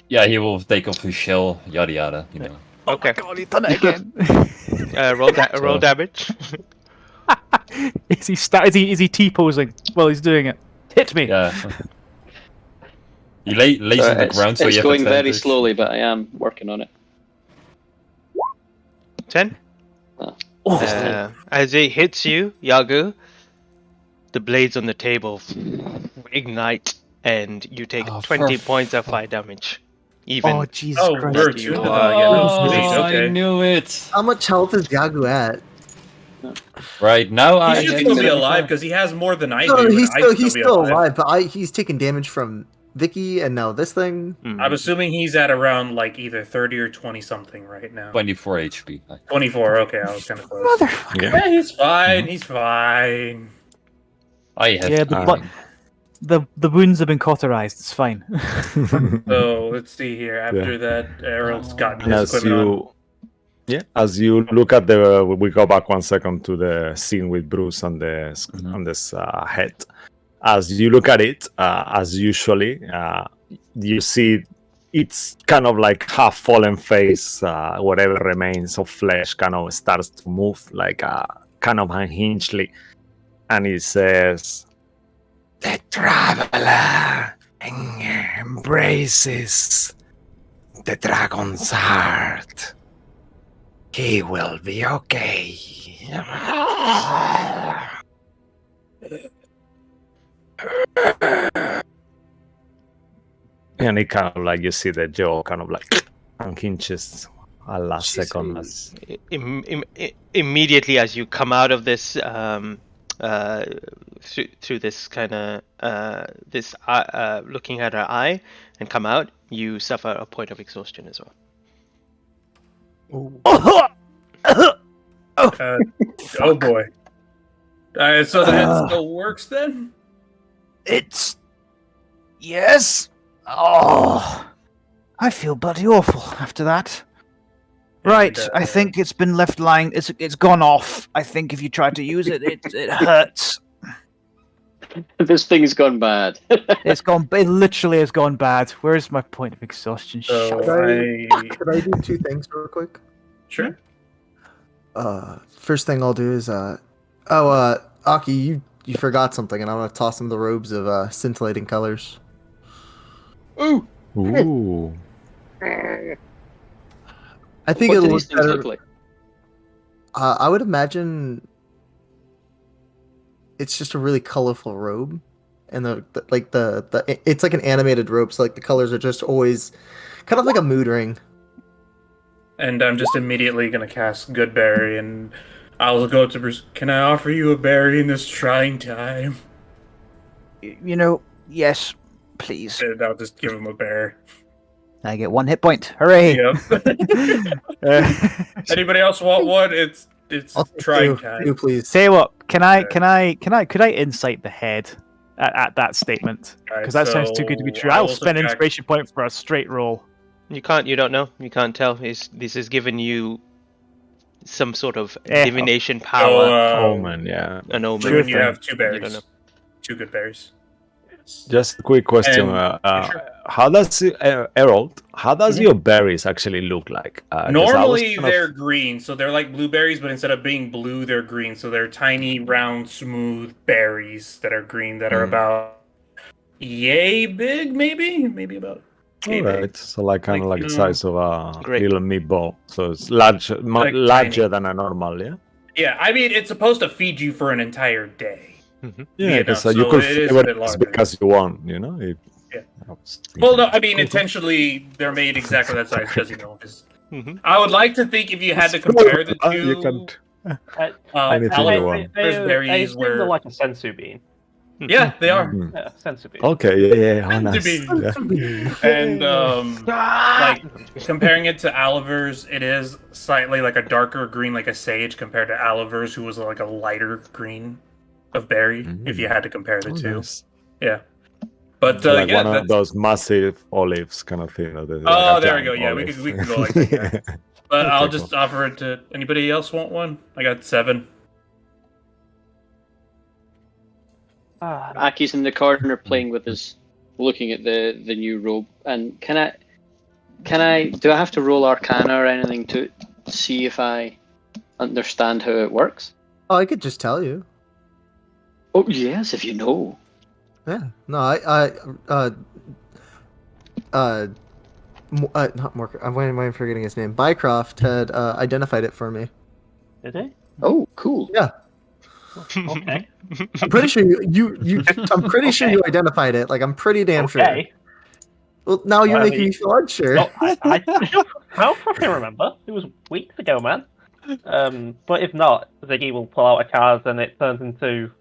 Yeah, he will take off his shell, yada yada, you know. Okay. God, he's done it again. Roll damage. is he T-posing while he's doing it? Hit me. Yeah. He lays So on the it's ground, so it's you have going very advantage. slowly, but I am working on it. 10. Oh, As it hits you, Yagu, the blades on the table ignite, and you take Oh, 20 for points of fuck. fire damage. Even Oh Jesus Oh, Christ! we're after you attuned to are, that. yeah. Oh, sweet. I Okay. knew it. How much health is Yagu at? Right now, He I should get still be 75. alive because he has more than I No, do. and he's I'd he's be still alive, but he's taking damage from Vicky and now this thing. I'm assuming he's at around like either 30 or 20 something right now. 24 HP. Like, 24. Okay, I was kind of close. Motherfucker. Yeah. Yeah, he's fine. He's fine. I have Yeah, the healing. the wounds have been cauterized. It's fine. So let's see here. After that, Errol's gotten And his as equipment on. as you look at the, we go back 1 second to the scene with Bruce on this on this head. As you look at it, as usually, you see it's kind of like half fallen face, whatever remains of flesh, kind of starts to move like kind of unhingedly, and it says, The traveler embraces the dragon's heart. He will be okay. and it kind of like you see the jaw kind of like unhinges a last second. As, Immediately as you come out of this through this kind of this looking at her eye and come out, you suffer a point of exhaustion as well. Oh boy. So the head still works then? It's. Yes. Oh. I feel bloody awful after that. Right, And, I think it's been left lying. It's gone off. I think if you try to use it, it hurts. This thing's gone bad. It's gone. It literally has gone bad. Where's my point of exhaustion? So Shut up. Could I do two things real quick? Sure. First thing I'll do is Aki, you forgot something, and I'm gonna toss him the robes of scintillating colors. ooh, I think What it'll do look these things better. look like? I would imagine it's just a really colorful robe, and it's like an animated robe, so like the colors are just always kind of like a mood ring. And I'm just immediately gonna cast Good Berry, and I'll go to Bruce. Can I offer you a berry in this trying time? You know, yes, please. And I'll just give him a bear. I get 1 hit point. Hooray! Yep. Uh, Anybody else want one? It's I'll take trying two. time. Two, please. Say what? Could I insight the head at that statement? Alright, Because that sounds too good to be so true. I I'll will spend subtract- inspiration point for a straight roll. You don't know. You can't tell. This is giving you some sort of Eh. divination So, power. Omen, yeah. An omen. Sure Ruin, you thing. have 2 You don't berries. know. 2 good berries. Just a quick question. And- sure. How does Errol? How does Mhm. your berries actually look like? 'Cause I was Normally kind of- they're green, so they're like blueberries, but instead of being blue, they're green. So they're tiny, round, smooth berries that are green that are Mm. about yay big, maybe about yay All big. right, so like kind of Like, like the you know, size of a Grape. little meatball. So it's larger, Like larger tiny. than a normal, yeah. Yeah, I mean it's supposed to feed you for an entire day. Mhm. Yeah, You because know, you so could it is a flavor bit it larger. because you want, you know. Yeah. I was Well, no, thinking- I mean intentionally they're made exactly that size because you know. 'Cause Mhm. I would like to think if you had to It's compare the cool, two, you can. Anything you want. I berries assume they're were. like a sensu bean. Yeah, they are. Mm. Yeah, sensu bean. Okay, yeah, oh, Sensu nice. bean. Yeah. And like comparing it to Oliver's, it is slightly like a darker green, like a sage, compared to Oliver's, who was like a lighter green of berry. If you had to compare the Oh, two, nice. yeah. But So like yeah, one of that's... those massive olives kind of thing. Like Oh, a there we giant go. Yeah, olive. we can go like that. Yeah. But Okay, I'll cool. just offer it to anybody else want one. I got 7. Aki's in the corner playing with his, looking at the new robe. And can I? Do I have to roll Arcana or anything to see if I understand how it works? Oh, I could just tell you. Oh yes, if you know. Yeah. No, not Morker. I'm why forgetting his name. Bycroft had identified it for me. Did he? Oh, cool. Yeah. Okay. I'm pretty sure you I'm pretty sure you identified it. Like I'm pretty damn sure. Okay. Well, now you're Well, making me feel unsure. No, I fucking remember. It was weeks ago, man. But if not, Ziggy will pull out a card and it turns into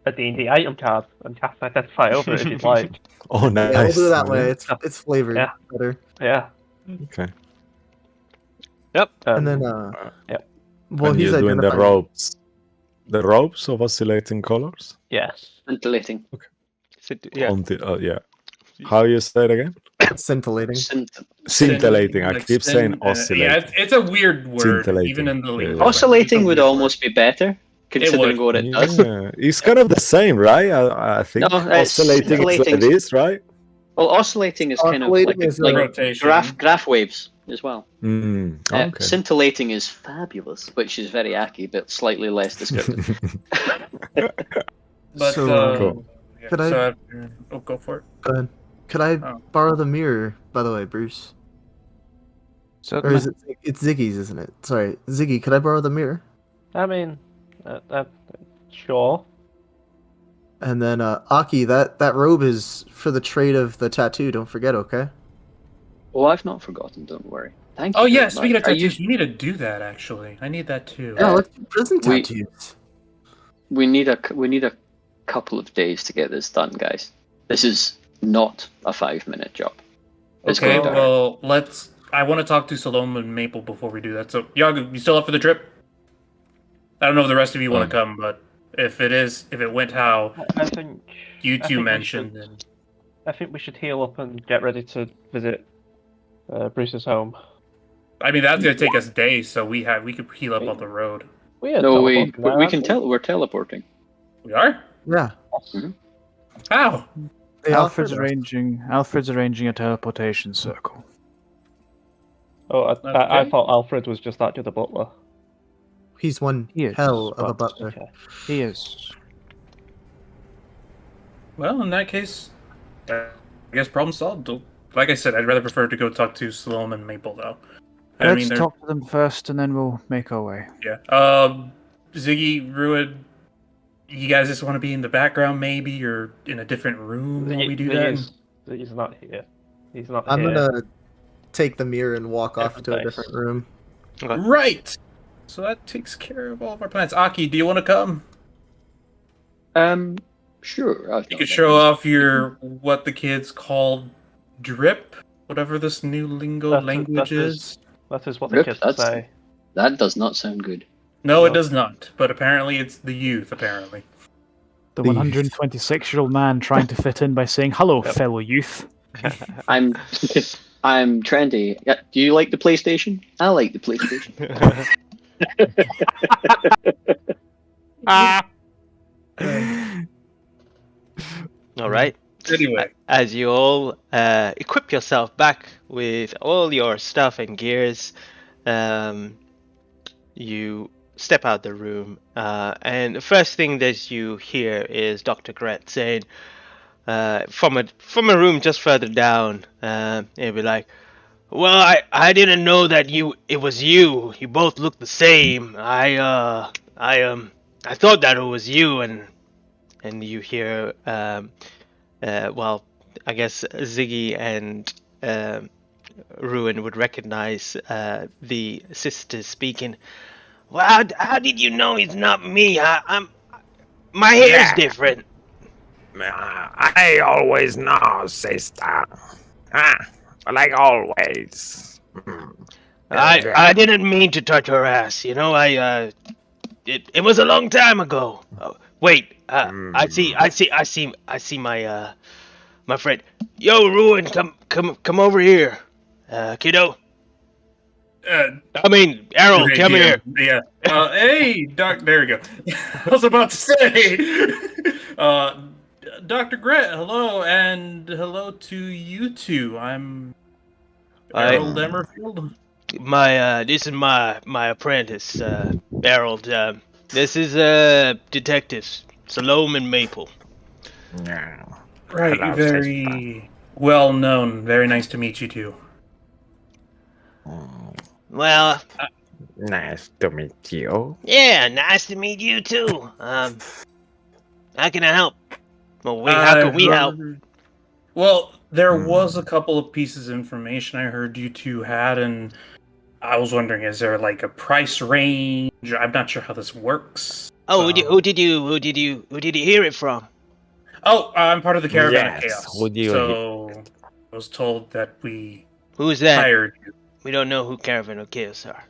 a D&D item card and cast Identify over it if you'd like. Oh, nice. Yeah, we'll do it that way. It's flavored Yeah. better. Yeah. Okay. And then Yep. well, And he's you're doing the identified. ropes. The ropes of oscillating colors? Yes. Scintillating. Yeah. Yeah. How you say it again? Scintillating. Scintillating. I Like keep saying yeah, oscillating. it's a weird word, Scintillating. even in the Yeah, legal. yeah. Oscillating would It's a weird almost be better, considering would. what it does. Yeah, it's kind of the same, right? I think No, it's oscillating is like scintillating. this, right? Well, oscillating is kind of Oscillating like, is like rotation. graph waves as well. Okay. Scintillating is fabulous, which is very Aki, but slightly less descriptive. But So, Cool. yeah, could I- so oh, go for it. Go ahead. Could I Oh. borrow the mirror, by the way, Bruce? So Or is it's Ziggy's, isn't it? Sorry, Ziggy. Could I borrow the mirror? I mean, sure. And then Aki, that robe is for the trade of the tattoo. Don't forget, okay? Oh, I've not forgotten. Don't worry. Thank you. Oh very yeah, much. speaking of Are you- tattoos, we need to do that actually. I need that too. Yeah, let's do prison we- tattoos. we need a couple of days to get this done, guys. This is not a 5-minute job. It's Okay, going down. well let's. I want to talk to Salome and Maple before we do that. So, Yagu, you still up for the trip? I don't know if the rest of you want to come, but if it went how I think you I two think we mentioned, should- then I think we should heal up and get ready to visit Bruce's home. I mean that's gonna take us days, so we could heal up on the road. We are No, we teleporting there, we aren't can tell we're teleporting. We are? Yeah. How? They Alfred's offered us. arranging a teleportation circle. Oh, I Okay. thought Alfred was just that to the butler. He's one Yes, hell of a but- butler. Okay. He is. Well, in that case, I guess problem solved. Like I said, I'd rather prefer to go talk to Salome and Maple though. I Let's mean, they're- talk to them first, and then we'll make our way. yeah. Ziggy, Ruin, you guys just want to be in the background maybe, or in a different room while we do that? He's not here. He's not I'm here. gonna take the mirror and walk off Different to a place. different room. Right. So that takes care of all of our plans. Aki, do you want to come? Sure. You could show off your what the kids call drip. whatever this new lingo That is- language that is- is. That is what the Rip, kids that's- say. That does not sound good. No, it No. does not. But apparently, it's the youth. Apparently, The The 126-year-old man trying to fit in by saying, "Hello, Yep. fellow youth." I'm I'm trendy. Yeah, do you like the PlayStation? I like the PlayStation. All right. anyway, As you all equip yourself back with all your stuff and gears, you step out the room, and the first thing that you hear is Dr. Gret saying, from a room just further down, he'll be like, "Well, I didn't know that it was you. You both look the same. I thought that it was you." And you hear, well, I guess Ziggy and Ruin would recognize the sisters speaking. "Well, how did you know it's not me? My hair's Yeah. different." I always know, sister. Like always. I didn't mean to touch her ass. You know, it was a long time ago. Oh, wait, I see my friend. Yo, Ruin, come over here, kiddo. I mean, Errol, hey, come DM, here. Yeah. Hey, Doc. There we go. I was about to say, Dr. Gret. Hello, and hello to you two. I'm Harold Emmerfield. This is my apprentice, Harold. This is Detective Salome and Maple. Yeah. Right. Hello, Very well known. Very nice to meet you two. Well, Nice to meet you. yeah, nice to meet you too. How can I help? Well, how can we help? Well, there was a couple of pieces of information I heard you two had, and I was wondering, is there like a price range? I'm not sure how this works. Oh, who did you hear it from? Oh, I'm part of the Caravan of Yes, Chaos. who do you So I was told that we Who's that? hired you. We don't know who Caravan of Chaos are.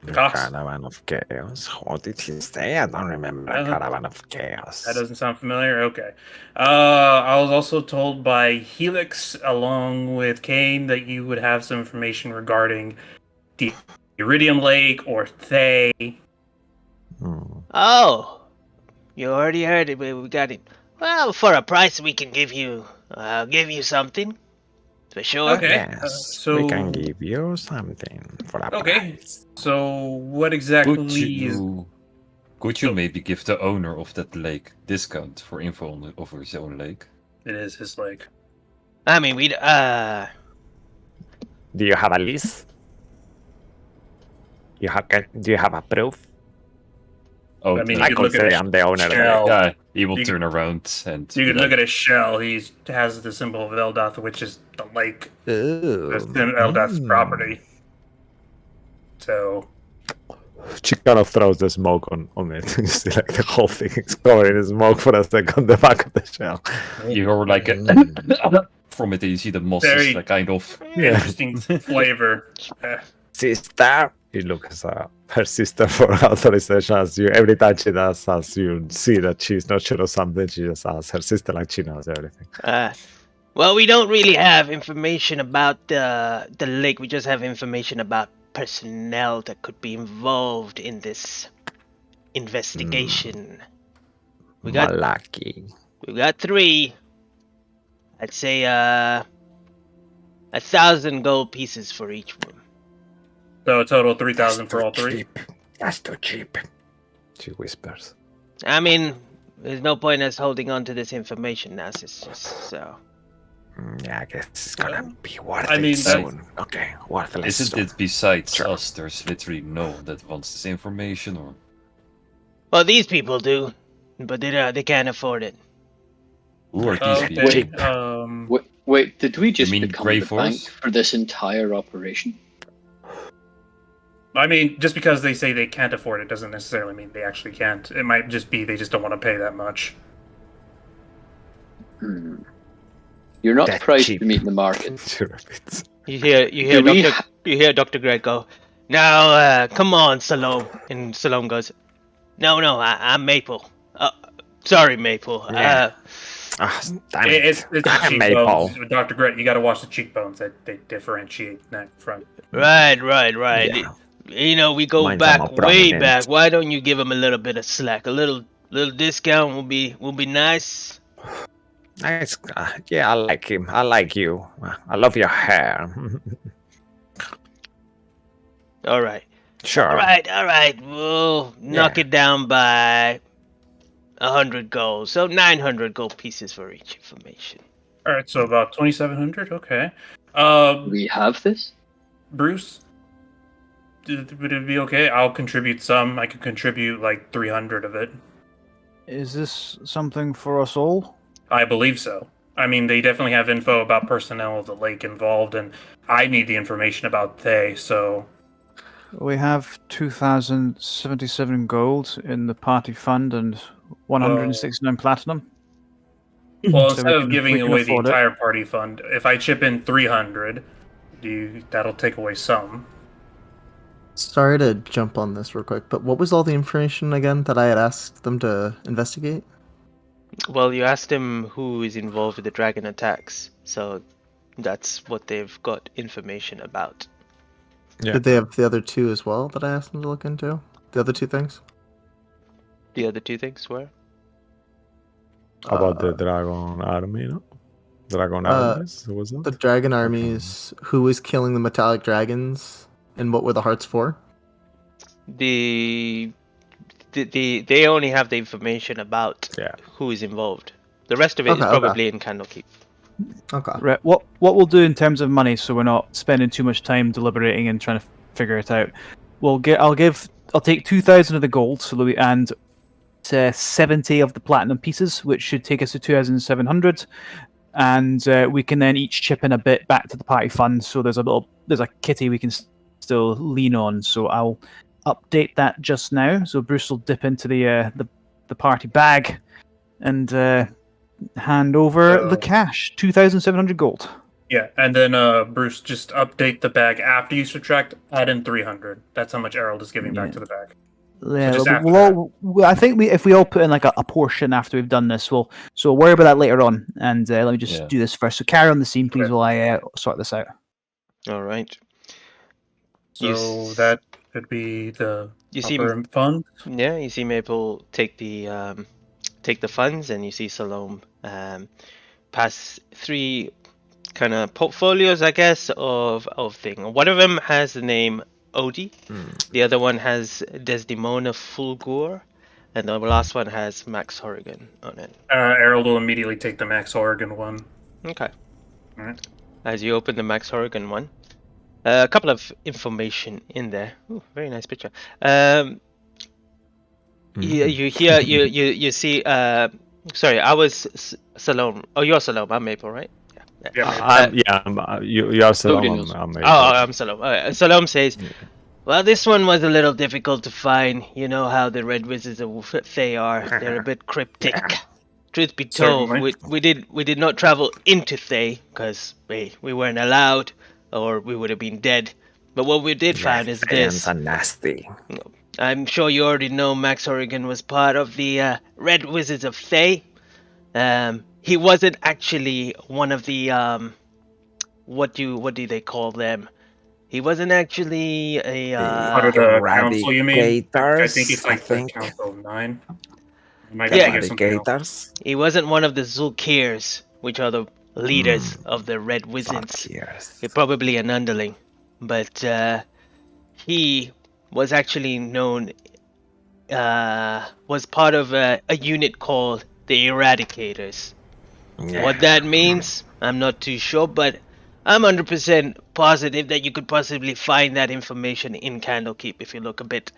The cops? Caravan of Chaos. What did he say? I don't remember. Caravan of Chaos. That doesn't sound familiar. Okay. I was also told by Helix, along with Kane, that you would have some information regarding the Iridium Lake or Thay. Oh, you already heard it. We got it. Well, for a price, we can give you something. For sure. Okay. Yes, So we can give you something for a Okay. price. So what exactly is? Could you So- maybe give the owner of that lake discount for info on over his own lake? It is his lake. I mean, we Do you have a list? Do you have a proof? Oh, I mean, I you could could look at say a I'm the owner of the shell. lake. yeah, he will You turn around and You be can look like, at his shell. He has the symbol of Eldath, which is the lake. Ooh. That's Eldath's property. So She kind of throws the smoke on it. You see, like the whole thing is covered in smoke for a second, the back of the shell. you hear like a from it, and you see the moss Very- is like kind of interesting flavor. Sister, He looks at her sister for authorization as you. Every time she does, as you see that she's not sure of something, she just asks her sister like she knows everything. well, we don't really have information about the lake. We just have information about personnel that could be involved in this investigation. We got Malaki. 3. I'd say 1,000 gold pieces for each one. So a total of 3,000 for all three. Cheap. That's too cheap. She whispers. I mean, there's no point in us holding on to this information now, sisters. So Yeah, I guess it's gonna be worth I it mean, soon. Okay, worthless. Isn't soon. it besides Sure. us, there's literally no one that wants this information, or well, these people do, but they can't afford it. who are these Okay. people? Cheap. Wait, did we just mean become Grey the Force? bank for this entire operation? I mean, just because they say they can't afford it doesn't necessarily mean they actually can't. It might just be they just don't want to pay that much. You're not That priced cheap. to meet in the market. She repeats. You hear Do we Dr. Greg go, now come on, Salome. And Salome goes, no, I'm Maple. Sorry, Maple. Yeah. Ah, damn it. It's the Maple. cheekbones, Dr. Gret. You got to watch the cheekbones. That they differentiate neck front. Right. Yeah. You know, we go Mine's are more back, way prominent. back. Why don't you give him a little bit of slack? A little discount will be nice. Nice. Yeah, I like him. I like you. I love your hair. All right. Sure. All right. We'll knock it down by 100 gold. So 900 gold pieces for each information. All right, so about 2,700. Okay. we have this? Bruce, would it be okay? I'll contribute some. I could contribute like 300 of it. Is this something for us all? I believe so. I mean, they definitely have info about personnel of the lake involved, and I need the information about they. So We have 2,077 gold in the party fund and 169 platinum. well, So instead we of can- giving we can away the afford it. entire party fund, if I chip in 300, that'll take away some. Sorry to jump on this real quick, but what was all the information again that I had asked them to investigate? Well, you asked him who is involved with the dragon attacks, so that's what they've got information about. Yeah. Did they have the other two as well that I asked them to look into? The other two things? The other two things were? How about the Dragon Army, no? Dragon Uh, Armies? Who was that? The dragon armies, who was killing the metallic dragons, and what were the hearts for? They only have the information about Yeah. who is involved. The rest of it is Okay, okay. probably in Candlekeep. Okay. Right. What we'll do in terms of money, so we're not spending too much time deliberating and trying to figure it out. I'll take 2,000 of the gold, so Louis, and 70 of the platinum pieces, which should take us to 2,700. And we can then each chip in a bit back to the party fund. So there's a kitty we can still lean on. So I'll update that just now. So Bruce will dip into the party bag and hand over the cash, 2,700 gold. Yeah, and then Bruce, just update the bag after you subtract, add in 300. That's how much Errol is giving back to the bag. Yeah, just after I think if we all put in like a portion after we've done this, so we'll worry about that later on. And let me just do this first. So carry on the scene, please, while I sort this out. All right. So that could be the You see, upper fund. yeah, you see Maple take the funds, and you see Salome pass 3 kind of portfolios, I guess, of thing. One of them has the name Odie, the other one has Desdemona Fulgur, and the last one has Max Horrigan on it. Errol will immediately take the Max Oregon one. Okay. Alright. As you open the Max Horrigan one, a couple of information in there. Ooh, very nice picture. You hear you see. Sorry, I was Salome. Oh, you're Salome. I'm Maple, right? Yeah. You are Salome. Nobody I'm I'm Salome. Salome says, well, this one was a little difficult to find. You know how the Red Wizards of Thay are. They're a bit cryptic. Truth be told, we did not travel into Thay because we weren't allowed, or we would have been dead. But what we did find is this. They're nasty. I'm sure you already know Max Horrigan was part of the Red Wizards of Thay. He wasn't actually one of the what do they call them? He wasn't actually a What are the council, you mean? I think it's like the Council of 9. Eradicators. He wasn't one of the Zulkirs, which are the leaders of the Red Wizards. He's probably an underling. But he was actually known, was part of a unit called the Eradicators. Yeah. What that means, I'm not too sure, but I'm 100% positive that you could possibly find that information in Candlekeep if you look a bit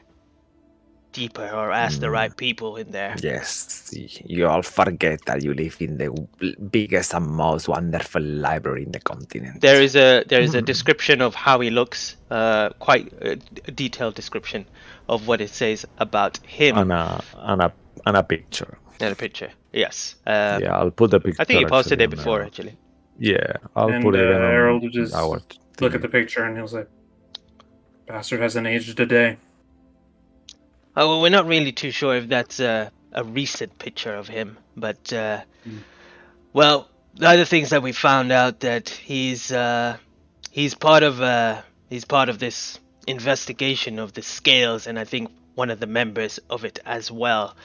deeper or ask the right people in there. Yes, you all forget that you live in the biggest and most wonderful library in the continent. There is a description of how he looks, quite a detailed description of what it says about him. And a picture. And a picture, yes. Yeah, I'll put the picture. I think he posted actually it before, actually. Yeah, I'll And put it in Harold on will just our look team. at the picture and he'll say, "Bastard hasn't aged a day." Oh, well, we're not really too sure if that's a recent picture of him, but well, the other things that we found out that he's part of this investigation of the scales, and I think one of the members of it as well.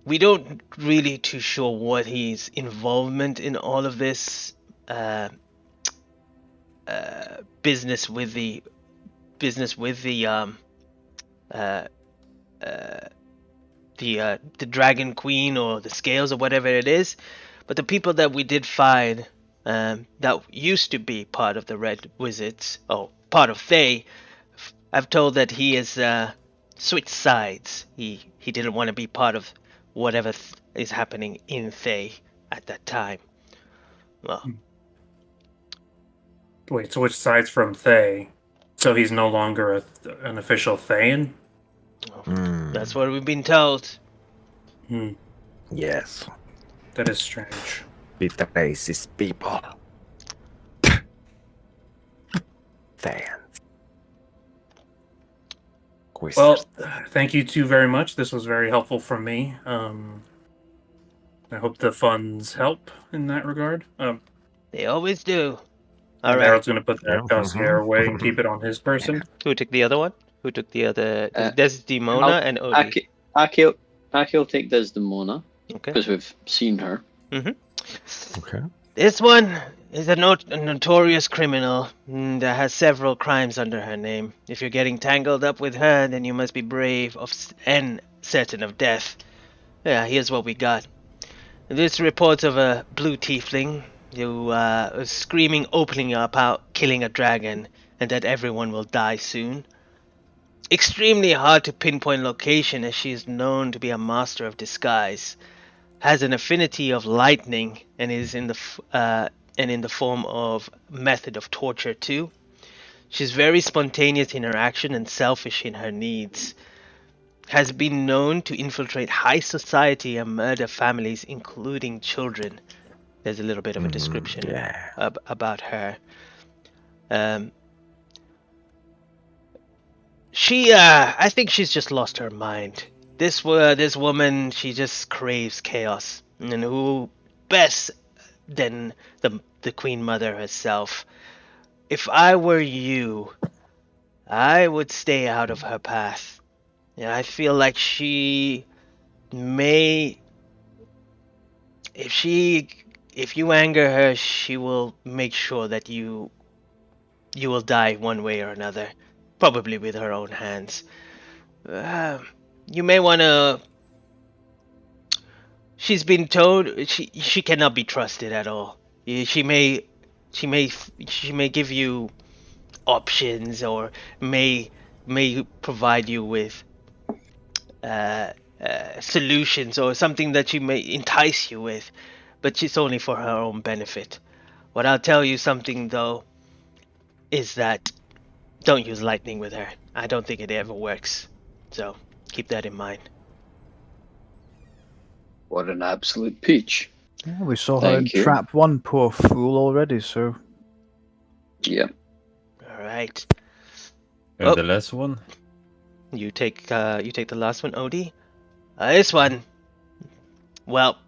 We don't really too sure what his involvement in all of this business with the the Dragon Queen or the Scales or whatever it is, but the people that we did find that used to be part of the Red Wizards, or part of Thay, I've told that he has switched sides. He didn't want to be part of whatever is happening in Thay at that time. Well, Wait, so which side's from Thay? So he's no longer an official Thayan? that's what we've been told. Hmm, Yes. that is strange. Betrays his people. Fans. Well, thank you two very much. This was very helpful for me. I hope the funds help in that regard. They always do. All And right. Harold's going to put that Yeah, dossier away and keep it on his person. Who took the other one? Who took the other? Uh, Desdemona and Odie. Aki'll take Desdemona Okay. because we've seen her. Okay. This one is a notorious criminal that has several crimes under her name. If you're getting tangled up with her, then you must be brave and certain of death. Yeah, here's what we got. This reports of a blue tiefling who was screaming, opening up out, killing a dragon, and that everyone will die soon. Extremely hard to pinpoint location, as she is known to be a master of disguise. Has an affinity of lightning and is in the form of method of torture too. She's very spontaneous in her action and selfish in her needs. Has been known to infiltrate high society and murder families, including children. There's a little bit of a description about her. I think she's just lost her mind. This woman, she just craves chaos, and who best than the Queen Mother herself? If I were you, I would stay out of her path. Yeah, I feel like she may, if you anger her, she will make sure that you will die one way or another, probably with her own hands. You may want to. She's been told she cannot be trusted at all. She may give you options, or may provide you with solutions or something that she may entice you with, but it's only for her own benefit. What I'll tell you something though is that don't use lightning with her. I don't think it ever works. So keep that in mind. What an absolute peach. Yeah, we saw her Thank you. entrap one poor fool already, so Yep. All right. And Oh. the last one? You take the last one, Odie. This one. Well,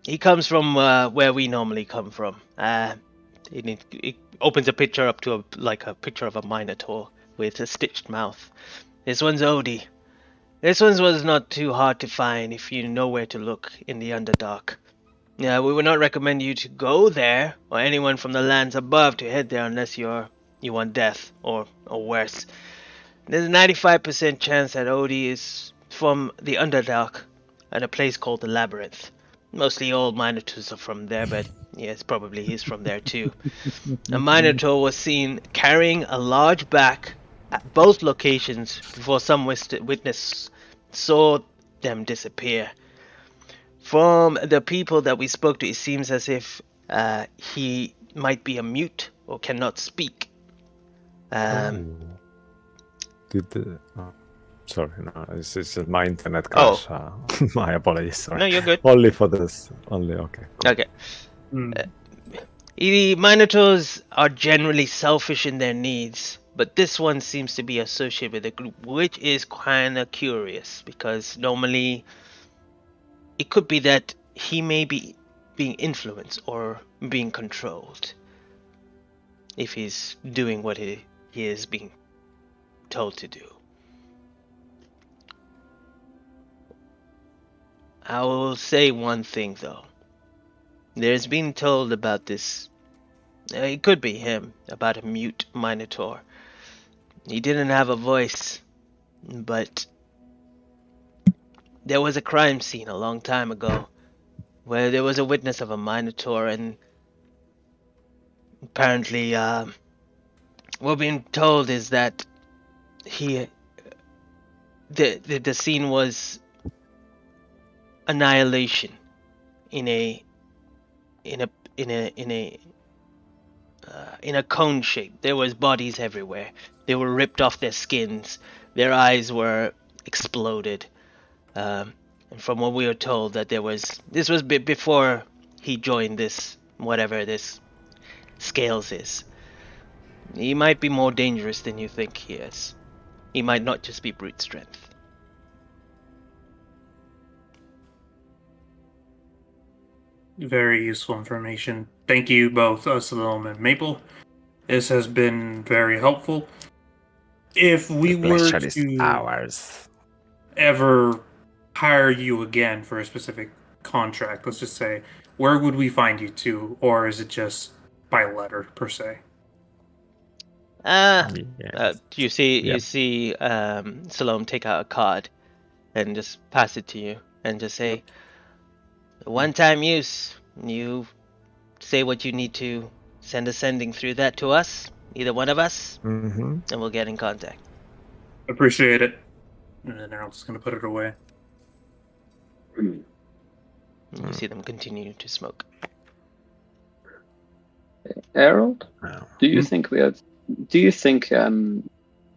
he comes from where we normally come from. It opens a picture up to a picture of a minotaur with a stitched mouth. This one's Odie. This one was not too hard to find if you know where to look in the Underdark. Yeah, we would not recommend you to go there, or anyone from the lands above to head there unless you want death, or worse. There's a 95% chance that Odie is from the Underdark, at a place called the Labyrinth. Mostly all Minotaurs are from there, but yes, probably he's from there too. A Minotaur was seen carrying a large bag at both locations before some witness saw them disappear. From the people that we spoke to, it seems as if he might be a mute or cannot speak. Sorry, no, it's just my internet crash. My apologies. Sorry. No, you're good. Only for this. Only okay. Cool. Okay. The Minotaurs are generally selfish in their needs, but this one seems to be associated with the group, which is kinda curious, because normally it could be that he may be being influenced or being controlled if he's doing what he is being told to do. I will say one thing though. There's been told about this. It could be him, about a mute Minotaur. He didn't have a voice, but there was a crime scene a long time ago where there was a witness of a Minotaur, and apparently, what being told is that he, the scene was annihilation in a in a in a in a in a cone shape. There was bodies everywhere. They were ripped off their skins. Their eyes were exploded. And from what we were told, that this was before he joined this whatever this Scales is. He might be more dangerous than you think he is. He might not just be brute strength. Very useful information. Thank you both, Salome and Maple. This has been very helpful. If we The were pleasure is to ours. ever hire you again for a specific contract, let's just say, where would we find you to, or is it just by letter per se? Yes. You see, Yep. Salome take out a card and just pass it to you and just say, one-time use. You say what you need to send a sending through that to us, either one of us, Mm-hmm. and we'll get in contact. Appreciate it. And then Errol's just going to put it away. And you see them continue to smoke. Harold, Wow. do you think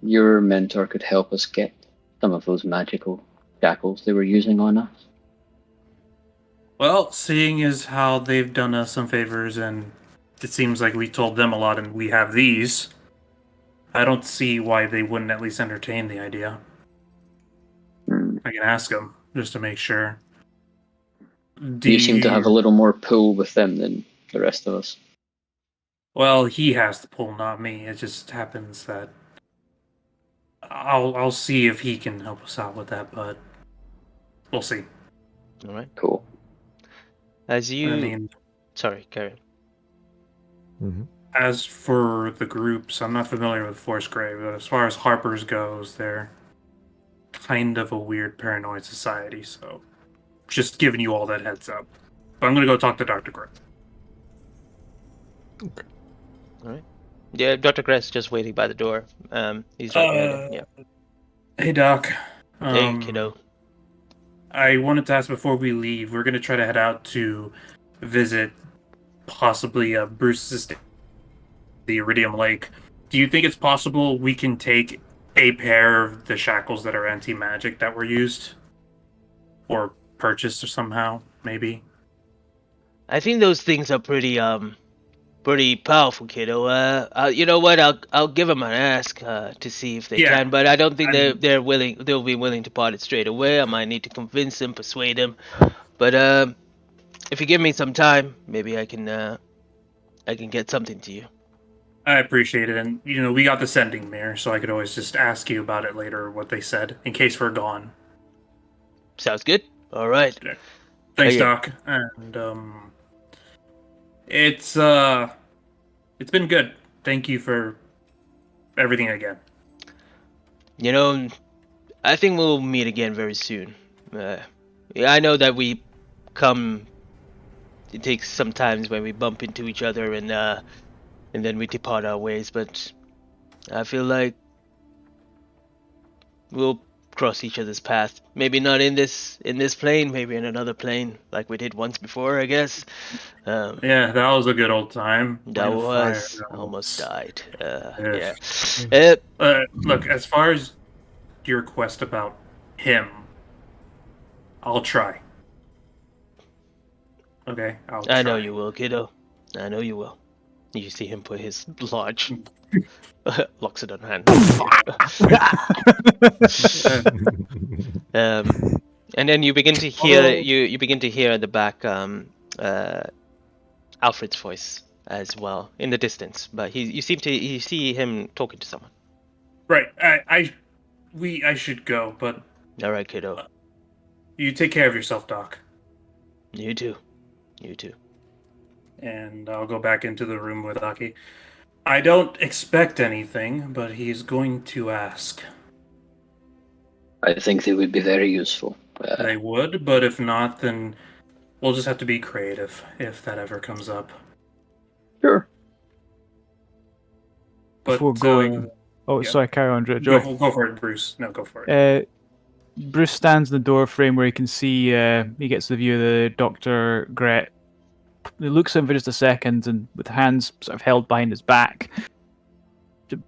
your mentor could help us get some of those magical shackles they were using on us? Well, seeing as how they've done us some favors and it seems like we told them a lot and we have these, I don't see why they wouldn't at least entertain the idea. I can ask them just to make sure. You seem to have a little more pull with them than the rest of us. Well, he has the pull, not me. It just happens that I'll see if he can help us out with that, but we'll see. All right. Cool. As you, I mean, sorry, Karen. Mm-hmm. as for the groups, I'm not familiar with Force Grave, but as far as Harper's goes, they're kind of a weird paranoid society, so just giving you all that heads up. But I'm gonna go talk to Dr. Gray. All right. Yeah, Dr. Gress just waiting by the door. He's right behind you. Yeah. Hey, Doc. Hey, kiddo. I wanted to ask before we leave, we're gonna try to head out to visit possibly Bruce's the Iridium Lake. Do you think it's possible we can take a pair of the shackles that are anti-magic that were used? Or purchased or somehow, maybe? I think those things are pretty powerful, kiddo. You know what? I'll give them an ask to see if they can, but I don't think they'll be willing to part it straight away. I might need to convince them, persuade them. But if you give me some time, maybe I can get something to you. I appreciate it, and we got the sending mirror, so I could always just ask you about it later, what they said, in case we're gone. Sounds good. All right. Thanks, Okay. Doc. And it's been good. Thank you for everything again. I think we'll meet again very soon. I know that we come. It takes some times when we bump into each other and then we depart our ways, but I feel like we'll cross each other's path. Maybe not in this plane, maybe in another plane, like we did once before, I guess. Yeah, that was a good old time. That Line of was Fire, almost died. Yeah. Yeah. Look, as far as your quest about him, I'll try. Okay, I'll try. I know you will, kiddo. I know you will. You see him put his large Loxodon hand. And then you begin to hear Although- you begin to hear at the back Alfred's voice as well in the distance, but you see him talking to someone. Right. I should go, but All right, kiddo. you take care of yourself, Doc. You too. You too. And I'll go back into the room with Aki. I don't expect anything, but he's going to ask. I think they would be very useful. They would, but if not, then we'll just have to be creative if that ever comes up. Sure. But, Before going. yeah. Sorry, carry on, Joey. Go for it, Bruce. No, go for it. Bruce stands in the door frame where he can see. He gets the view of the Dr. Gret. He looks at him for just a second, and with hands sort of held behind his back,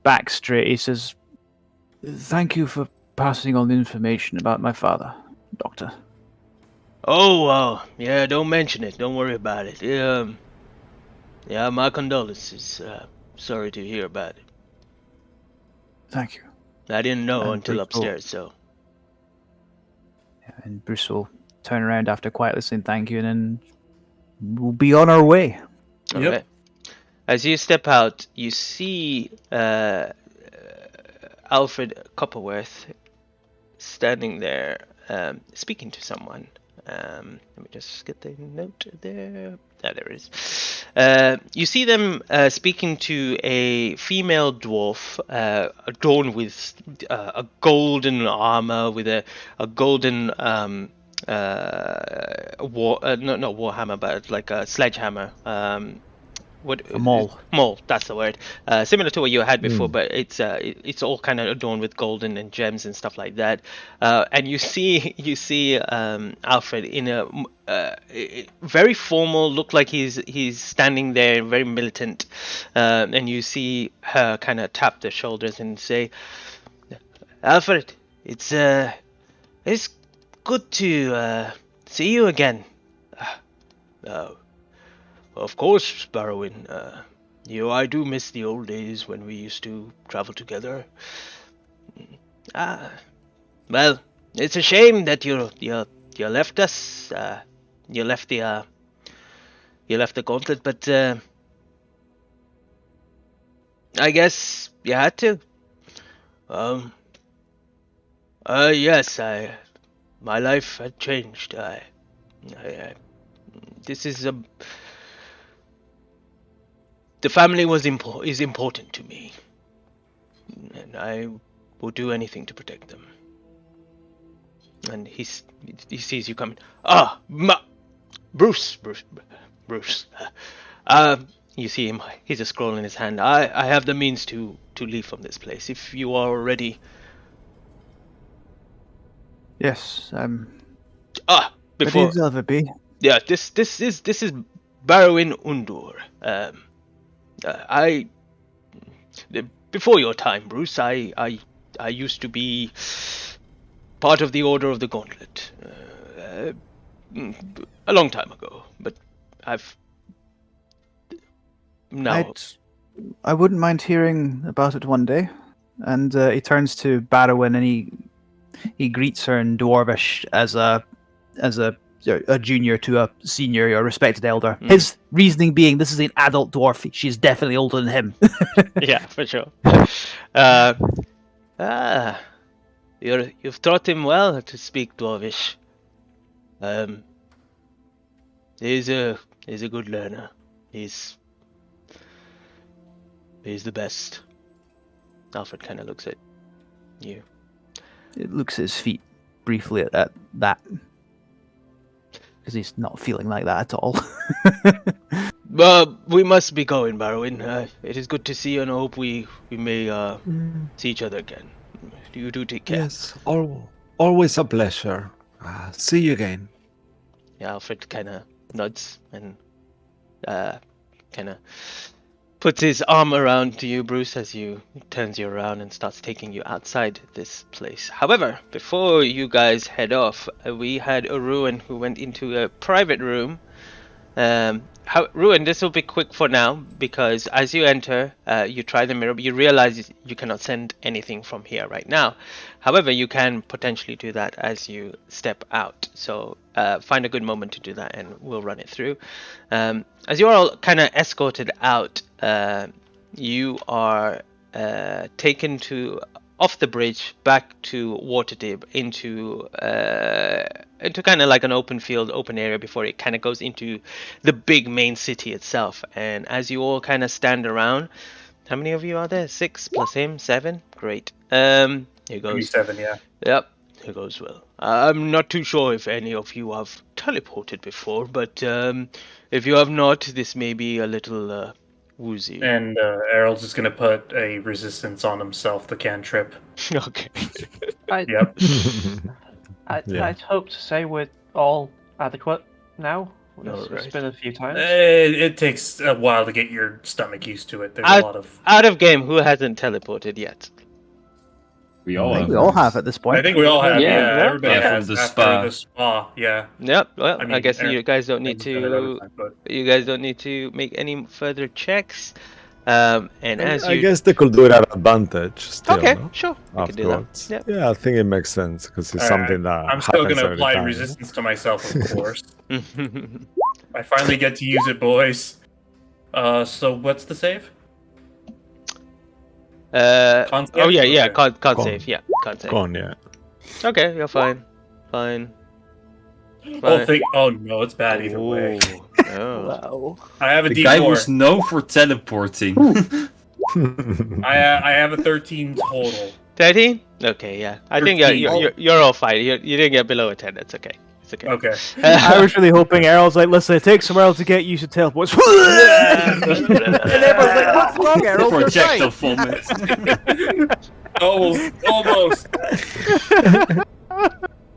back straight, he says, "Thank you for passing on the information about my father, Doctor." Oh, well, yeah, don't mention it. Don't worry about it. Yeah, my condolences. Sorry to hear about it. Thank you. I didn't know And until Bruce will- upstairs, so. And Bruce will turn around after quietly saying thank you, and then we'll be on our way. All Yep. right. As you step out, you see Alfred Copperworth standing there, speaking to someone. Let me just get the note there. There it is. You see them speaking to a female dwarf adorned with a golden armor, with a golden not warhammer, but like a sledgehammer. A maul. Maul, that's the word. Similar to what you had before, but it's all kind of adorned with golden and gems and stuff like that. And you see Alfred in a very formal, look like he's standing there, very militant. And you see her kind of tap the shoulders and say, "Alfred, it's good to see you again." Of course, Barrowin. I do miss the old days when we used to travel together. Well, it's a shame that you left us. You left the gauntlet, but I guess you had to. Yes, my life had changed. This is the family is important to me, and I will do anything to protect them. And he sees you coming. Bruce. You see him. He's a scroll in his hand. I have the means to leave from this place. If you are ready. Yes, Before. ready as I'll ever be. Yeah, this is Barrowin Undur. Before your time, Bruce, I used to be part of the Order of the Gauntlet a long time ago, but I've now. I wouldn't mind hearing about it one day. And he turns to Barrowin and he greets her in Dwarvish as a junior to a senior or respected elder. His reasoning being this is an adult dwarf. She's definitely older than him. Yeah, for sure. You've taught him well to speak Dwarvish. He's a good learner. He's the best. Alfred kind of looks at you. It looks at his feet briefly at that. Because he's not feeling like that at all. We must be going, Barrowin. It is good to see you, and I hope we may see each other again. You do take care. Yes, always a pleasure. See you again. Yeah, Alfred kind of nods and kind of puts his arm around you, Bruce, as he turns you around and starts taking you outside this place. However, before you guys head off, we had Aruan who went into a private room Ruin, this will be quick for now because as you enter, you try the mirror, but you realize you cannot send anything from here right now. However, you can potentially do that as you step out. So find a good moment to do that, and we'll run it through. As you are all kind of escorted out, you are taken to off the bridge back to Waterdeep into kind of like an open field, open area before it kind of goes into the big main city itself. And as you all kind of stand around, how many of you are there? 6 plus him, 7. Great. Here Maybe goes. 7, yeah. Yep. Here goes. Well, I'm not too sure if any of you have teleported before, but if you have not, this may be a little woozy. And Errol's just gonna put a resistance on himself, the cantrip. Okay. Yep. I'd hope to say we're all adequate now. It's Alright. been a few times. It takes a while to get your stomach used to it. There's a lot of. Out of game, who hasn't teleported yet? We I all think have. we all have at this point. I think we all have. Yeah. Yeah, everybody Yeah, has from the after spa. the spa. Yeah. Yep. Well, I I, mean, guess Eric- you guys don't need Errol's done it other to. time, but- You guys don't need to make any further checks. And as I you. guess they could do it at advantage still. Okay, no? sure. We can do that. Afterwards. Yep. Yeah, I think it makes sense because it's Alright, something that I'm still happens gonna every apply time. resistance to myself, of course. I finally get to use it, boys. So what's the save? Con Oh yeah, save? yeah. Okay. Can't Con. save. Yeah, can't save. Con, yeah. Okay, you're fine. Fine. Oh no, it's bad either way. Ooh, oh. Wow. I have a The guy D4. was known for teleporting. I have a 13 total. 13? Okay, yeah. I think 13. you're all fine. You didn't get below a 10. That's okay. It's okay. Okay. I was really hoping Errol's like, listen, it takes a while to get used to teleports. And everyone's like, what's wrong, Errol? You're Projectile fine." vomit. Almost.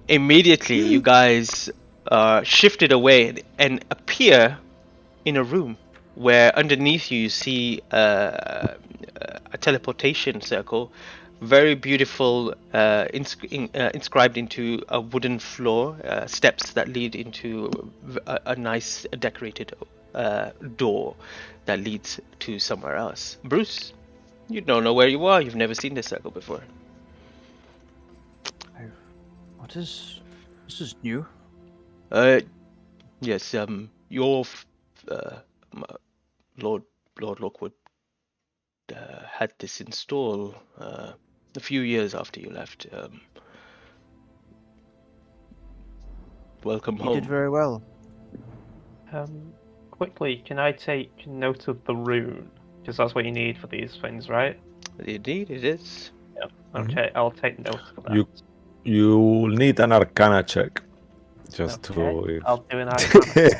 Immediately, you guys are shifted away and appear in a room where underneath you see a teleportation circle, very beautiful, inscribed into a wooden floor, steps that lead into a nice decorated door that leads to somewhere else. Bruce, you don't know where you are. You've never seen this circle before. This is new. Yes. Your Lord Lockwood had this installed a few years after you left. Welcome You home. did very well. Quickly, can I take note of the rune? Because that's what you need for these things, right? Indeed, it is. Yep. Okay, I'll take note of that. You need an Arcana check. Just Okay, to. I'll do an Arcana.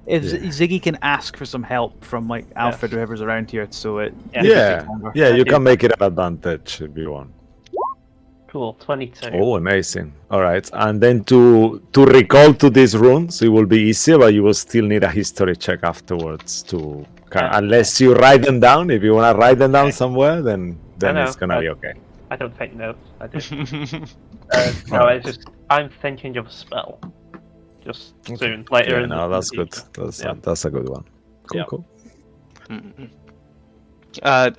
If Ziggy can ask for some help from like Alfred or whoever's around here, so it Yeah, takes longer. yeah, you do can make it an advantage if you want. Cool, 22. Oh, amazing! All right, and then to recall to these runes, it will be easier, but you will still need a history check afterwards to. Yeah. Unless you write them down, if you want to write them down Okay. somewhere, then No, it's gonna I- be okay. I don't take notes. I do. I'm thinking of a spell. Just soon, later. Yeah, in no, the that's good. future. That's a good one. Cool, Yeah. cool.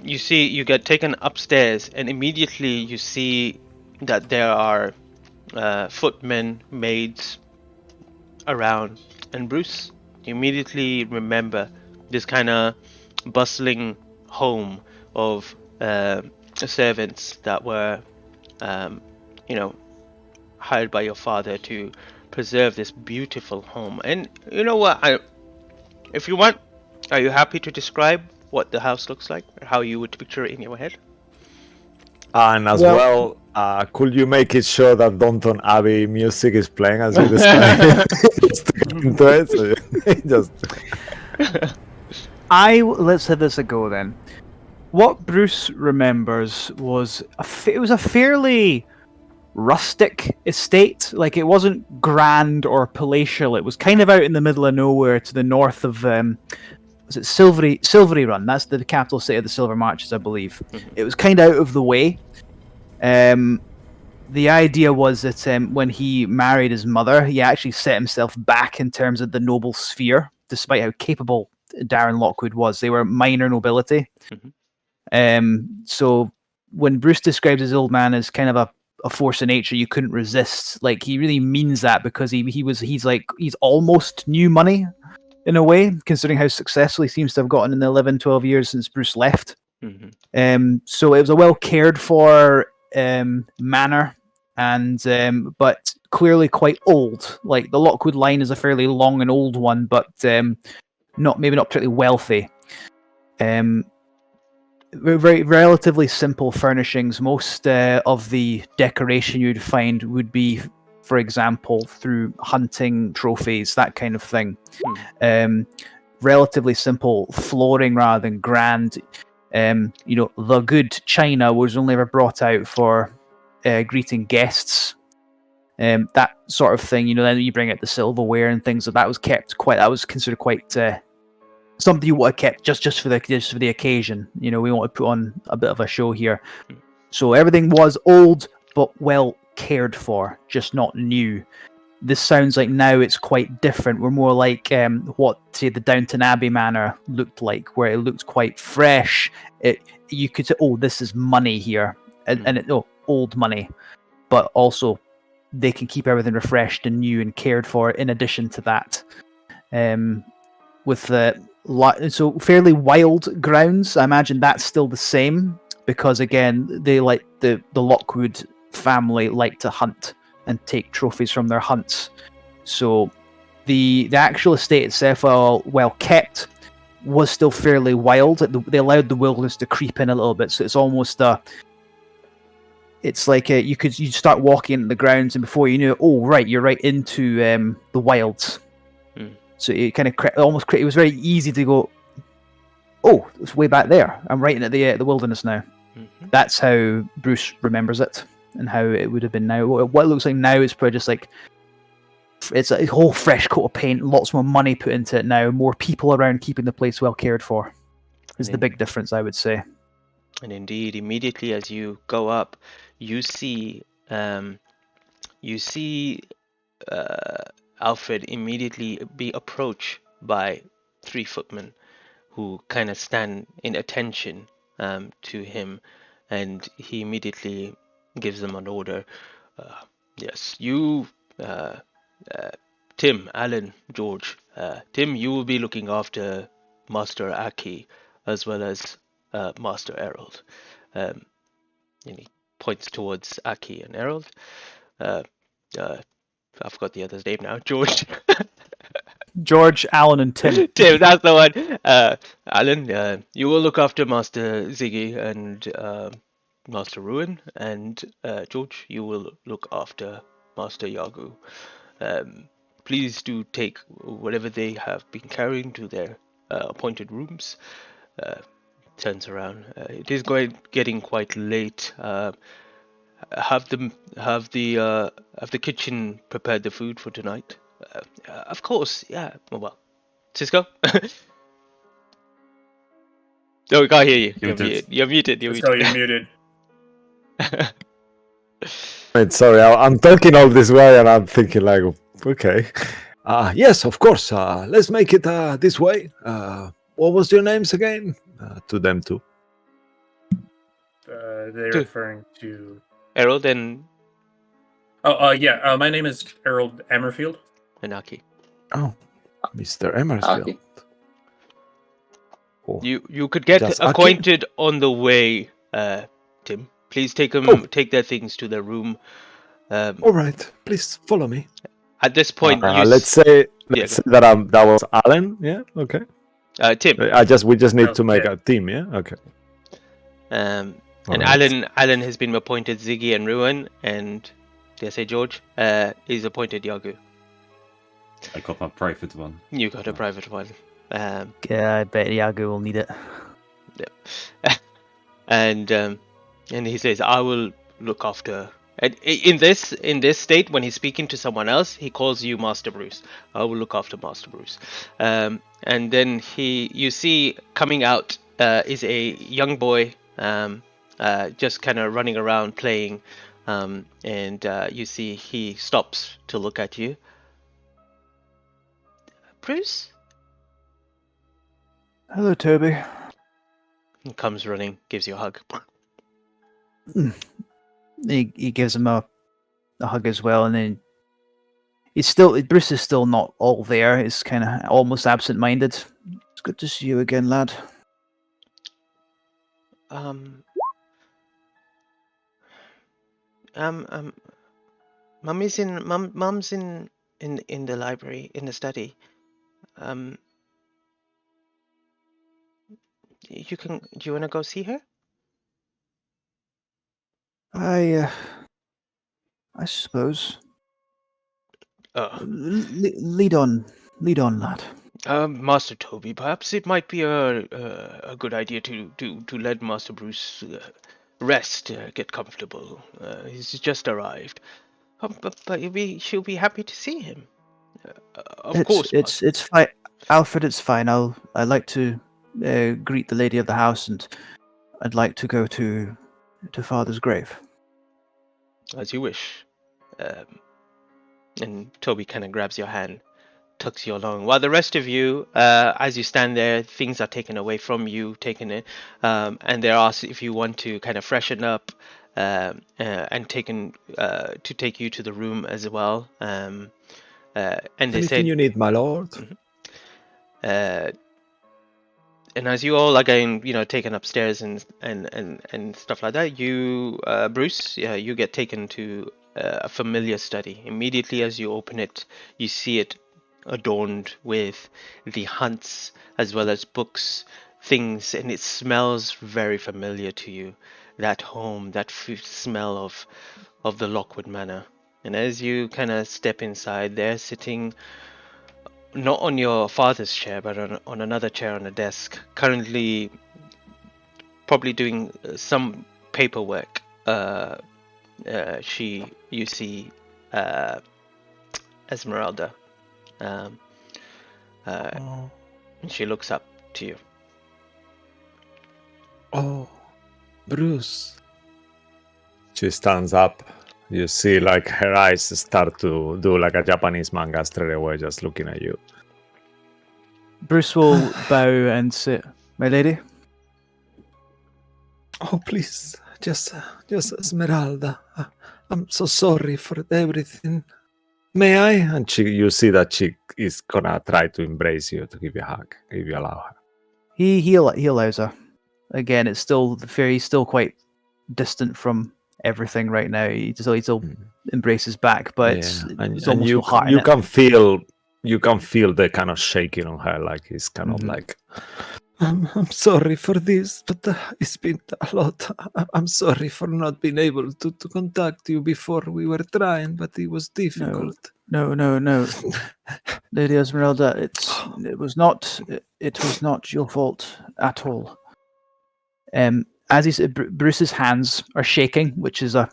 You get taken upstairs, and immediately you see that there are footmen, maids around. And Bruce, you immediately remember this kind of bustling home of servants that were, hired by your father to preserve this beautiful home. And you know what? If you want, are you happy to describe what the house looks like, or how you would picture it in your head? And as well, could you make it sure that Downton Abbey music is playing as you describe it? Just to get into it, so just Let's have this a go then. What Bruce remembers was it was a fairly rustic estate. Like, it wasn't grand or palatial. It was kind of out in the middle of nowhere to the north of was it Silvery Run? That's the capital city of the Silver Marches, I believe. It was kind of out of the way. The idea was that when he married his mother, he actually set himself back in terms of the noble sphere. despite how capable Darren Lockwood was, they were minor nobility. So when Bruce describes his old man as kind of a force of nature you couldn't resist, like he really means that, because he's almost new money in a way, considering how successful he seems to have gotten in the 11, 12 years since Bruce left. So it was a well cared for manor, and but clearly quite old. Like the Lockwood line is a fairly long and old one, but not particularly wealthy. Very relatively simple furnishings. Most of the decoration you'd find would be, for example, through hunting trophies, that kind of thing. Relatively simple flooring rather than grand. The good china was only ever brought out for greeting guests. That sort of thing. Then you bring out the silverware and things that was kept quite. That was considered quite something you would have kept just for the occasion. We want to put on a bit of a show here. So everything was old but well cared for, just not new. This sounds like now it's quite different. We're more like what, say, the Downton Abbey Manor looked like, where it looked quite fresh. You could say, oh, this is money here, and old money, but also they can keep everything refreshed and new and cared for. In addition to that, with so fairly wild grounds, I imagine that's still the same, because again, they like the Lockwood family like to hunt and take trophies from their hunts. So the actual estate itself, while well kept, was still fairly wild. They allowed the wilderness to creep in a little bit, so it's almost it's like you start walking in the grounds, and before you knew it, you're right into the wilds. So it kind of it was very easy to go, oh, it's way back there. I'm right in the wilderness now. That's how Bruce remembers it, and how it would have been now. What it looks like now is probably just like it's a whole fresh coat of paint, lots more money put into it now, more people around keeping the place well cared for. Is the big difference, I would say. And indeed, immediately as you go up, you see Alfred immediately be approached by 3 footmen who kind of stand in attention to him, and he immediately gives them an order. Yes, you, Tim, Alan, George. Tim, you will be looking after Master Aki as well as Master Errol. And he points towards Aki and Errol. I forgot the other's name now. George. George, Alan, and Tim. Tim, that's the one. Alan, you will look after Master Ziggy and Master Ruin, and George, you will look after Master Yagu. Please do take whatever they have been carrying to their appointed rooms. Turns around. It is getting quite late. Have the kitchen prepared the food for tonight? Of course, yeah. Well, Cisco. No, we can't hear you. You're muted. Cisco, you're muted. Wait, sorry, I'm talking all this way, and I'm thinking like, okay, yes, of course. Let's make it this way. What was your names again? To them too. They're referring to Errol and. Oh, yeah. My name is Errol Emmerfield. And Aki. Oh, Mr. Emmerfield. Oh. You could get acquainted on the way, Tim. Please take their things to their room. All right, please follow me. At this point, let's say that was Alan. Yeah, okay. Tim. We just need to make a team. Yeah, okay. And right. Alan has been appointed Ziggy and Ruin, and did I say George? Is appointed Yagu. I got my private one. You got a private one. Yeah, I bet Yagu will need it. Yep. And he says, "I will look after." And in this state, when he's speaking to someone else, he calls you Master Bruce. I will look after Master Bruce. And then you see coming out is a young boy, just kind of running around playing, and you see he stops to look at you. Bruce, Hello, Toby. He comes running, gives you a hug. He gives him a hug as well, and then Bruce is still not all there. He's kind of almost absent-minded. It's good to see you again, lad. Um, Mum's in the library, in the study. Do you want to go see her? I suppose. Lead on, lad. Master Toby, perhaps it might be a good idea to let Master Bruce rest, get comfortable. He's just arrived. But she'll be happy to see him. Of course, Master. It's fine, Alfred. It's fine. I'd like to greet the lady of the house, and I'd like to go to Father's grave. As you wish. And Toby kind of grabs your hand, tucks you along. While the rest of you, as you stand there, things are taken away from you, taken in, and they're asked if you want to kind of freshen up, and taken to take you to the room as well. And they Anything said, you need, my lord? And as you all are getting, taken upstairs and stuff like that, you, Bruce, you get taken to a familiar study. Immediately as you open it, you see it adorned with the hunts as well as books, things, and it smells very familiar to you. That home, that smell of the Lockwood Manor. And as you kind of step inside, they're sitting not on your father's chair, but on another chair on a desk, currently probably doing some paperwork. You see Esmeralda, and she looks up to you. Oh, Bruce. She stands up. You see, like, her eyes start to do like a Japanese manga straight away, just looking at you. Bruce will bow and say, "My lady." Oh, please, just Esmeralda. I'm so sorry for everything. May I? And you see that she is gonna try to embrace you, to give you a hug, if you allow her. He allows her. Again, it's still he's still quite distant from everything right now. He still embraces back, but it's almost no heart in you it. you can feel the kind of shaking on her, like it's kind of like, I'm sorry for this, but it's been a lot. I'm sorry for not being able to contact you before. We were trying, but it was difficult. No, Lady Esmeralda, it was not your fault at all. As he said, Bruce's hands are shaking, which is a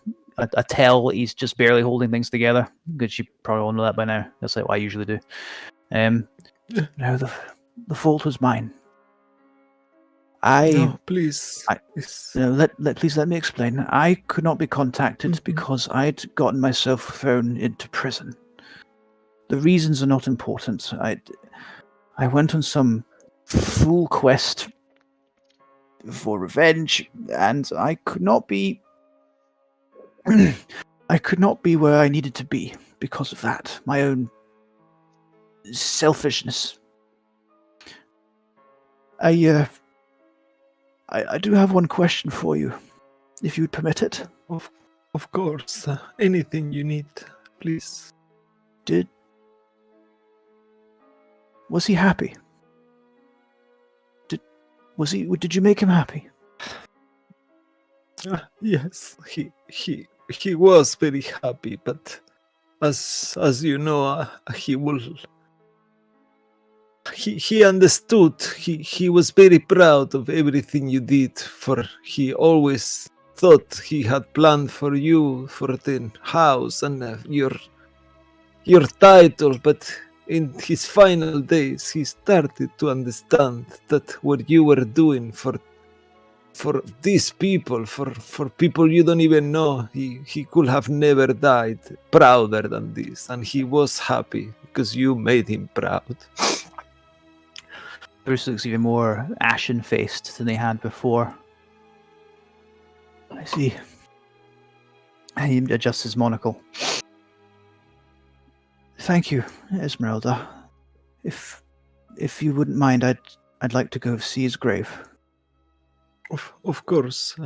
tell he's just barely holding things together. Good, you probably all know that by now. That's like what I usually do. No, the fault was mine. No, please. Please let me explain. I could not be contacted because I'd gotten myself thrown into prison. The reasons are not important. I went on some fool quest for revenge, and I could not be where I needed to be because of that. My own selfishness. I do have one question for you, if you'd permit it. Of course. Anything you need, please. Was he happy? Did you make him happy? Yes, he was very happy, but as you know, he understood. He was very proud of everything you did, for he always thought he had planned for you, for the house and your title, but in his final days he started to understand that what you were doing for these people, for people you don't even know, he could have never died prouder than this, and he was happy because you made him proud. Bruce looks even more ashen-faced than he had before. I see. He adjusts his monocle. Thank you, Esmeralda. If you wouldn't mind, I'd like to go see his grave. Of course.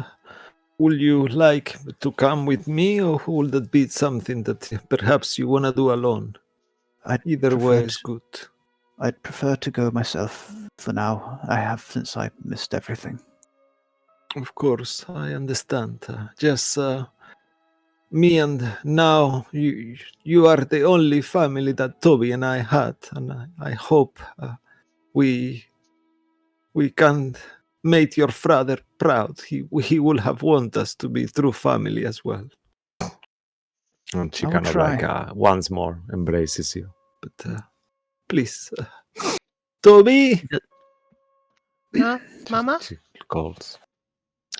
Would you like to come with me, or will that be something that perhaps you want to do alone? Either way is good. I'd prefer to go myself for now. I have since I missed everything. Of course, I understand. Just me, and now you are the only family that Toby and I had, and I hope we can make your father proud. He will have want us to be true family as well. And she I will kind of try. like once more embraces you. But please, Toby, Huh, Mama? she calls.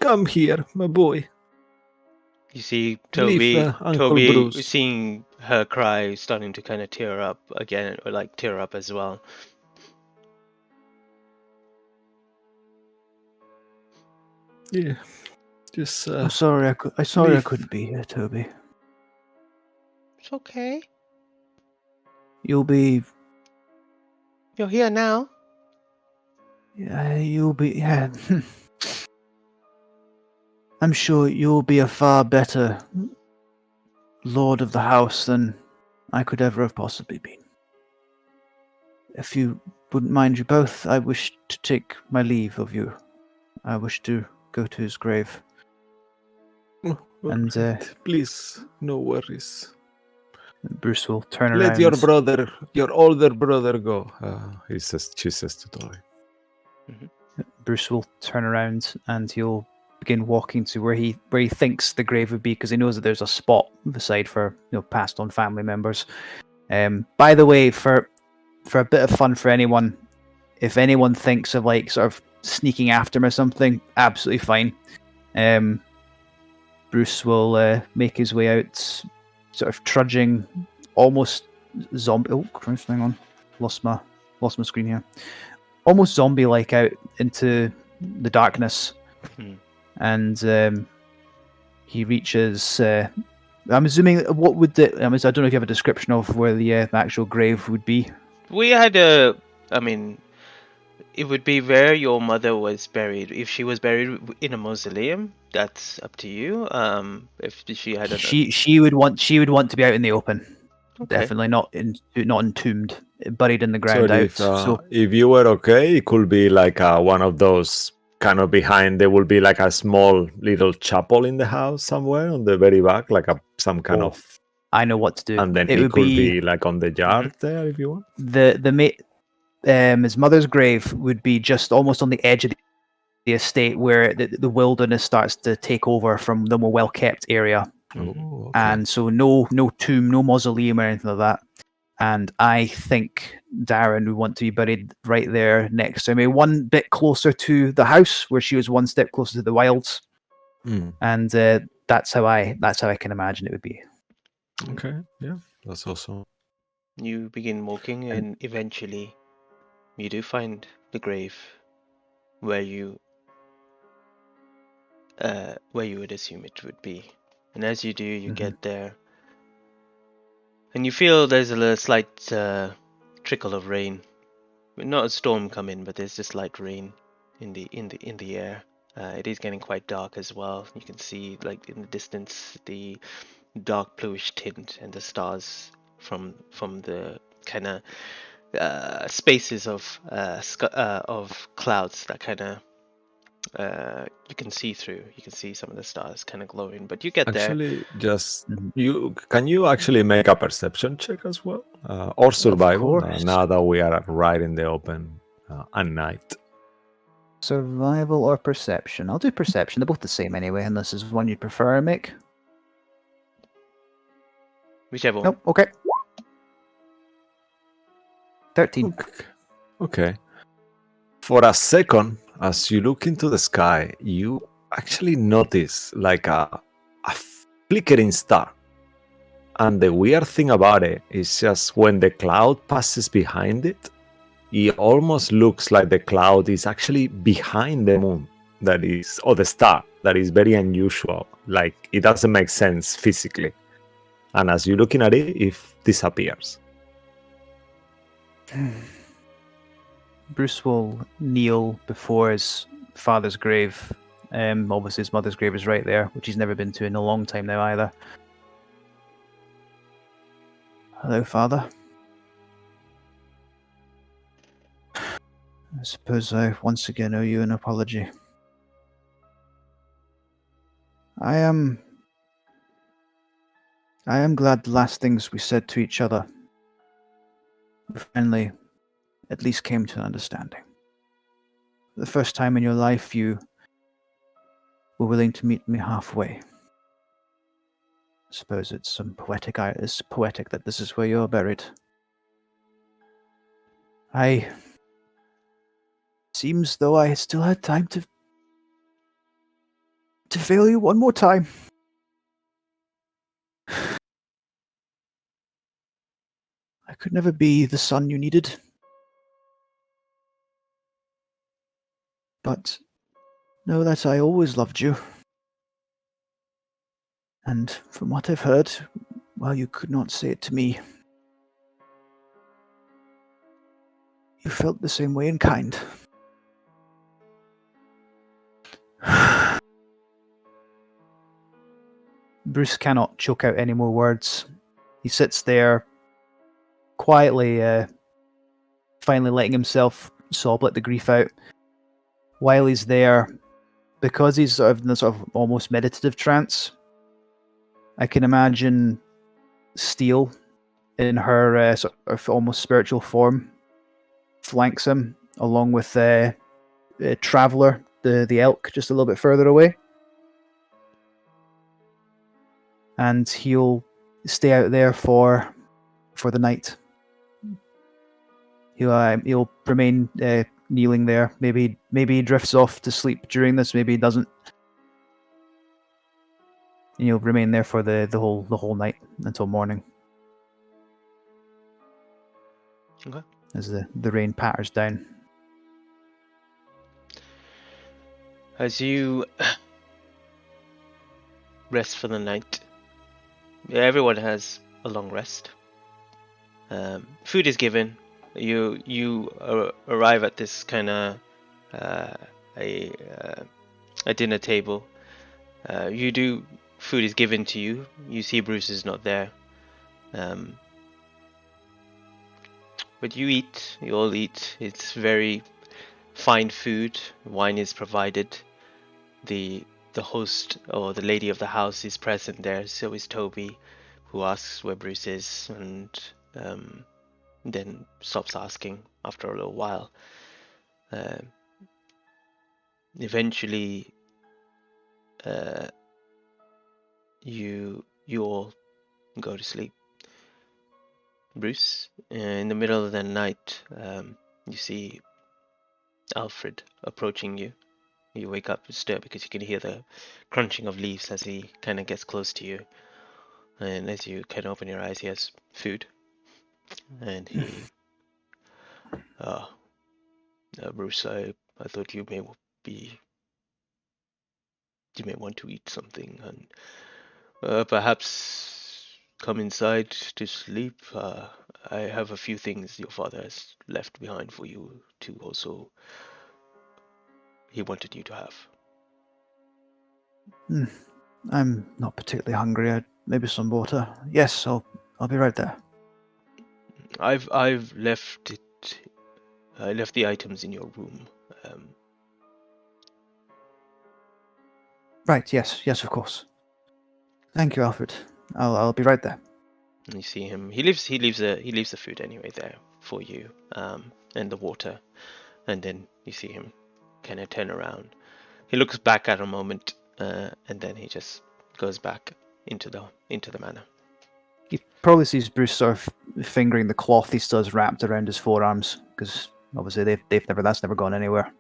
Come here, my boy. You see Leave Uncle Toby Bruce. seeing her cry, starting to kind of tear up again, or like tear up as well. Yeah, just I'm sorry. I leave. couldn't be here, Toby. It's okay. You'll be. You're here now. You'll be. Yeah. I'm sure you'll be a far better lord of the house than I could ever have possibly been. If you wouldn't mind, you both, I wish to take my leave of you. I wish to go to his grave. And Alright, please, no worries. Bruce will turn around. Let your older brother go. She says to Toby. Bruce will turn around and he'll begin walking to where he thinks the grave would be, because he knows that there's a spot beside for passed on family members. By the way, for a bit of fun for anyone, if anyone thinks of like sort of sneaking after him or something, absolutely fine. Bruce will make his way out, sort of trudging, almost zombie. Oh, Christ, hang on, lost my screen here. Almost zombie-like out into the darkness, and he reaches. I'm assuming what would the? I don't know if you have a description of where the actual grave would be. We had it would be where your mother was buried. If she was buried in a mausoleum, that's up to you. If she had she would want to be out in the open. Okay. Definitely not entombed, buried in the So ground if you were okay, it could be like one of those kind of behind. There will be like a small little chapel in the house somewhere on the very back, like some kind of. I know what to do. And then it could be like on the yard there, if you want. His mother's grave would be just almost on the edge of the estate, where the wilderness starts to take over from the more well-kept area. Okay. And so no tomb, no mausoleum or anything like that. And I think Darren would want to be buried right there next to me, one bit closer to the house, where she was one step closer to the wilds. And that's how I can imagine it would be. Okay, yeah, that's awesome. You begin walking, and eventually you do find the grave where you would assume it would be. And as you do, you get there, and you feel there's a slight trickle of rain. Not a storm coming, but there's just light rain in the air. It is getting quite dark as well. You can see, like in the distance, the dark bluish tint and the stars from the kind of spaces of clouds that kind of you can see through. You can see some of the stars kind of glowing, but you get there. Actually, can you actually make a perception check as well, or survival? Now that we are right in the open at night. Survival or perception? I'll do perception. They're both the same anyway, unless there's one you'd prefer, Mick. Whichever one. Nope. Okay. 13. Okay. For a second, as you look into the sky, you actually notice like a flickering star. And the weird thing about it is just when the cloud passes behind it, it almost looks like the cloud is actually behind the moon, that is, or the star, that is very unusual. Like it doesn't make sense physically. And as you're looking at it, it disappears. Bruce will kneel before his father's grave. Obviously, his mother's grave is right there, which he's never been to in a long time now either. Hello, Father. I suppose I once again owe you an apology. I am glad the last things we said to each other we finally at least came to an understanding. The first time in your life you were willing to meet me halfway. I suppose it's poetic that this is where you're buried. Seems though I still had time to fail you one more time. I could never be the son you needed. But know that I always loved you. And from what I've heard, while you could not say it to me, you felt the same way in kind. Bruce cannot choke out any more words. He sits there, quietly, finally letting himself sob, let the grief out. While he's there, because he's sort of in a sort of almost meditative trance, I can imagine Steel, in her sort of almost spiritual form, flanks him, along with Traveler, the elk, just a little bit further away. And he'll stay out there for the night. He'll remain kneeling there. Maybe he drifts off to sleep during this. Maybe he doesn't. And he'll remain there for the whole night until morning. Okay. As the rain patters down. As you rest for the night, everyone has a long rest. Food is given. You arrive at this kind of a dinner table. Food is given to you. You see Bruce is not there. But you all eat. It's very fine food. Wine is provided. The host or the lady of the house is present there. So is Toby, who asks where Bruce is, and then stops asking after a little while. Eventually, you all go to sleep. Bruce, in the middle of the night, you see Alfred approaching you. You wake up, stir, because you can hear the crunching of leaves as he kind of gets close to you. And as you kind of open your eyes, he has food. And he, Bruce, I thought you may want to eat something, and perhaps come inside to sleep. I have a few things your father has left behind for you to also. He wanted you to have. I'm not particularly hungry. Maybe some water. Yes, I'll be right there. I've left it. I left the items in your room. Right. Yes, of course. Thank you, Alfred. I'll be right there. You see him. He leaves the food anyway there for you, and the water, and then you see him kind of turn around. He looks back at a moment, and then he just goes back into the manor. He probably sees Bruce sort of fingering the cloth he still has wrapped around his forearms, because obviously that's never gone anywhere.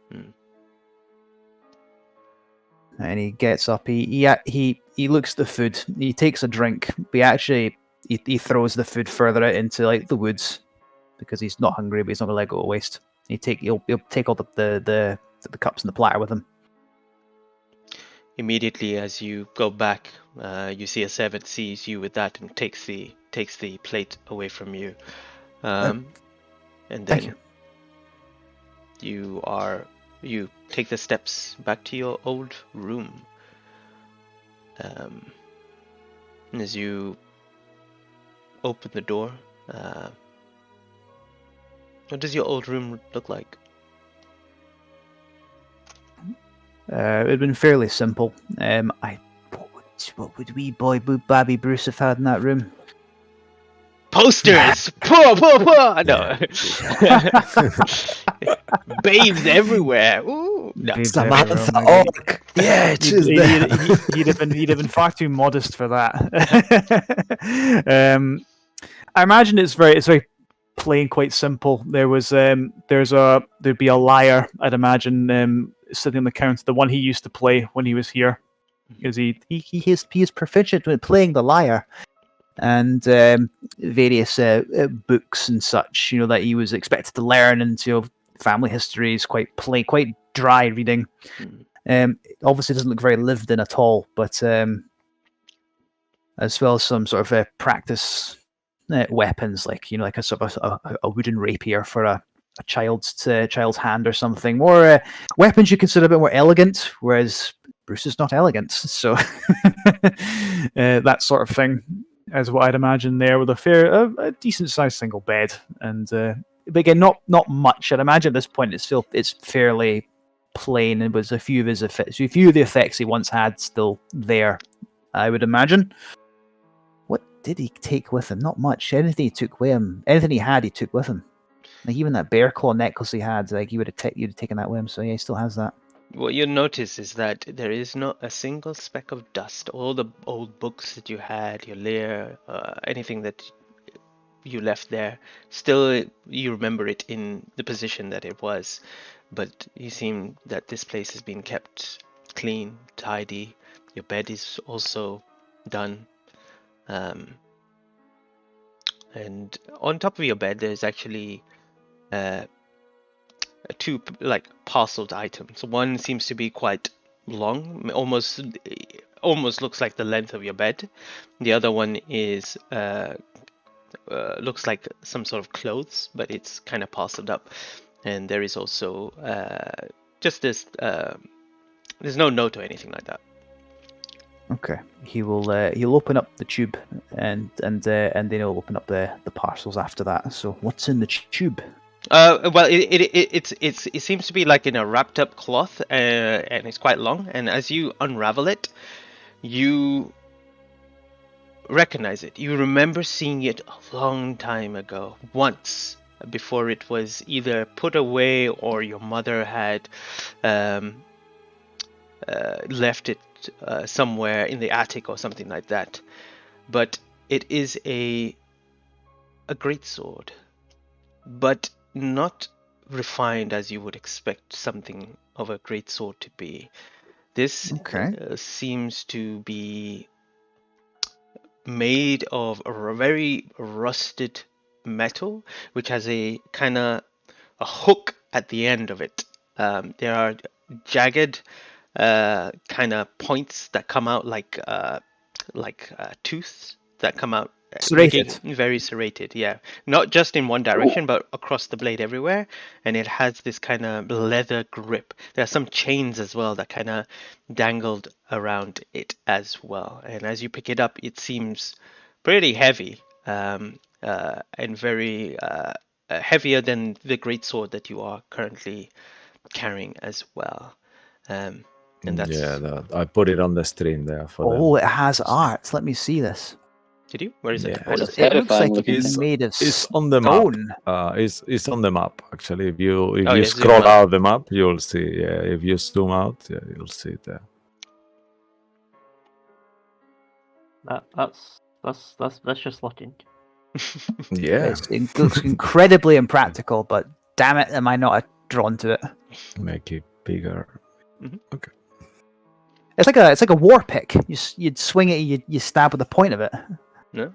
And he gets up. He looks at the food. He takes a drink, but he throws the food further out into like the woods, because he's not hungry, but he's not going to let go of waste. He'll take all the cups and the platter with him. Immediately as you go back, you see a servant sees you with that and takes the plate away from you. And Thank then you take the steps back to your old room. And as you open the door, what does your old room look like? It had been fairly simple. What would wee boy Babby Bruce have had in that room? Posters! Poor! No. Babes everywhere! Ooh! No. Babes Samantha everywhere, oh my God. Orc. Yeah, she's there. He'd have been far too modest for that. I imagine it's very plain, quite simple. There'd be a lyre. I'd imagine sitting on the counter, the one he used to play when he was here, because he is proficient with playing the lyre, and various books and such, that he was expected to learn, and family history is quite plain, quite dry reading. Obviously doesn't look very lived in at all, but as well as some sort of practice weapons, like like a sort of a wooden rapier for a child's hand or something. More weapons you consider a bit more elegant, whereas Bruce is not elegant, so that sort of thing is what I'd imagine there, with a decent sized single bed, and but again, not much. I'd imagine at this point it's fairly plain, and was a few of his effects, a few of the effects he once had still there, I would imagine. What did he take with him? Not much. Anything he took with him, anything he had, he took with him. Like even that bear claw necklace he had, like you'd have taken that with him. So yeah, he still has that. What you'll notice is that there is not a single speck of dust. All the old books that you had, your lair, anything that you left there, still you remember it in the position that it was. But you seem that this place has been kept clean, tidy. Your bed is also done. And on top of your bed, there's actually two parceled items. One seems to be quite long, almost looks like the length of your bed. The other one is looks like some sort of clothes, but it's kind of parceled up. And there is also just this. There's no note or anything like that. Okay, he'll open up the tube, and then he'll open up the parcels after that. So what's in the tube? Well, it seems to be like in a wrapped up cloth, and it's quite long. And as you unravel it, you recognize it. You remember seeing it a long time ago, once before it was either put away or your mother had left it somewhere in the attic or something like that. But it is a great sword, but not refined as you would expect something of a great sword to be. This seems to be made of a very rusted metal, which has a kind of a hook at the end of it. There are jagged kind of points that come out like tooths that come out. Serrated. Very serrated, yeah. Not just in one direction, but across the blade everywhere. And it has this kind of leather grip. There are some chains as well that kind of dangled around it as well. And as you pick it up, it seems pretty heavy, and very heavier than the greatsword that you are currently carrying as well. And that's... I put it on the stream there for them. Oh, it has art. Let me see this. Did you? Where is it? What is It looks like looking? it's made of It's on the stone. map. It's on the map actually. If you yeah, scroll zoom out the map, you'll see. Yeah, if you zoom out, you'll see it there. That's just looking. Yeah, It looks incredibly impractical, but damn it, am I not drawn to it? make it bigger. Okay. It's like a war pick. You'd swing it, you stab with the point of it. No.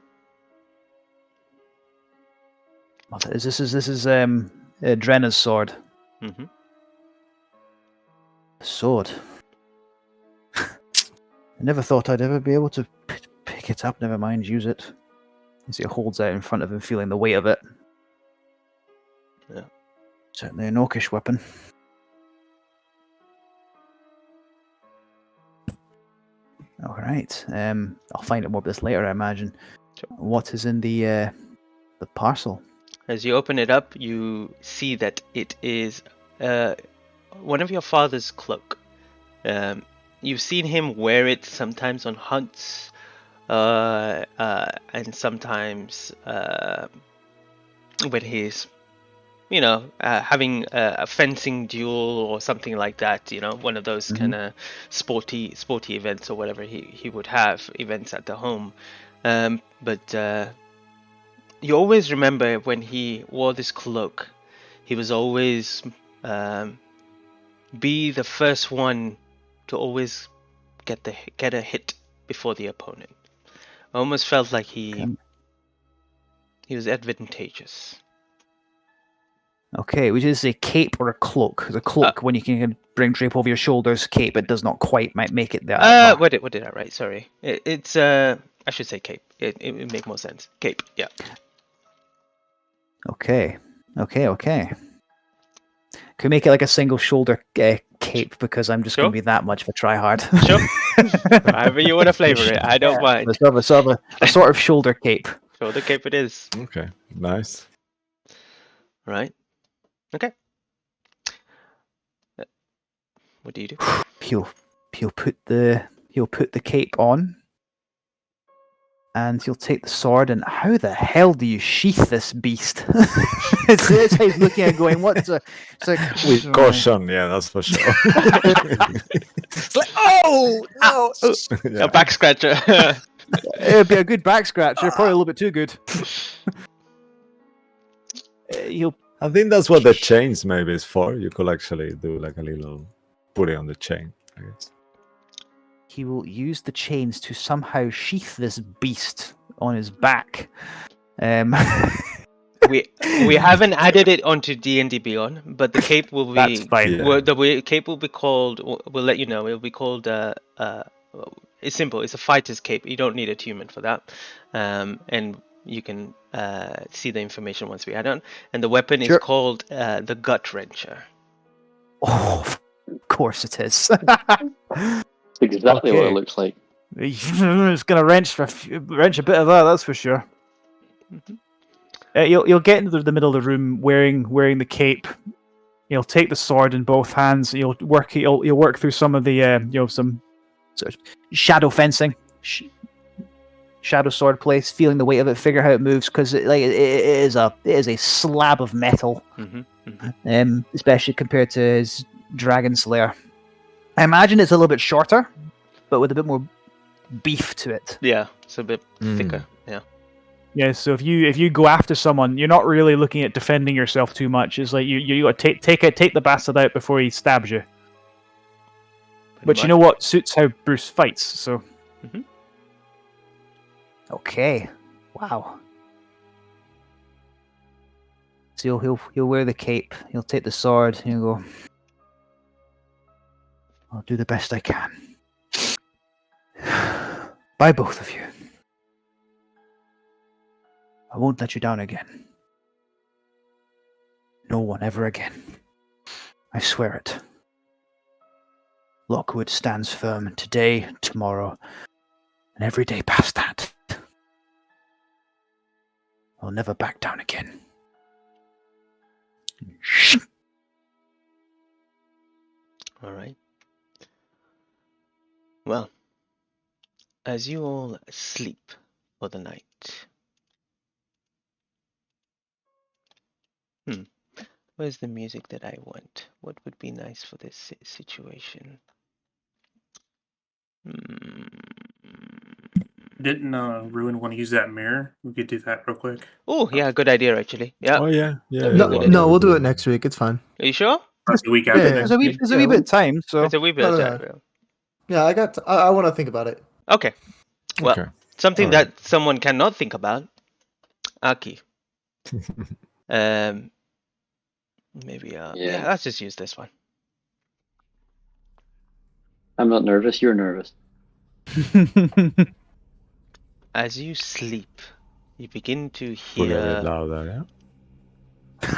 This is Drenna's sword. Mm-hmm. Sword. I never thought I'd ever be able to pick it up. Never mind, use it. As he holds out in front of him, feeling the weight of it. Yeah. Certainly an orcish weapon. All right. I'll find out more about this later, I imagine. Sure. What is in the parcel? As you open it up, you see that it is one of your father's cloak. You've seen him wear it sometimes on hunts, and sometimes when he's, having a fencing duel or something like that. One of those kind of sporty events or whatever he would have events at the home. But you always remember when he wore this cloak, he was always be the first one to always get a hit before the opponent. I almost felt like he was advantageous. Okay, which is a cape or a cloak? The cloak, when you can bring drape over your shoulders, cape, it does not quite might make it that. What did I write? Sorry, it's I should say cape. It would make more sense. Cape, yeah. Okay. Can we make it like a single shoulder cape, because I'm just going to be that much of a tryhard. Sure. However you want to flavor it, I don't mind. A sort of shoulder cape. Shoulder cape it is. Okay, nice. Right. Okay. What do you do? He'll put the cape on, and he'll take the sword. And how the hell do you sheath this beast? It's how he's looking at it going, what's a... It's like, with caution, yeah, that's for sure. It's like, oh no! A back scratcher. It'd be a good back scratcher, probably a little bit too good. I think that's what the chains maybe is for. You could actually do like a little put it on the chain, I guess. He will use the chains to somehow sheath this beast on his back. We haven't added it onto D&D Beyond, but the cape will be. That's fine. Yeah. The cape will be called. We'll let you know. It'll be called. It's simple. It's a fighter's cape. You don't need a human for that. And you can see the information once we add on. And the weapon is called the Gut Wrencher. Oh, of course it is. Exactly what it looks like. It's going to wrench a bit of that, that's for sure. Mm-hmm. You'll get into the middle of the room wearing the cape. You'll take the sword in both hands. You'll work through some of the some sort of shadow fencing, shadow sword place, feeling the weight of it, figure how it moves, because it is a slab of metal, especially compared to his Dragon Slayer. I imagine it's a little bit shorter, but with a bit more beef to it. Yeah, it's a bit thicker. Yeah. Yeah, so if you go after someone, you're not really looking at defending yourself too much. It's like you got to take the bastard out before he stabs you. But you know what suits how Bruce fights, so. Mm-hmm. Okay. Wow. So he'll wear the cape. He'll take the sword. And he'll go. I'll do the best I can. Bye, both of you. I won't let you down again. No one ever again. I swear it. Lockwood stands firm today, tomorrow, and every day past that. I'll never back down again. All right. Well, as you all sleep for the night. Where's the music that I want? What would be nice for this situation? Didn't Ruin want to use that mirror? We could do that real quick. Oh, yeah, good idea, actually. Yeah. Oh, yeah. No, we'll do it next week. It's fine. Are you sure? The week after Yeah, next There's week. a wee bit of time, so. It's a wee bit of time. Yeah, I want to think about it. Okay. Well, Okay. something All right. that someone cannot think about. Aki. Um, maybe Yeah. let's just use this one. I'm not nervous. You're nervous. As you sleep, you begin to Put it a bit hear. louder, yeah?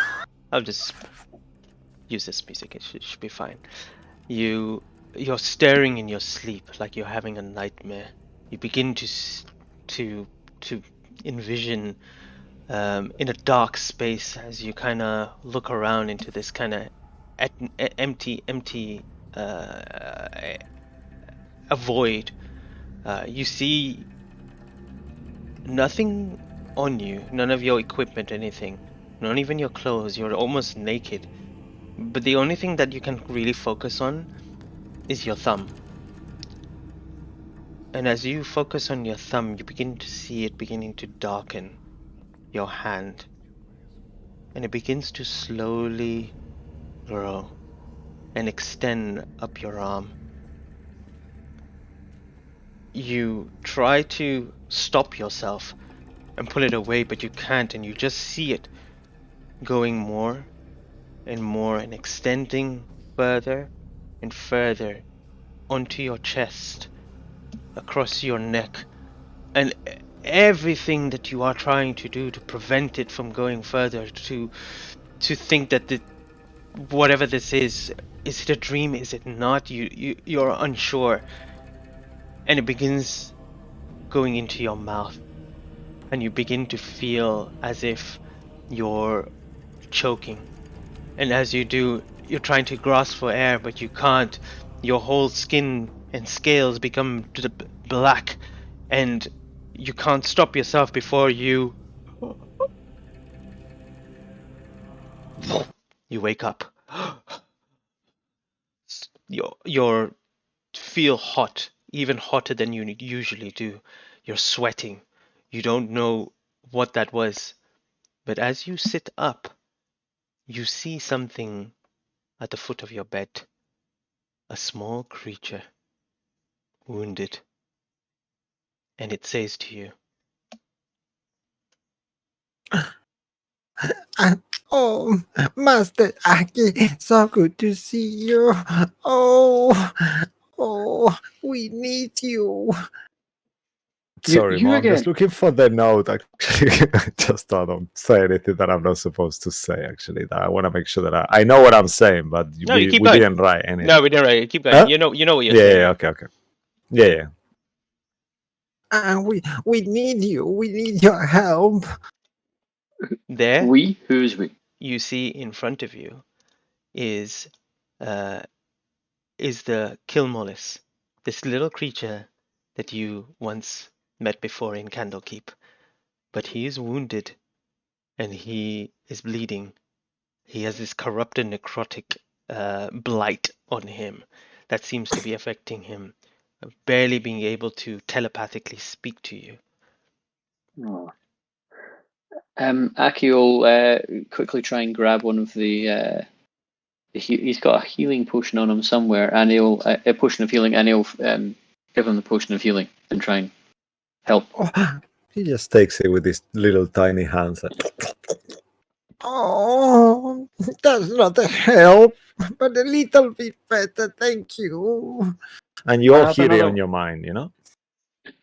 I'll just use this music. It should be fine. You're staring in your sleep like you're having a nightmare. You begin to envision in a dark space as you kind of look around into this kind of empty a void. You see nothing on you, none of your equipment, anything, not even your clothes. You're almost naked. But the only thing that you can really focus on is your thumb. And as you focus on your thumb, you begin to see it beginning to darken your hand. And it begins to slowly grow and extend up your arm. You try to stop yourself and pull it away, but you can't, and you just see it going more and more and extending further and further onto your chest, across your neck, and everything that you are trying to do to prevent it from going further, to think that whatever this is it a dream, is it not, you're unsure, and it begins going into your mouth, and you begin to feel as if you're choking, and as you do, you're trying to grasp for air, but you can't. Your whole skin and scales become black, and you can't stop yourself before you wake up. You're feel hot, even hotter than you usually do. You're sweating. You don't know what that was. But as you sit up, you see something at the foot of your bed. A small creature, wounded. And it says to you, Oh, Master Aki, so good to see you. Oh, we need you. Sorry, You Mom. I'm just again? looking for the note. Actually, just don't say anything that I'm not supposed to say. Actually, that I want to make sure that I know what I'm saying, but no, you keep we going. didn't write anything. No, we didn't write it. Keep going. Huh? You know what you're Yeah, saying. yeah, okay. Yeah. We need you. We need your help. There, Who's we? you see in front of you is uh, the Kilmolis, this little creature that you once met before in Candlekeep. But he is wounded and he is bleeding. He has this corrupted necrotic blight on him that seems to be affecting him, barely being able to telepathically speak to you. Oh. Aki will quickly try and grab one of the. He's got a healing potion on him somewhere, and he'll a potion of healing, and he'll give him the potion of healing and try and help. Oh, he just takes it with his little tiny hands. Oh, that's not a help, but a little bit better, thank you. And you I all have hear it another on your mind, you know?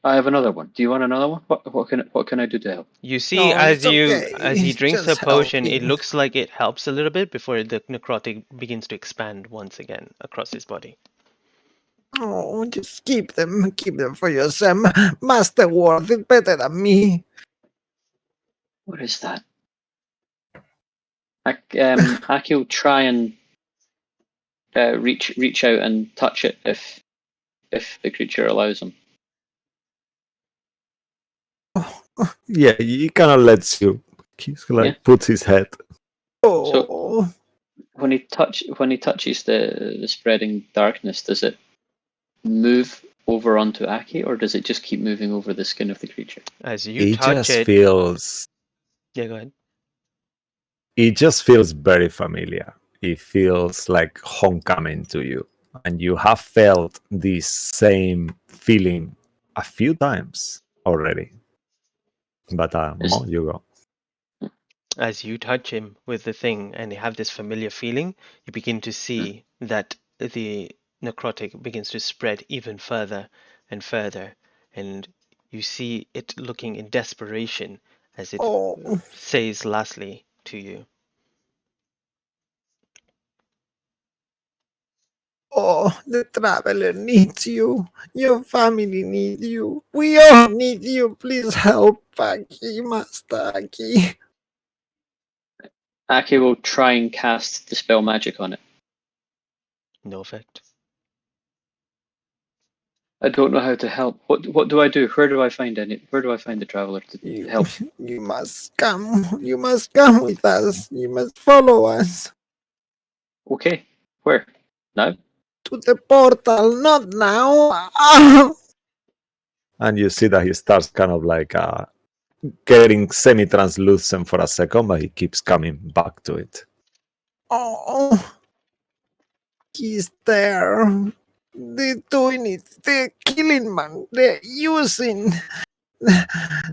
I have another one. Do you want another one? What can I do to help? You see, No, it's as he okay. drinks the Just potion, it helping. looks like it helps a little bit before the necrotic begins to expand once again across his body. Oh, just keep them for yourself. Master Worth is better than me. What is that? Aki will try and reach out and touch it if the creature allows him. Yeah, he kind of lets you. He's like Yeah. puts his head. Oh, When he touches the spreading darkness, does it move over onto Aki, or does it just keep moving over the skin of the creature? As you He touch just it, feels. yeah, go ahead. It just feels very familiar. It feels like homecoming to you, and you have felt this same feeling a few times already. But Is Mo, you go. as you touch him with the thing and you have this familiar feeling, you begin to see that the necrotic begins to spread even further and further, and you see it looking in desperation as it Oh, says lastly to you. oh, the traveler needs you. Your family needs you. We all need you. Please help Aki, Master Aki. Aki will try and cast Dispel Magic on it. No effect. I don't know how to help. What do I do? Where do I find the traveler to help? You must come. You must come with us. You must follow us Okay. Where? Now? to the portal. Not now. Ah! And you see that he starts kind of like getting semi-translucent for a second, but he keeps coming back to it. Oh, he's there. They're doing it. They're killing man. They're using.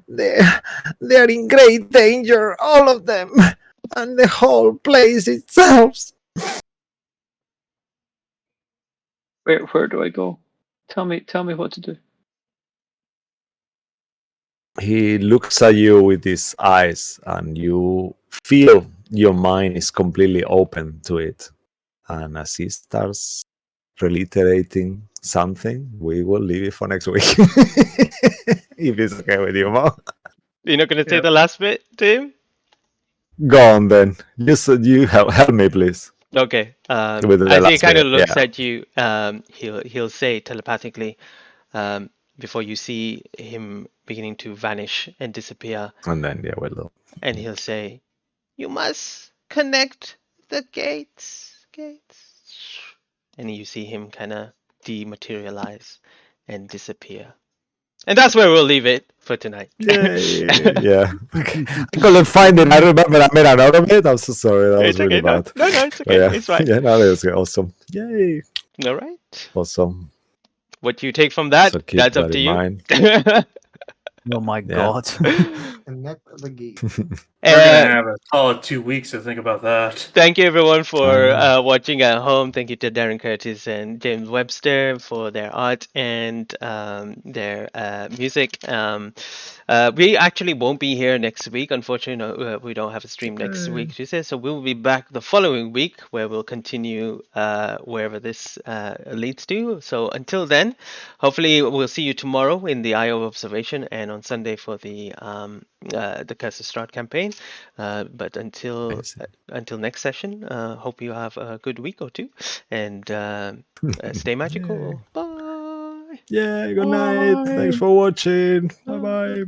They're, they're in great danger, all of them. And the whole place itself. Where do I go? Tell me what to do. He looks at you with his eyes, and you feel your mind is completely open to it. And as he starts reiterating something, we will leave it for next week. If it's okay with you, Mo. You're not going to say Yep. the last bit to him? Go on then. You help me, please. Okay. With the As he last kind of bit, looks yeah. at you, he'll say telepathically, before you see him beginning to vanish and disappear, And then, yeah, we'll and he'll say, "You must connect the gates." And you see him kind of dematerialize and disappear. And that's where we'll leave it for tonight. yeah. I couldn't find it. I remember I made a note of it. I'm so sorry. That was It's really okay. No, bad. no, it's But okay. yeah, It's fine. yeah, no, that was awesome. Yay. All right. Awesome. What you take from that, So keep that's up that to in you. mind. Oh my Yeah. god. Connect the gate. We're gonna Uh, have a solid 2 weeks to think about that. Thank you everyone for know. watching at home. Thank you to Darren Curtis and James Webster for their art and their music. We actually won't be here next week. Unfortunately, no, we don't have a stream next week, Tuesday. So we'll be back the following week where we'll continue wherever this leads to. So until then, hopefully we'll see you tomorrow in the Eye of Observation and on Sunday for the Curse of Strahd campaign. But until next session, hope you have a good week or two, and stay magical. Bye. Yeah, good night. Thanks for watching. Bye bye.